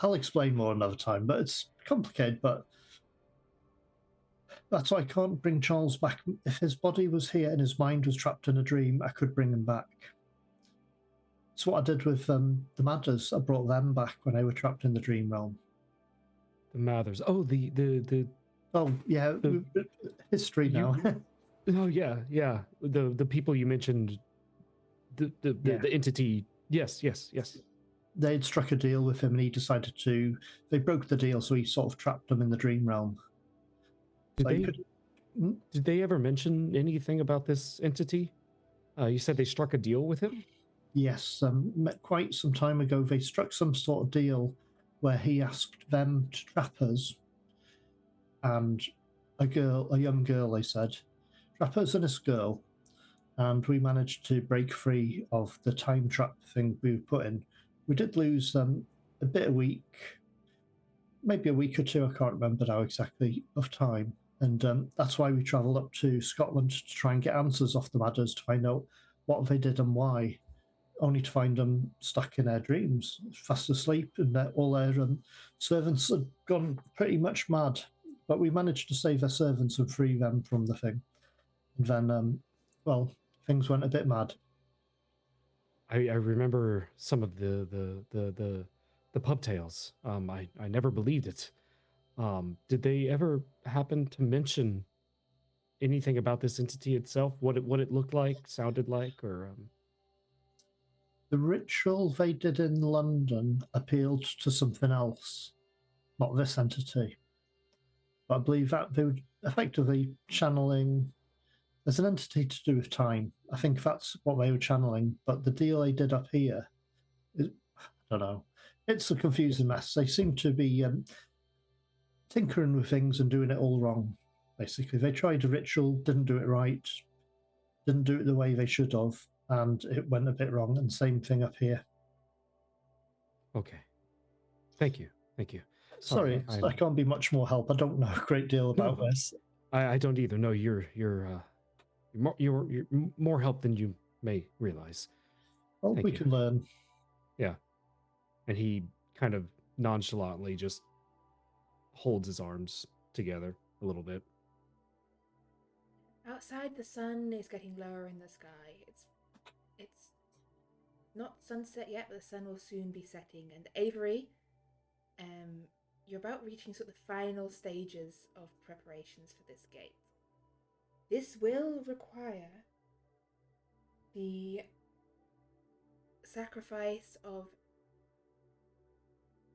I'll explain more another time, but it's complicated. But that's why I can't bring Charles back. If his body was here and his mind was trapped in a dream, I could bring him back. It's what I did with the Madders. I brought them back when they were trapped in the dream realm. The Mathers. Oh, the Oh yeah, history now. Oh yeah. The people you mentioned, the entity. Yes. They'd struck a deal with him, and he decided to. They broke the deal, so he sort of trapped them in the dream realm. Did they ever mention anything about this entity? You said they struck a deal with him? Yes, quite some time ago, they struck some sort of deal where he asked them to trap us, and a young girl, they said, trap us and this girl, and we managed to break free of the time trap thing we were put in. We did lose a week, maybe a week or two, I can't remember now exactly, of time. And that's why we travelled up to Scotland to try and get answers off the Madders to find out what they did and why, only to find them stuck in their dreams, fast asleep, and all their servants had gone pretty much mad. But we managed to save their servants and free them from the thing. And then, things went a bit mad. I remember some of the pub tales. I never believed it. Did they ever happen to mention anything about this entity itself? What it looked like, sounded like, or The ritual they did in London appealed to something else, not this entity. But I believe that they were effectively channeling. There's an entity to do with time. I think that's what they were channeling. But the deal they did up here, I don't know. It's a confusing mess. They seem to be tinkering with things and doing it all wrong. Basically, they tried a ritual, didn't do it right, didn't do it the way they should have, and it went a bit wrong. And same thing up here. Okay. Thank you. Sorry, I can't be much more help. I don't know a great deal about this. I don't either. No, you're more help than you may realize. Well, we can learn. Yeah. And he kind of nonchalantly just holds his arms together a little bit. Outside, the sun is getting lower in the sky. It's not sunset yet, but the sun will soon be setting. And Avery, you're about reaching sort of the final stages of preparations for this gate. This will require the sacrifice of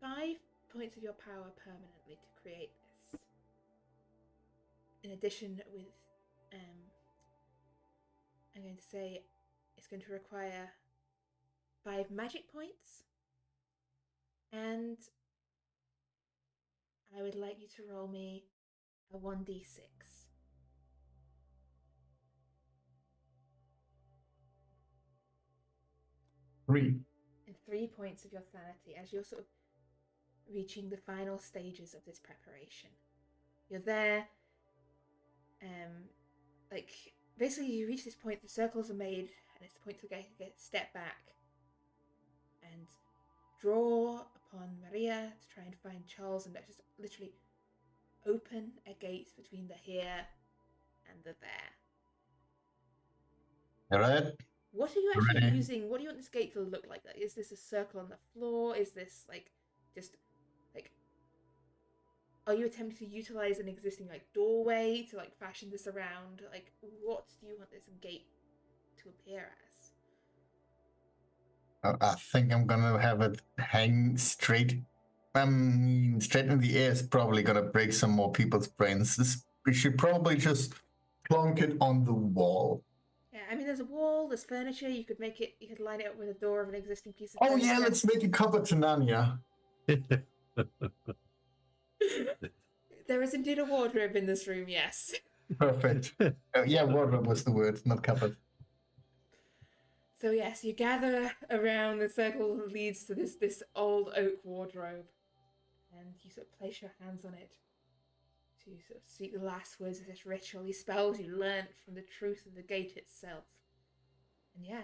5 points of your power permanently to create this. In addition, with I'm going to say it's going to require 5 magic points, and I would like you to roll me a 1d6. Three. And 3 points of your sanity as you're sort of reaching the final stages of this preparation. You're there, like, basically you reach this point, the circles are made, and it's the point to get step back and draw upon Maria to try and find Charles, and just literally open a gate between the here and the there. All right. What are you actually Ready. using? What do you want this gate to look like? Is this a circle on the floor? Is this like just like? Are you attempting to utilize an existing like doorway to like fashion this around? Like, what do you want this gate to appear as? I think I'm gonna have it hang straight. Straight in the air is probably gonna break some more people's brains. We should probably just plonk it on the wall. Yeah, I mean, there's a wall, there's furniture. You could line it up with a door of an existing piece of Oh furniture. yeah, let's make a cupboard to Narnia. There is indeed a wardrobe in this room, yes. Perfect. Yeah, wardrobe was the word, not cupboard. So yes, you gather around the circle that leads to this old oak wardrobe, and you sort of place your hands on it to sort of speak the last words of this ritual, these spells you learnt from the truth of the gate itself. And yeah,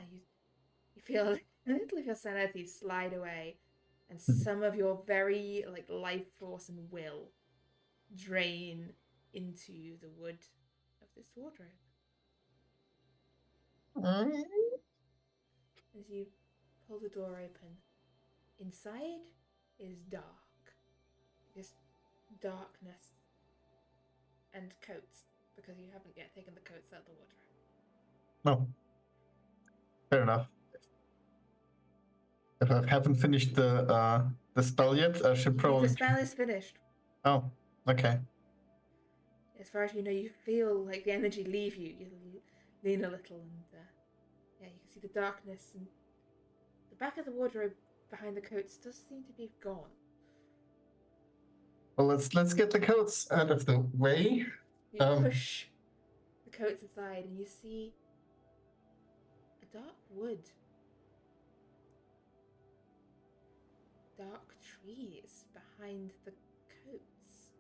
you feel a little of your sanity slide away, and some of your very like life force and will drain into the wood of this wardrobe. As you pull the door open, inside is dark. Just darkness and coats, because you haven't yet taken the coats out of the wardrobe. No. Fair enough. If I haven't finished the spell yet, I should probably. The spell is finished. Oh, okay. As far as you know, you feel like the energy leave you. You lean a little, and yeah, you can see the darkness, and the back of the wardrobe behind the coats does seem to be gone. Well, let's get the coats out of the way. You push the coats aside, and you see a dark wood, dark trees behind the coats.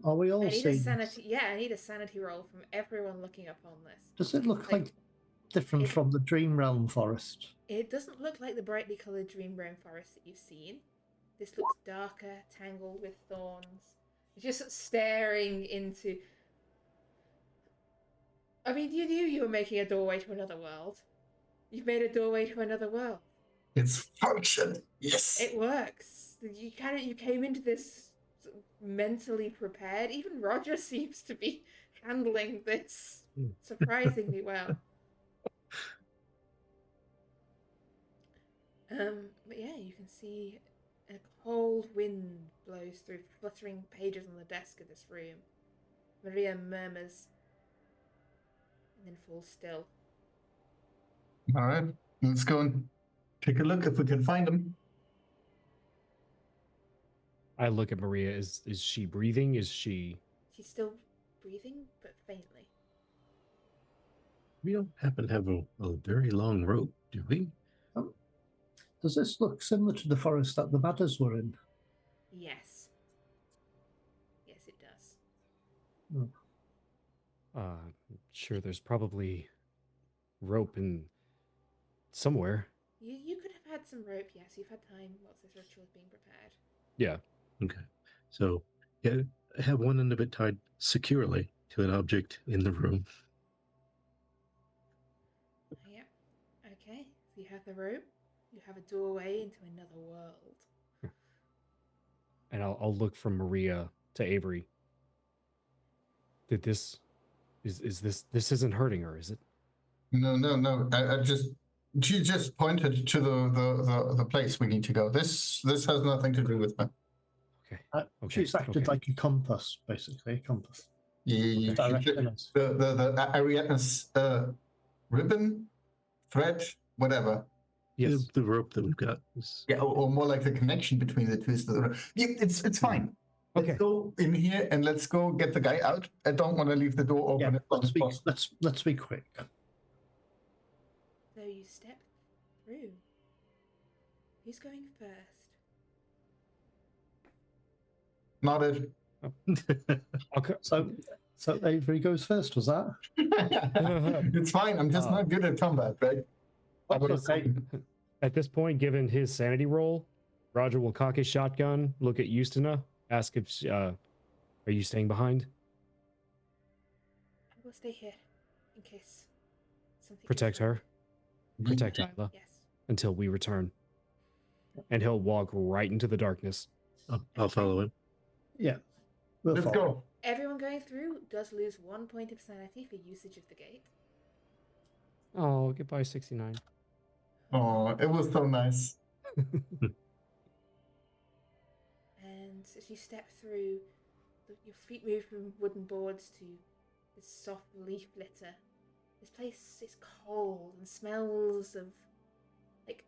Are we all I need a seeing sanity. Yeah, I need a sanity roll from everyone looking upon this. Does it look like different from the Dream Realm forest? It doesn't look like the brightly coloured Dream Realm forest that you've seen. This looks darker, tangled with thorns. It's just staring into... I mean, you knew you were making a doorway to another world. You've made a doorway to another world. It's function. Yes. It works. You came into this mentally prepared. Even Roger seems to be handling this surprisingly well. But yeah, you can see a cold wind blows through, fluttering pages on the desk of this room. Maria murmurs and then falls still. All right, let's go and take a look if we can find them. I look at Maria. Is she breathing? Is she... She's still breathing, but faintly. We don't happen to have a very long rope, do we? Does this look similar to the forest that the Madders were in? Yes. Yes, it does. Sure, there's probably rope in somewhere. You could have had some rope, yes. You've had time whilst this ritual is being prepared. Yeah. Okay. So, yeah, have one end of it tied securely to an object in the room. Yeah. Okay. So you have the rope. You have a doorway into another world. And I'll look from Maria to Avery. Did this... Is this isn't hurting her, is it? No. She just pointed to the place we need to go. This has nothing to do with her. Okay. She's acted like a compass, basically, a compass. Yeah, Directing us. the Ariadne's ribbon, thread, whatever. Yes. The rope that we've got is... Yeah, or more like the connection between the two. It's fine. Okay. Let's go in here and let's go get the guy out. I don't want to leave the door open Yeah, as long as possible. let's be quick. So you step through. Who's going first? Not it. Okay. So Avery goes first, was that? It's fine. I'm just not good at combat, right? I would Okay. At this point, given his sanity roll, Roger will cock his shotgun, look at Justina, ask if are you staying behind? I will stay here in case something. Protect goes wrong. her. Protect Isla Yes. until we return. And he'll walk right into the darkness. I'll follow him. Yeah. We'll Let's follow. go. Everyone going through does lose 1 point of sanity for usage of the gate. Oh, goodbye, 69. Oh, it was so nice. And as you step through, your feet move from wooden boards to this soft leaf litter. This place is cold and smells of like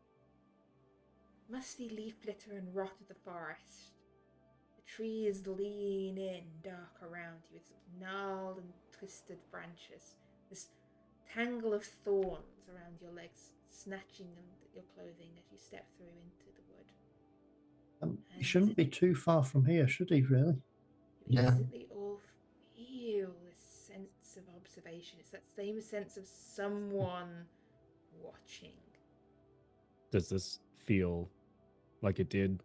musty leaf litter and rot of the forest. The trees lean in dark around you with gnarled and twisted branches. This tangle of thorns around your legs, snatching at your clothing as you step through into the wood. He shouldn't be too far from here, should he, really? You Yeah. instantly all feel this sense of observation. It's that same sense of someone watching. Does this feel like it did?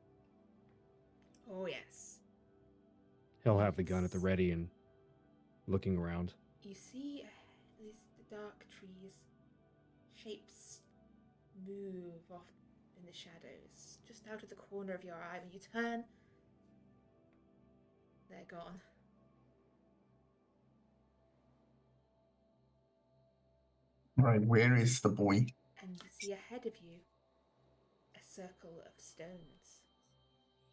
Oh, yes. He'll have the gun at the ready and looking around. You see these dark trees, shapes move off in the shadows, just out of the corner of your eye. When you turn, they're gone. Right, where is the boy? And you see ahead of you a circle of stones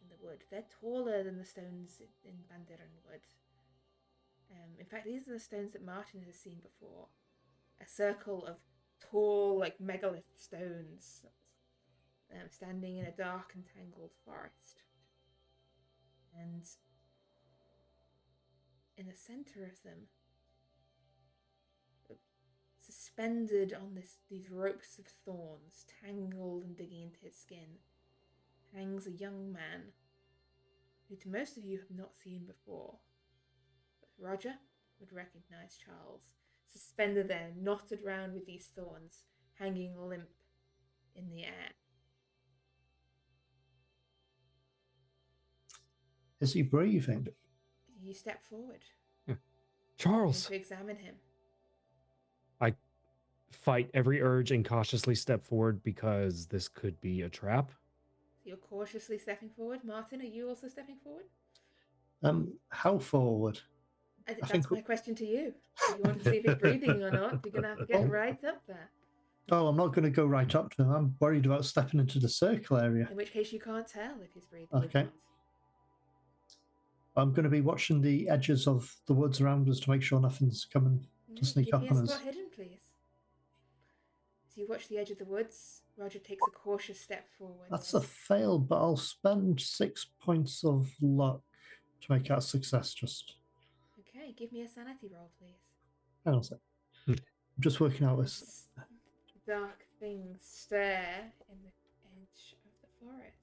in the wood. They're taller than the stones in Bandiran Wood. In fact, these are the stones that Martin has seen before. A circle of tall, like megalith stones, standing in a dark and tangled forest. And in the center of them, suspended on these ropes of thorns, tangled and digging into his skin, hangs a young man who to most of you have not seen before. But Roger would recognize Charles, suspended there, knotted round with these thorns, hanging limp in the air. Is he breathing? You step forward Charles! to examine him. I fight every urge and cautiously step forward because this could be a trap. So you're cautiously stepping forward. Martin, are you also stepping forward? How forward? That's my question to you. If you want to see if he's breathing or not, you're going to have to get right up there. Oh, I'm not going to go right up to him. I'm worried about stepping into the circle area. In which case you can't tell if he's breathing Okay. or not. I'm going to be watching the edges of the woods around us to make sure nothing's coming to sneak Give up me on a us. spot hidden, please. As you watch the edge of the woods, Roger takes a cautious step forward. That's a fail, but I'll spend 6 points of luck to make that a success. Just Okay, give me a sanity roll, please. hang on a sec. I'm just working out this. Dark things stare in the edge of the forest.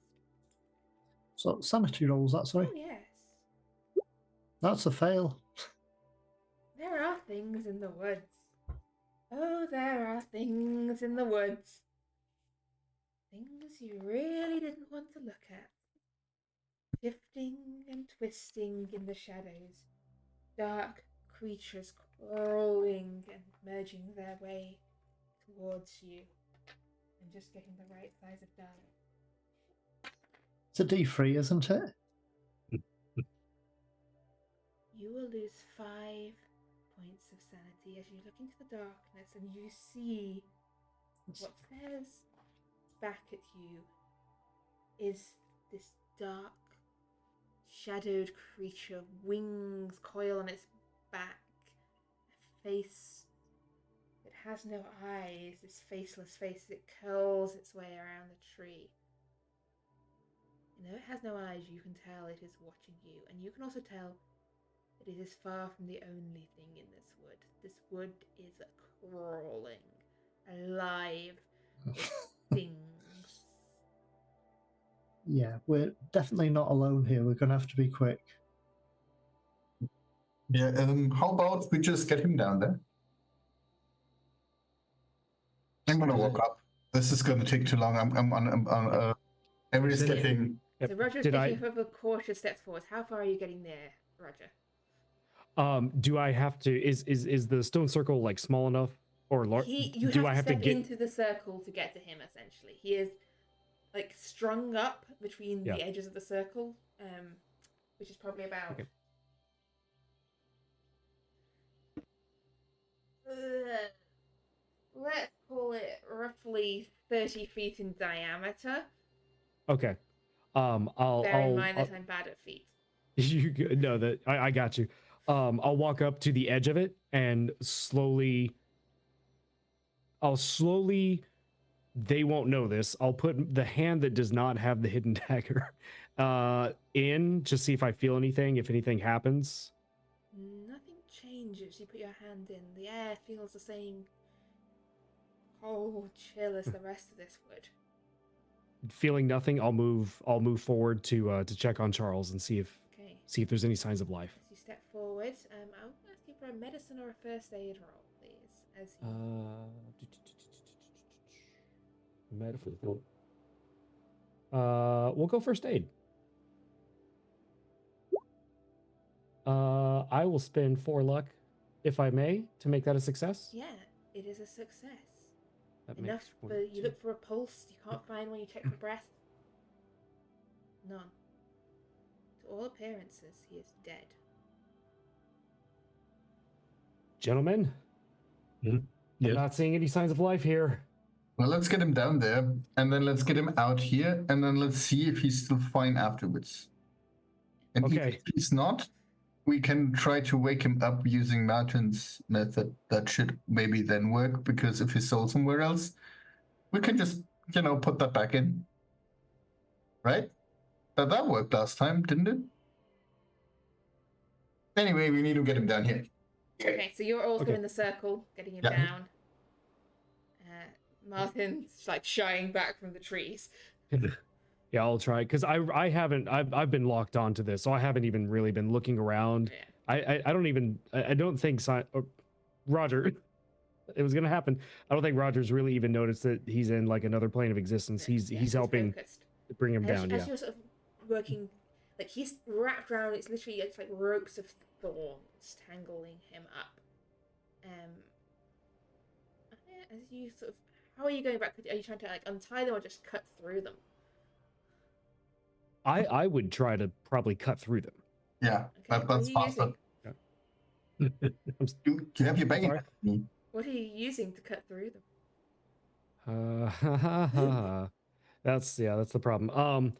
So sanity rolls, that's right. Oh, yes. That's a fail. There are things in the woods. Oh, there are things in the woods. Things you really didn't want to look at. Shifting and twisting in the shadows. Dark creatures crawling and merging their way towards you. And just getting the right size of dark. It's a D3, isn't it? You will lose 5 points of sanity as you look into the darkness and you see what stares back at you is this dark, shadowed creature, wings coil on its back, a face that has no eyes, this faceless face that curls its way around the tree. Though it has no eyes, you can tell it is watching you, and you can also tell that it is far from the only thing in this wood. This wood is crawling, alive with things. Yeah, we're definitely not alone here. We're going to have to be quick. Yeah, how about we just get him down there? I'm gonna walk up. This is gonna take too long. Everybody's Is it- getting. Yep. So Roger's Did taking I- a couple of cautious steps forward. How far are you getting there, Roger? Do I have to? Is the stone circle like small enough or large? You Do have I to have to step get? into the circle to get to him. Essentially, he is like strung up between Yeah. the edges of the circle, which is probably about. Okay. Let's call it roughly 30 feet in diameter. Okay. Bear in I'll mind that I'm bad at feet. no, that I got you. I'll walk up to the edge of it and I'll slowly, they won't know this. I'll put the hand that does not have the hidden dagger in, just see if I feel anything, if anything happens. Nothing changes. You put your hand in. The air feels the same cold chill as the rest of this wood. Feeling nothing, I'll move forward to check on Charles and see if Okay. there's any signs of life. As you step forward, I'll ask you for a medicine or a first aid roll, please. As you... Metaphor. We'll go first aid. I will spend 4 luck, if I may, to make that a success. Yeah, it is a success. That Enough makes for 1, you 2. look for a pulse. You can't find one. You check for breath. None. To all appearances, he is dead. Gentlemen, Yes. I'm not seeing any signs of life here. Well, let's get him down there, and then let's get him out here, and then let's see if he's still fine afterwards. And Okay. if he's not, we can try to wake him up using Martin's method. That should maybe then work, because if he's sold somewhere else, we can just, put that back in. Right? That worked last time, didn't it? Anyway, we need to get him down here. Okay, so you're all Okay. in the circle, getting him Yeah. down. Martin's like shying back from the trees. Yeah, I'll try because I haven't I've been locked onto this, so I haven't even really been looking around. Yeah. I don't think Roger. It was gonna happen. I don't think Roger's really even noticed that he's in like another plane of existence. Yeah, He's helping focused. bring him As, down. as Yeah. you're sort of working, like he's wrapped around. It's literally like ropes of thorns tangling him up. As you sort of, how are you going back? Are you trying to like untie them or just cut through them? I would try to probably cut through them. Yeah, Okay, that's what are you faster. using? You have your banging. Sorry? What are you using to cut through them? That's the problem.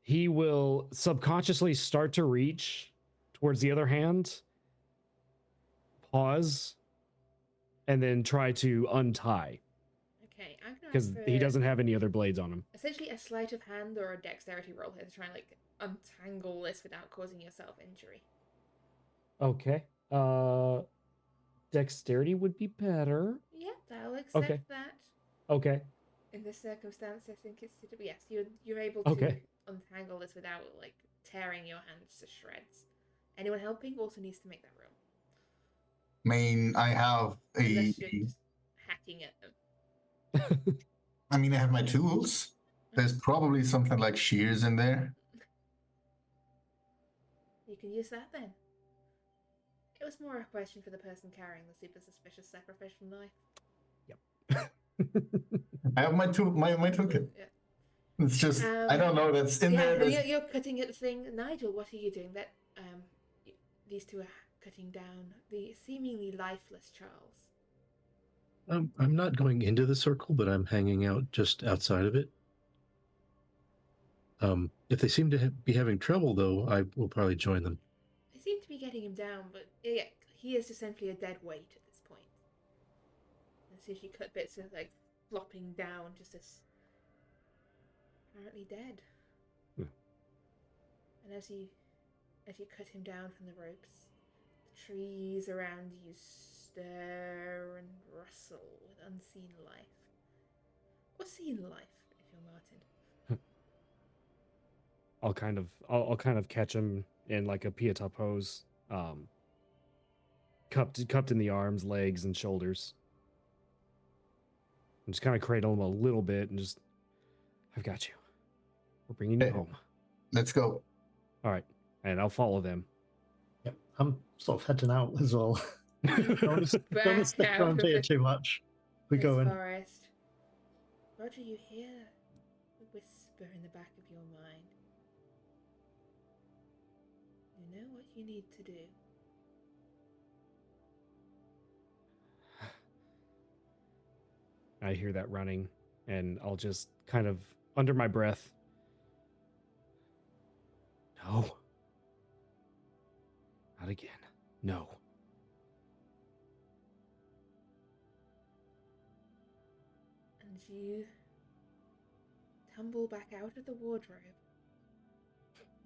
He will subconsciously start to reach towards the other hand, pause, and then try to untie Okay, I'm gonna because ask for he doesn't have any other blades on him. essentially a sleight of hand or a dexterity roll here to try and like untangle this without causing yourself injury. Okay. Dexterity would be better. Yep, I'll accept that. Okay. In this circumstance, I think it's suitable. Yes, you're able to Okay. untangle this without like tearing your hands to shreds. Anyone helping also needs to make that roll. I mean, I have Unless you're just hacking at them. I have my tools. There's probably something like shears in there. You can use that then. It was more a question for the person carrying the super suspicious sacrificial knife. I have my toolkit. Yeah. It's just I don't know. That's in there. You're cutting at the thing. Nigel, what are you doing? That these two are cutting down the seemingly lifeless Charles. I'm not going into the circle, but I'm hanging out just outside of it. If they seem to be having trouble, though, I will probably join them. They seem to be getting him down, but yeah, he is essentially a dead weight at this point. And so she cut bits of like flopping down, just as apparently dead. as you cut him down from the ropes, the trees around you stir and rustle with unseen life. Or seen life, if you're Martin. I'll kind of catch him in like a pieta pose, cupped in the arms, legs, and shoulders. And just kind of cradle him a little bit and just, I've got you. We're bringing you home. Let's go. All right. And I'll follow them. Yep, I'm sort of heading out as well. Don't want to stick around here too much. We go in. Forest. Roger, you hear the whisper in the back of your mind. You know what you need to do. I hear that running, and I'll just kind of, under my breath, no. Not again. No. And you tumble back out of the wardrobe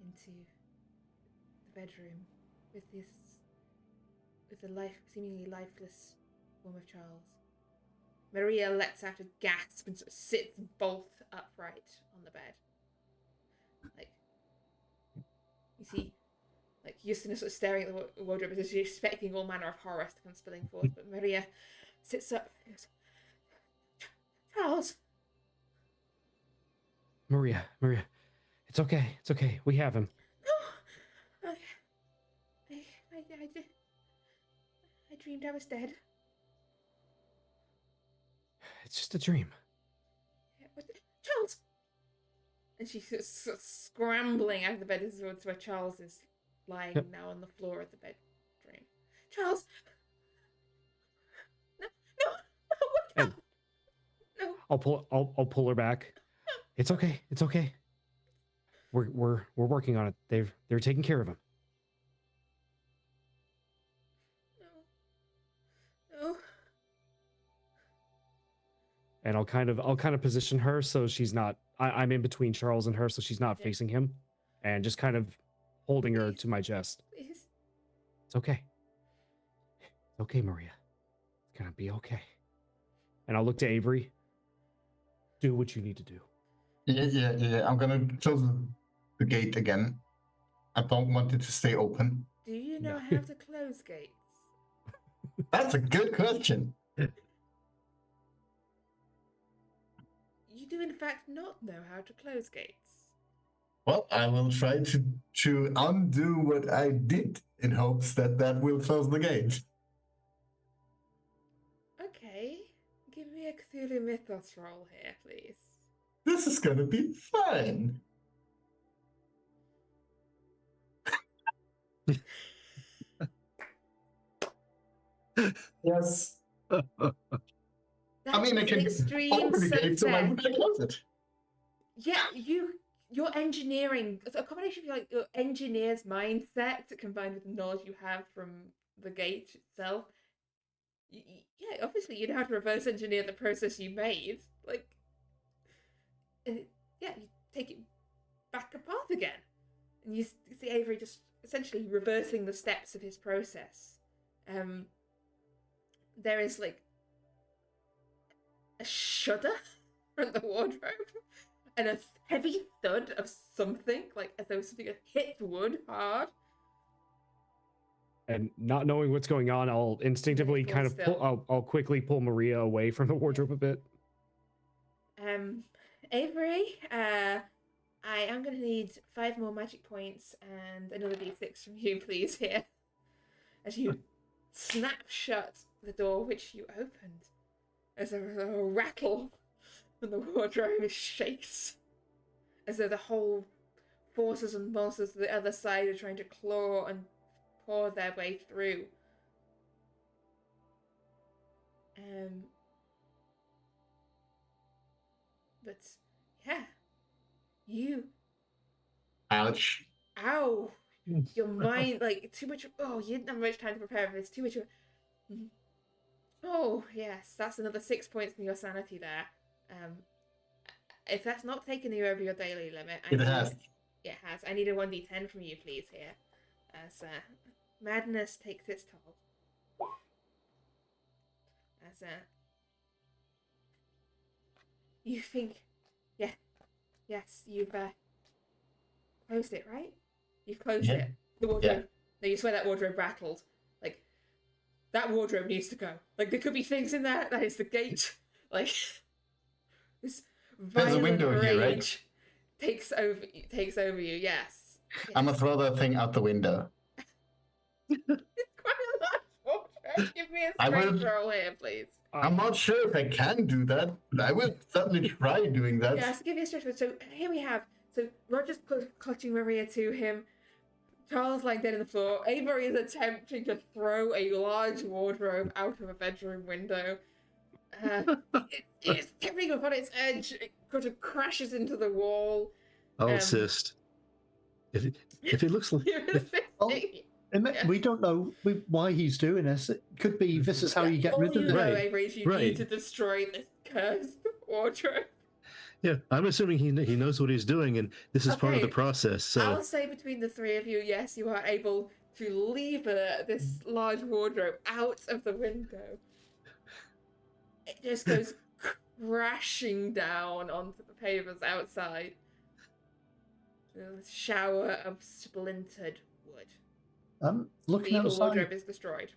into the bedroom with the seemingly lifeless form of Charles. Maria lets out a gasp and sort of sits bolt upright on the bed. Like, you see, like, Justina sort of staring at the wardrobe as if she's expecting all manner of horror to come spilling forth, but Maria sits up and goes, Charles! Maria, it's okay. It's okay. We have him. No! I dreamed I was dead. It's just a dream. Charles! And she's sort of scrambling out of the bed towards where Charles is lying now on the floor of the bedroom. Charles! No! No! I'll pull her back. It's okay. It's okay. We're working on it. They're taking care of him. No. And I'll kind of position her so she's not. I'm in between Charles and her, so she's not facing him, and just kind of holding her to my chest. Please. It's okay. It's okay, Maria. It's gonna be okay. And I'll look to Avery. Do what you need to do. Yeah. I'm gonna close the gate again. I don't want it to stay open. Do you know how to close gates? That's a good question. You do in fact not know how to close gates. Well, I will try to undo what I did in hopes that will close the gate. Okay. Give me a Cthulhu Mythos roll here, please. This is gonna be fine. Yes. I mean, I can extreme open the gate, so why would I close it? Yeah, your engineering, a combination of like your engineer's mindset combined with the knowledge you have from the gate itself. Yeah, obviously you know how to reverse engineer the process you made. Like, yeah, you take it back apart again, and you see Avery just essentially reversing the steps of his process. There is like a shudder from the wardrobe and a heavy thud of something, like as though something had hit wood hard. And not knowing what's going on, I'll instinctively kind of I'll quickly pull Maria away from the wardrobe a bit. Avery, I am going to need 5 more magic points and another d6 from you, please, here. As you snap shut the door which you opened. As a rattle from the wardrobe shakes. As though the whole forces and monsters to the other side are trying to claw and pour their way through. But yeah, you. Ouch. Ow! Your mind, like, too much. Oh, you didn't have much time to prepare for this. Too much. Oh, yes, that's another 6 points from your sanity there. If that's not taking you over your daily limit, It has. It has. as I need a 1d10 from you, please, here. As madness takes its toll. As you think, yeah, yes, you've closed it, right? You've closed Yeah. it. The wardrobe. No, you swear that wardrobe rattled. Like, that wardrobe needs to go. Like, there could be things in there. That is the gate. Like, this There's a violent window rage here, right? takes over you. Yes. I'm gonna throw that thing out the window. It's quite a large wardrobe. Give me a I will- strength roll here, please. I'm not sure if I can do that, but I will certainly try doing that. Yes, give me a strength roll. So here we have. So Roger's clutching Maria to him. Charles lying dead on the floor. Avery is attempting to throw a large wardrobe out of a bedroom window. It's tipping up on its edge. It kind of crashes into the wall. I'll assist. If it looks like We don't know why he's doing this. It could be this is how you get rid of you it. know, Right, Avery, is you need to destroy this cursed wardrobe. yeah, I'm assuming he knows what he's doing, and this is part of the Okay, process. So I'll say between the three of you, yes, you are able to lever this large wardrobe out of the window. It just goes crashing down onto the pavers outside. A shower of splintered wood. Looking The evil outside, wardrobe is destroyed.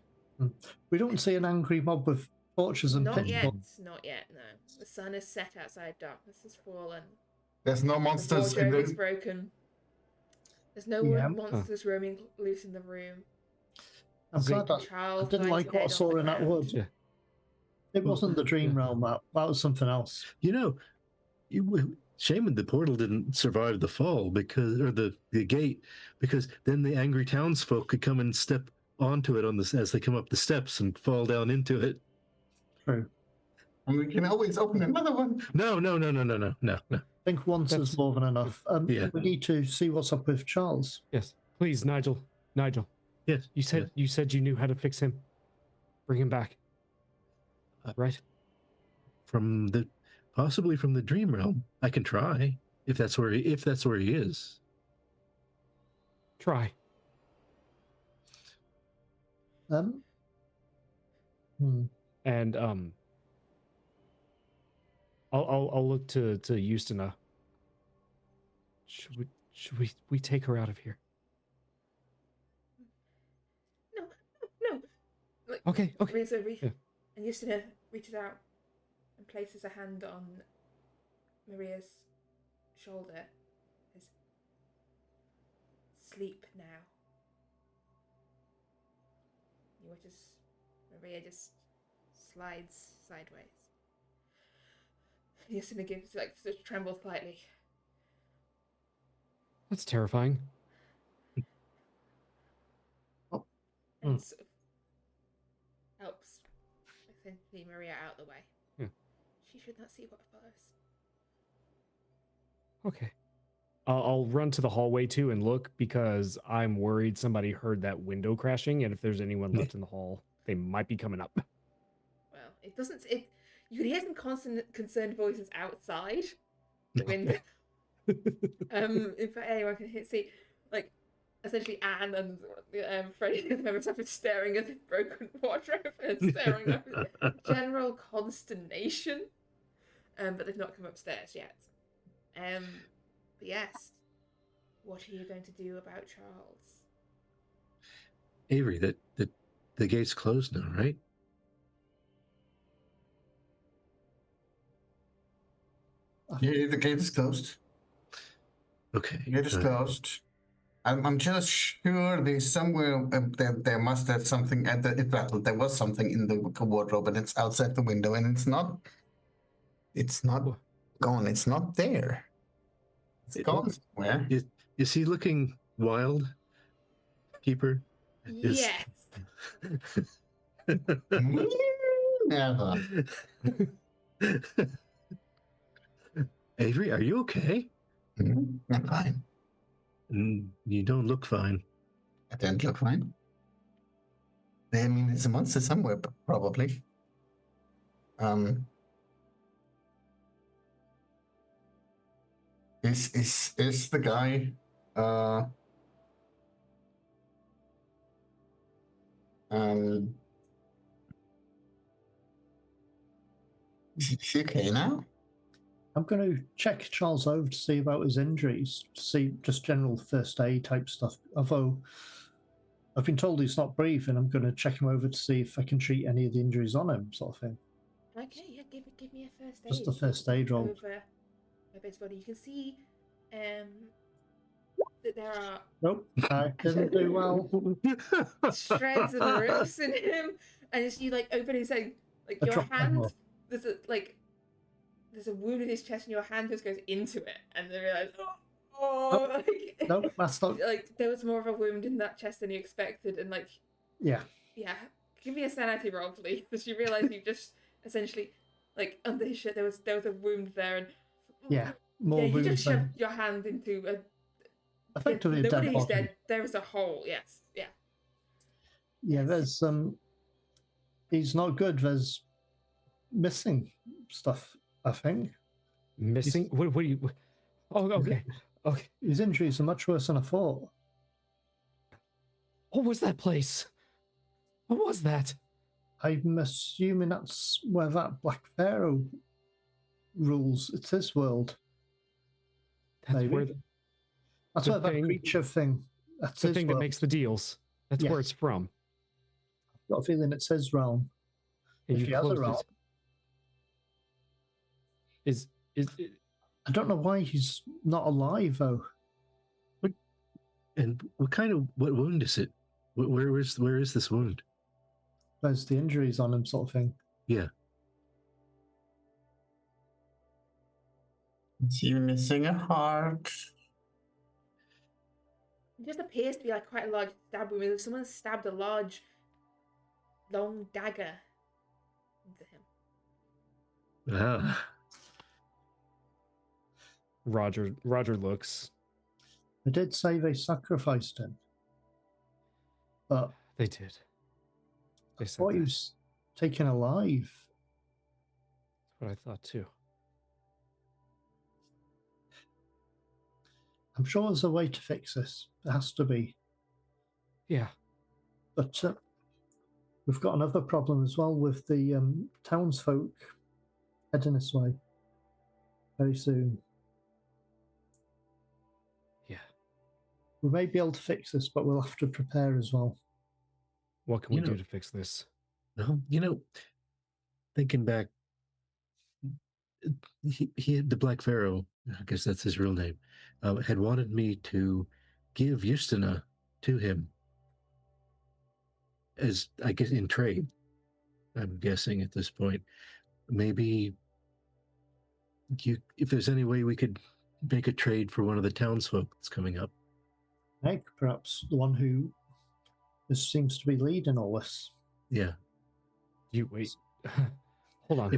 we don't see an angry mob with torches and Not yet, pitchforks. not yet, no. The sun is set outside, darkness has fallen. There's no The monsters in wardrobe is the. broken. There's no Yeah. monsters roaming loose in the room. I'm glad that Charles I didn't lies like what I dead saw on the in that ground. wood. Yeah. It wasn't the dream Yeah. realm. That was something else. Shame the portal didn't survive the fall or the gate, because then the angry townsfolk could come and step onto it as they come up the steps and fall down into it. True. And we can always open another one. No. I think once That's- is more than enough. Yeah. We need to see what's up with Charles. Yes, please, Nigel. Yes. You said you knew how to fix him. Bring him back. Right? Possibly from the dream realm. I can try if that's where he is. Try. And I'll look to Justina. Should we take her out of here? No. Like, Okay. Reza Yeah. and Justina reaches out and places a hand on Maria's shoulder. Says, "Sleep now." You watch as Maria just slides sideways. Justina gives trembles slightly. That's terrifying. And sort of helps essentially Maria out the way. Yeah. She should not see what follows. Okay. I'll run to the hallway too and look, because I'm worried somebody heard that window crashing, and if there's anyone left in the hall, they might be coming up. Well, it doesn't. You can hear some constant concerned voices outside the window. If anyone can see, like, essentially Anne and Freddie and members have been staring at the broken wardrobe and staring at general consternation. But they've not come upstairs yet. But yes, what are you going to do about Charles? Avery, the gate's closed now, right? Yeah, the gate is closed. Okay. The gate is closed. I'm just sure there's somewhere there must have something at it rattled. There was something in the wardrobe, and it's outside the window, and it's not gone. It's not there. It's gone somewhere. Is he looking wild, Keeper? Yes. Never. Avery, are you okay? I'm fine. You don't look fine. I don't look fine. I mean, there's a monster somewhere, probably. Is the guy Um, is she okay now? I'm going to check Charles over to see about his injuries, to see just general first aid type stuff. Although I've been told he's not breathing, I'm going to check him over to see if I can treat any of the injuries on him, sort of thing. Okay, yeah, give me a first aid. Just a first aid roll. Over his body. You can see that there are Nope, I didn't do well. shreds and rips in him, and as you like open his head, like I your dropped my hand, roll. there's a wound in his chest, and your hand just goes into it, and they realize, oh, like, Nope, that's not. like there was more of a wound in that chest than you expected, and like, Yeah, give me a sanity roll, please, because you realize you just essentially, like, under his shirt there was a wound there, and yeah, more you just wounds shoved than your hand into a. effectively a dead Nobody's body. dead. There is a hole. Yes. Yeah. Yeah, there's he's not good. There's missing stuff, I think. Missing? What do you? Oh, okay. Okay. His injuries are much worse than I thought. What was that place? What was that? I'm assuming that's where that Black Pharaoh rules. It's his world. That's Maybe. where That's the where that thing- creature thing. That's the his thing that world. makes the deals. That's where Yes. it's from. I've got a feeling it's his realm. And If you he has a closed realm. it. Is it, I don't know why he's not alive though. And what wound is it? Where is this wound? There's the injuries on him, sort of thing. Yeah. Is he missing a heart? It just appears to be like quite a large stab wound. Like someone stabbed a large, long dagger into him. Ah. Roger looks. I did say they sacrificed him, but They did. They I said thought he that. was taken alive. That's what I thought too. I'm sure there's a way to fix this. There has to be. Yeah. But we've got another problem as well with the townsfolk heading this way very soon. Yeah. We may be able to fix this, but we'll have to prepare as well. What can we do to fix this? No, thinking back, he had the Black Pharaoh, I guess that's his real name, had wanted me to give Justina to him as, I guess, in trade. I'm guessing at this point. Maybe if there's any way we could make a trade for one of the townsfolk that's coming up. Meg, perhaps the one who seems to be leading all this. Yeah. You wait. Hold on.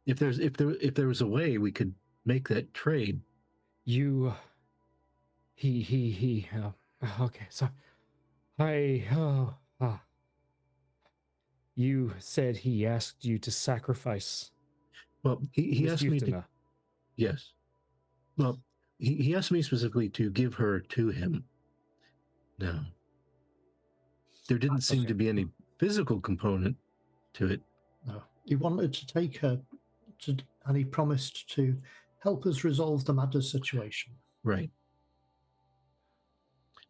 If there was a way we could make that trade. You. He. Okay. So, you said he asked you to sacrifice. Well, he asked me to. Yes. Well, he asked me specifically to give her to him. Now, there didn't seem to be any physical component to it. No. He wanted to take her, and he promised to help us resolve the Matters situation. Right.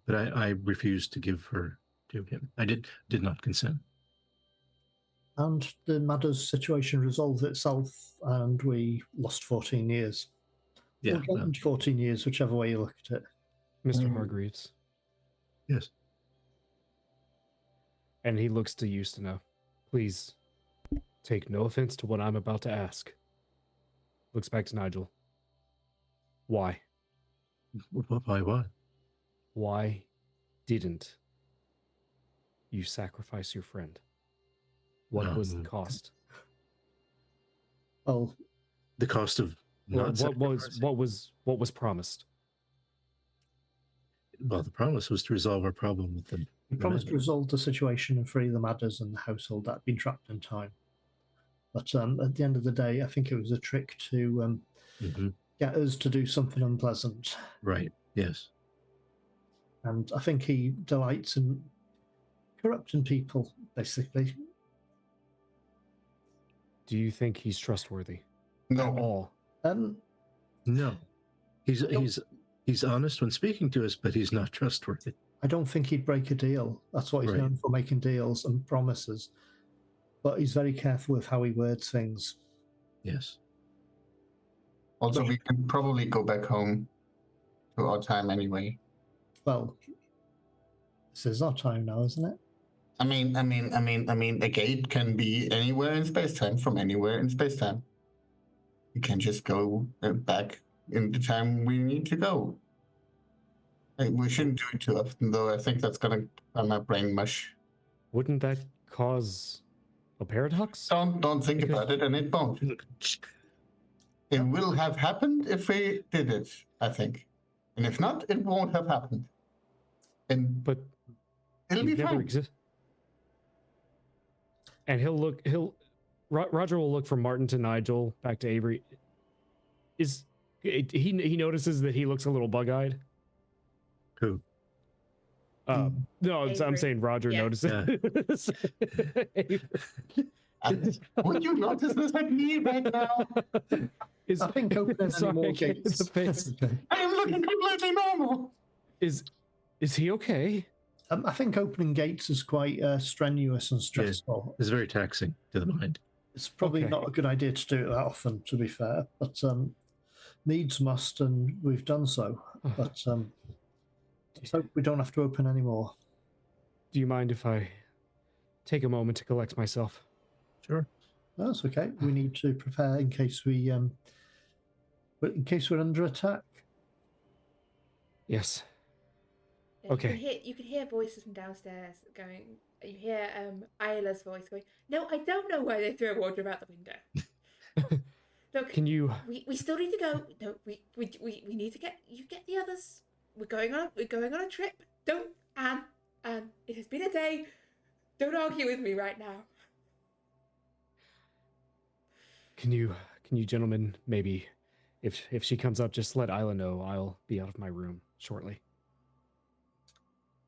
But I refused to give her to him. I did not consent. And the Matters situation resolved itself, and we lost 14 years. Yeah. 14 years, whichever way you look at it. Mr. Hargreaves. Yes. And he looks to Justina. Please take no offense to what I'm about to ask. Looks back to Nigel. Why? Why what? Why didn't you sacrifice your friend? What was the cost? Well, the cost of not what was promised? Well, the promise was to resolve our problem with them. He promised to resolve the situation and free the Madders and the household that had been trapped in time. But at the end of the day, I think it was a trick to get us to do something unpleasant. Right, yes. and I think he delights in corrupting people, basically. Do you think he's trustworthy No. at all? No, he's honest when speaking to us, but he's not trustworthy. I don't think he'd break a deal. That's what he's Right. known for, making deals and promises. But he's very careful with how he words things. Yes. Also, we can probably go back home to our time anyway. Well, this is our time now, isn't it? I mean, a gate can be anywhere in space-time, from anywhere in space-time. We can just go back in the time we need to go. We shouldn't do it too often, though. I think that's gonna my brain mush. Wouldn't that cause a paradox? Don't think about it, and it won't. It will have happened if we did it, I think. And if not, it won't have happened. But it'll be never fine. exist. And Roger will look from Martin to Nigel back to Avery. He notices that he looks a little bug-eyed? Who? No, I'm Avery. saying Roger notices. Would you notice this at me right now? I think opening any more gates. I am looking completely normal. Is he okay? I think opening gates is quite strenuous and stressful. It's very taxing to the mind. It's probably Okay. not a good idea to do it that often, to be fair, but needs must, and we've done so. But let's hope we don't have to open any more. Do you mind if I take a moment to collect myself? Sure. That's okay. We need to prepare in case we're under attack. Yes. Yeah, Okay. You can hear voices from downstairs going. You hear Isla's voice going, "No, I don't know why they threw a wardrobe out the window." Look, Can you? We still need to go. No, we need to get the others. We're going on a trip. Don't Anne. It has been a day. Don't argue with me right now. Can you gentlemen, maybe if she comes up, just let Isla know I'll be out of my room shortly.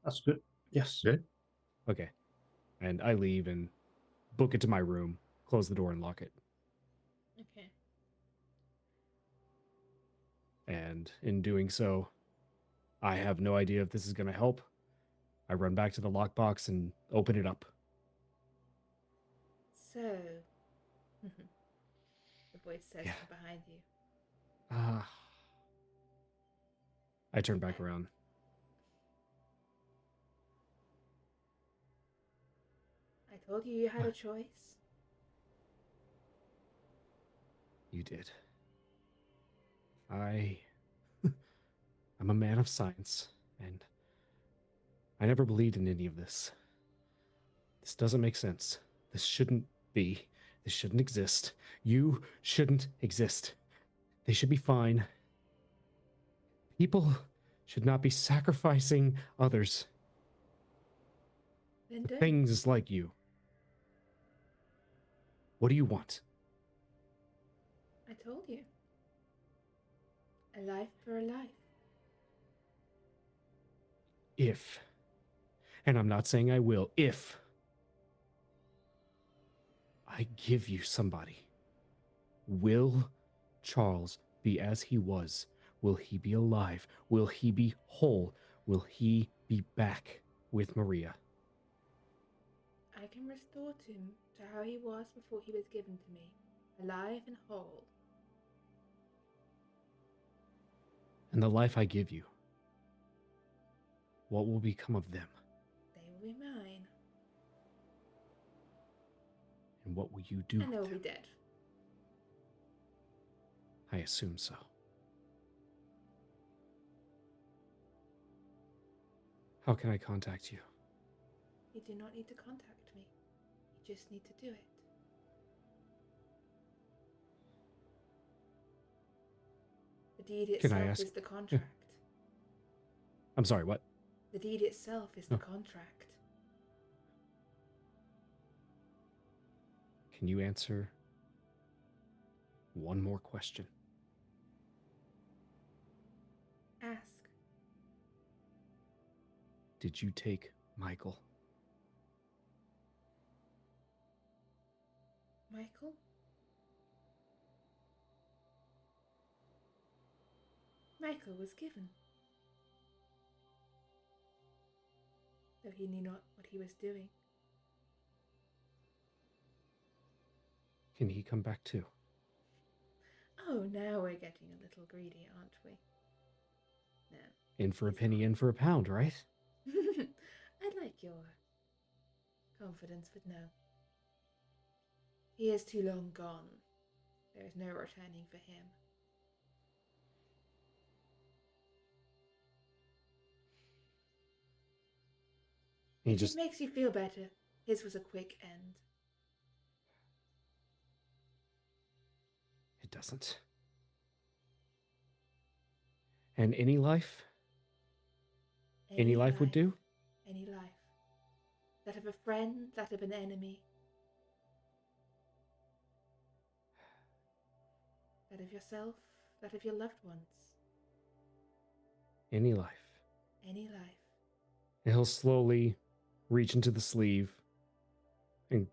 That's good. Yes. Good. Okay. And I leave and book it to my room, close the door and lock it. Okay. And in doing so, I have no idea if this is going to help. I run back to the lockbox and open it up. So, the voice says from behind you. I turn back around. I told you had a choice. You did. I'm a man of science, and I never believed in any of this. This doesn't make sense. This shouldn't be. This shouldn't exist. You shouldn't exist. They should be fine. People should not be sacrificing others. Then for don't. things like you. What do you want? I told you. A life for a life. If, and I'm not saying I will, if I give you somebody, will Charles be as he was? Will he be alive? Will he be whole? Will he be back with Maria? I can restore him to how he was before he was given to me, alive and whole. And the life I give you, what will become of them? They will be mine. And what will you do And they'll with be them? dead. I assume so. How can I contact you? You do not need to contact me. You just need to do it. The deed Can I itself ask- is the contract. I'm sorry, what? The deed itself is the Oh. contract. Can you answer one more question? Ask. did you take Michael? Michael? Michael was given. Though he knew not what he was doing. Can he come back too? Oh, now we're getting a little greedy, aren't we? No. In for a he's penny, gone. in for a pound, right? I like your confidence, but no. He is too long gone. There is no returning for him. He If just it makes you feel better, his was a quick end. It doesn't. And any life? Any life would do? Any life. That of a friend, that of an enemy. That of yourself, that of your loved ones. Any life. Any life. And he'll slowly reach into the sleeve and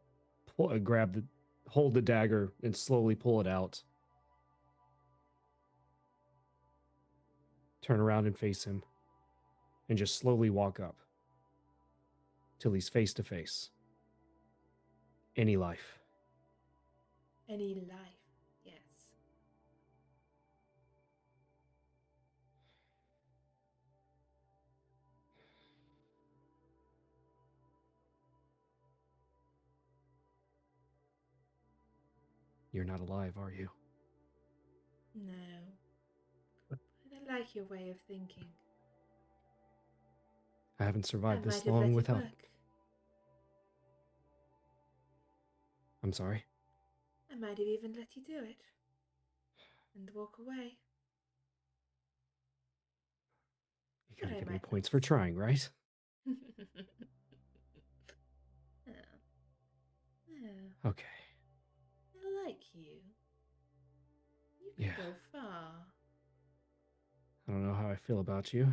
hold the dagger and slowly pull it out. Turn around and face him. And just slowly walk up. Till he's face to face. Any life. Any life, yes. You're not alive, are you? No. But I like your way of thinking. I haven't I survived might this have long let it without. work. I'm sorry. I might have even let you do it. And walk away. You But gotta I give me might points not. for trying, right? Oh. Oh, Okay. I like you. You could Yeah. go far. I don't know how I feel about you.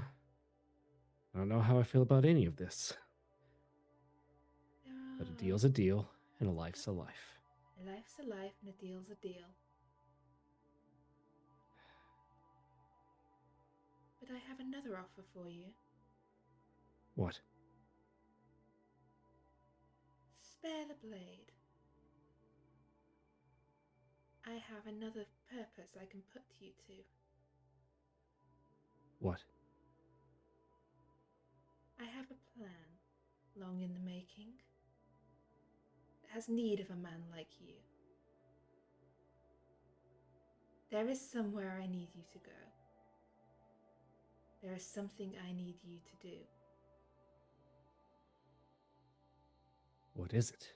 I don't know how I feel about any of this. But a deal's a deal, and a life's a life. A life's a life and a deal's a deal. But I have another offer for you. What? Spare the blade. I have another purpose I can put you to. What? I have a plan, long in the making, that has need of a man like you. There is somewhere I need you to go. There is something I need you to do. What is it?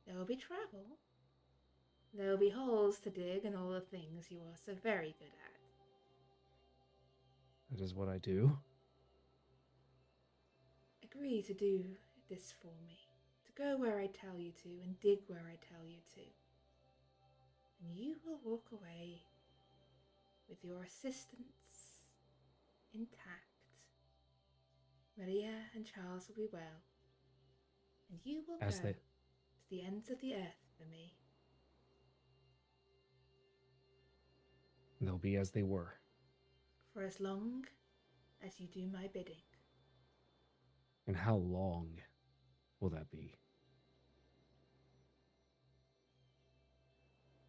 There will be travel. There will be holes to dig and all the things you are so very good at. That is what I do. Agree to do this for me, to go where I tell you to and dig where I tell you to. And you will walk away with your assistants intact. Maria and Charles will be well, and you will As go they- to the ends of the earth for me. They'll be as they were. For as long as you do my bidding. And how long will that be?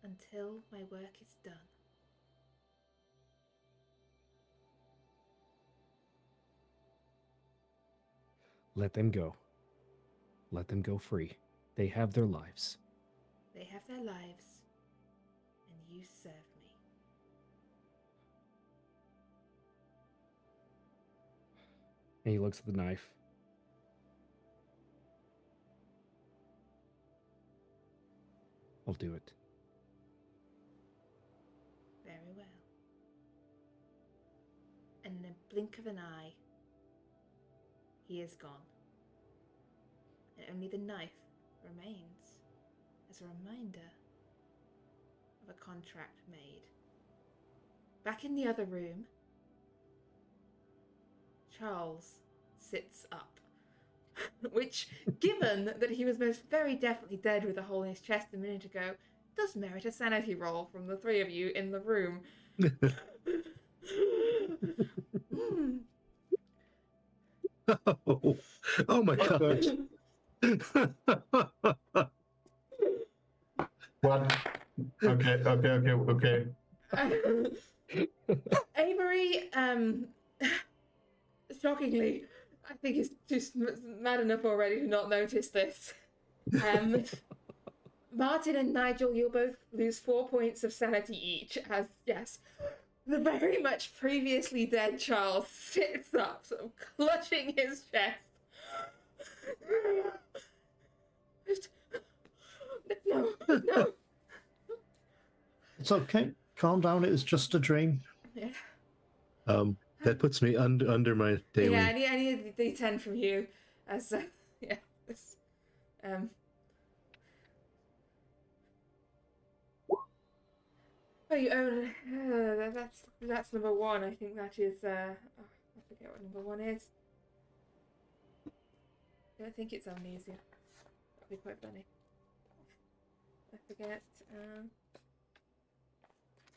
Until my work is done. Let them go. Let them go free. They have their lives. They have their lives, and you serve me. And he looks at the knife. I'll do it. Very well. And in a blink of an eye, he is gone. And only the knife remains as a reminder of a contract made. Back in the other room, Charles sits up. Which, given that he was most very definitely dead with a hole in his chest a minute ago, does merit a sanity roll from the three of you in the room. Oh my god. What? Okay. Avery, shockingly, I think he's just mad enough already to not notice this. Martin and Nigel, you'll both lose 4 points of sanity each, as, yes, the very much previously dead Charles sits up, sort of clutching his chest. No. It's okay. Calm down. It was just a dream. Yeah. That puts me under my daily. Yeah, I need a D10 from you, as yeah, this, Oh, you own. That's number one. I think that is. I forget what number one is. I don't think it's amnesia. That'd be quite funny. I forget. I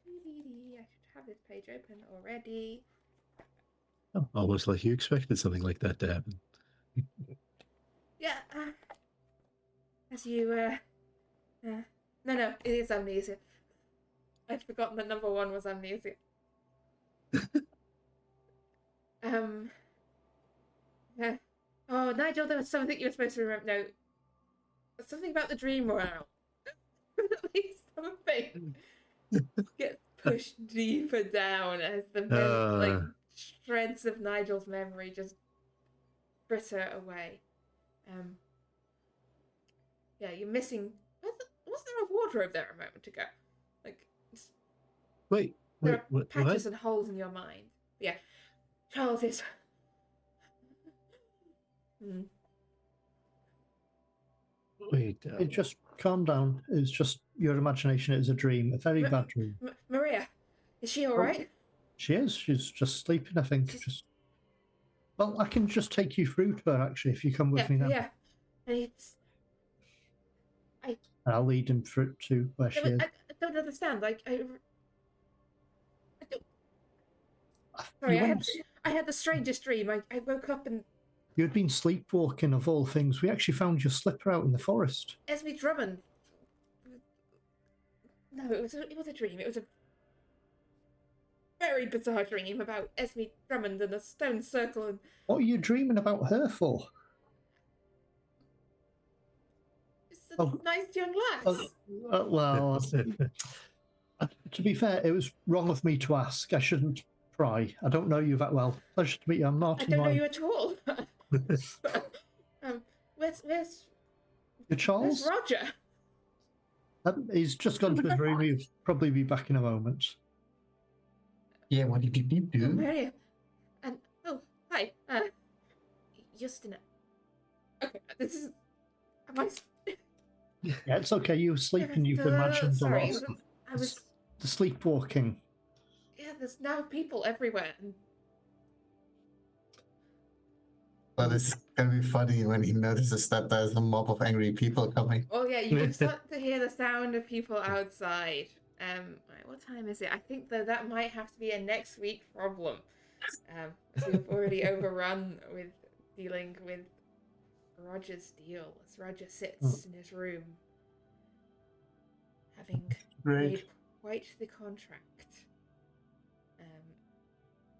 should have this page open already. Oh, almost like you expected something like that to happen. Yeah. As you. No, it is amnesia. I'd forgotten that number one was amnesia. Yeah. Oh, Nigel, there was something you were supposed to remember. No. Something about the dream world. At least something gets pushed deeper down as the shreds of Nigel's memory just fritter away. Yeah, you're missing. Was there a wardrobe there a moment ago? Wait, there are what? patches and holes in your mind. Yeah, Charles is. Wait. Just calm down. It's just your imagination. It was a dream, a very bad dream. Maria, is she all right? She is. She's just sleeping, I think. Well, I can just take you through to her, actually, if you come with me now. Yeah. And I'll lead him through to where she is. I don't understand. Sorry, I had the strangest dream. I woke up and you had been sleepwalking, of all things. We actually found your slipper out in the forest. Esme Drummond. No, it was a dream. It was a very bizarre dream about Esme Drummond and a stone circle. And what are you dreaming about her for? Just a nice young lass. Well, to be fair, it was wrong of me to ask. I shouldn't pry. I don't know you that well. Pleasure to meet you. I'm Martin. I don't know you at all. Where's Charles? Where's Roger? He's just gone to his room. He'll probably be back in a moment. Yeah, what did you do? Mary. And hi. Justina. Okay, this is. Am I? Yeah, it's okay. You were sleeping. You've imagined a lot of stuff. I was. The sleepwalking. Yeah, there's now people everywhere. Well, it's gonna be funny when he notices that there's a mob of angry people coming. Well, yeah, you can start to hear the sound of people outside. Right, what time is it? I think that might have to be a next week problem. So we've already overrun with dealing with Roger's deal as Roger sits in his room, having made quite the contract.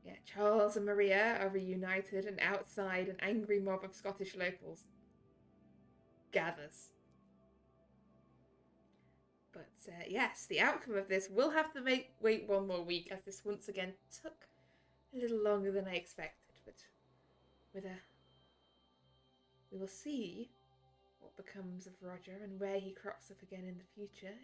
Yeah, Charles and Maria are reunited, and outside an angry mob of Scottish locals gathers. But yes, the outcome of this will have to wait one more week, as this once again took a little longer than I expected. But we will see what becomes of Roger and where he crops up again in the future.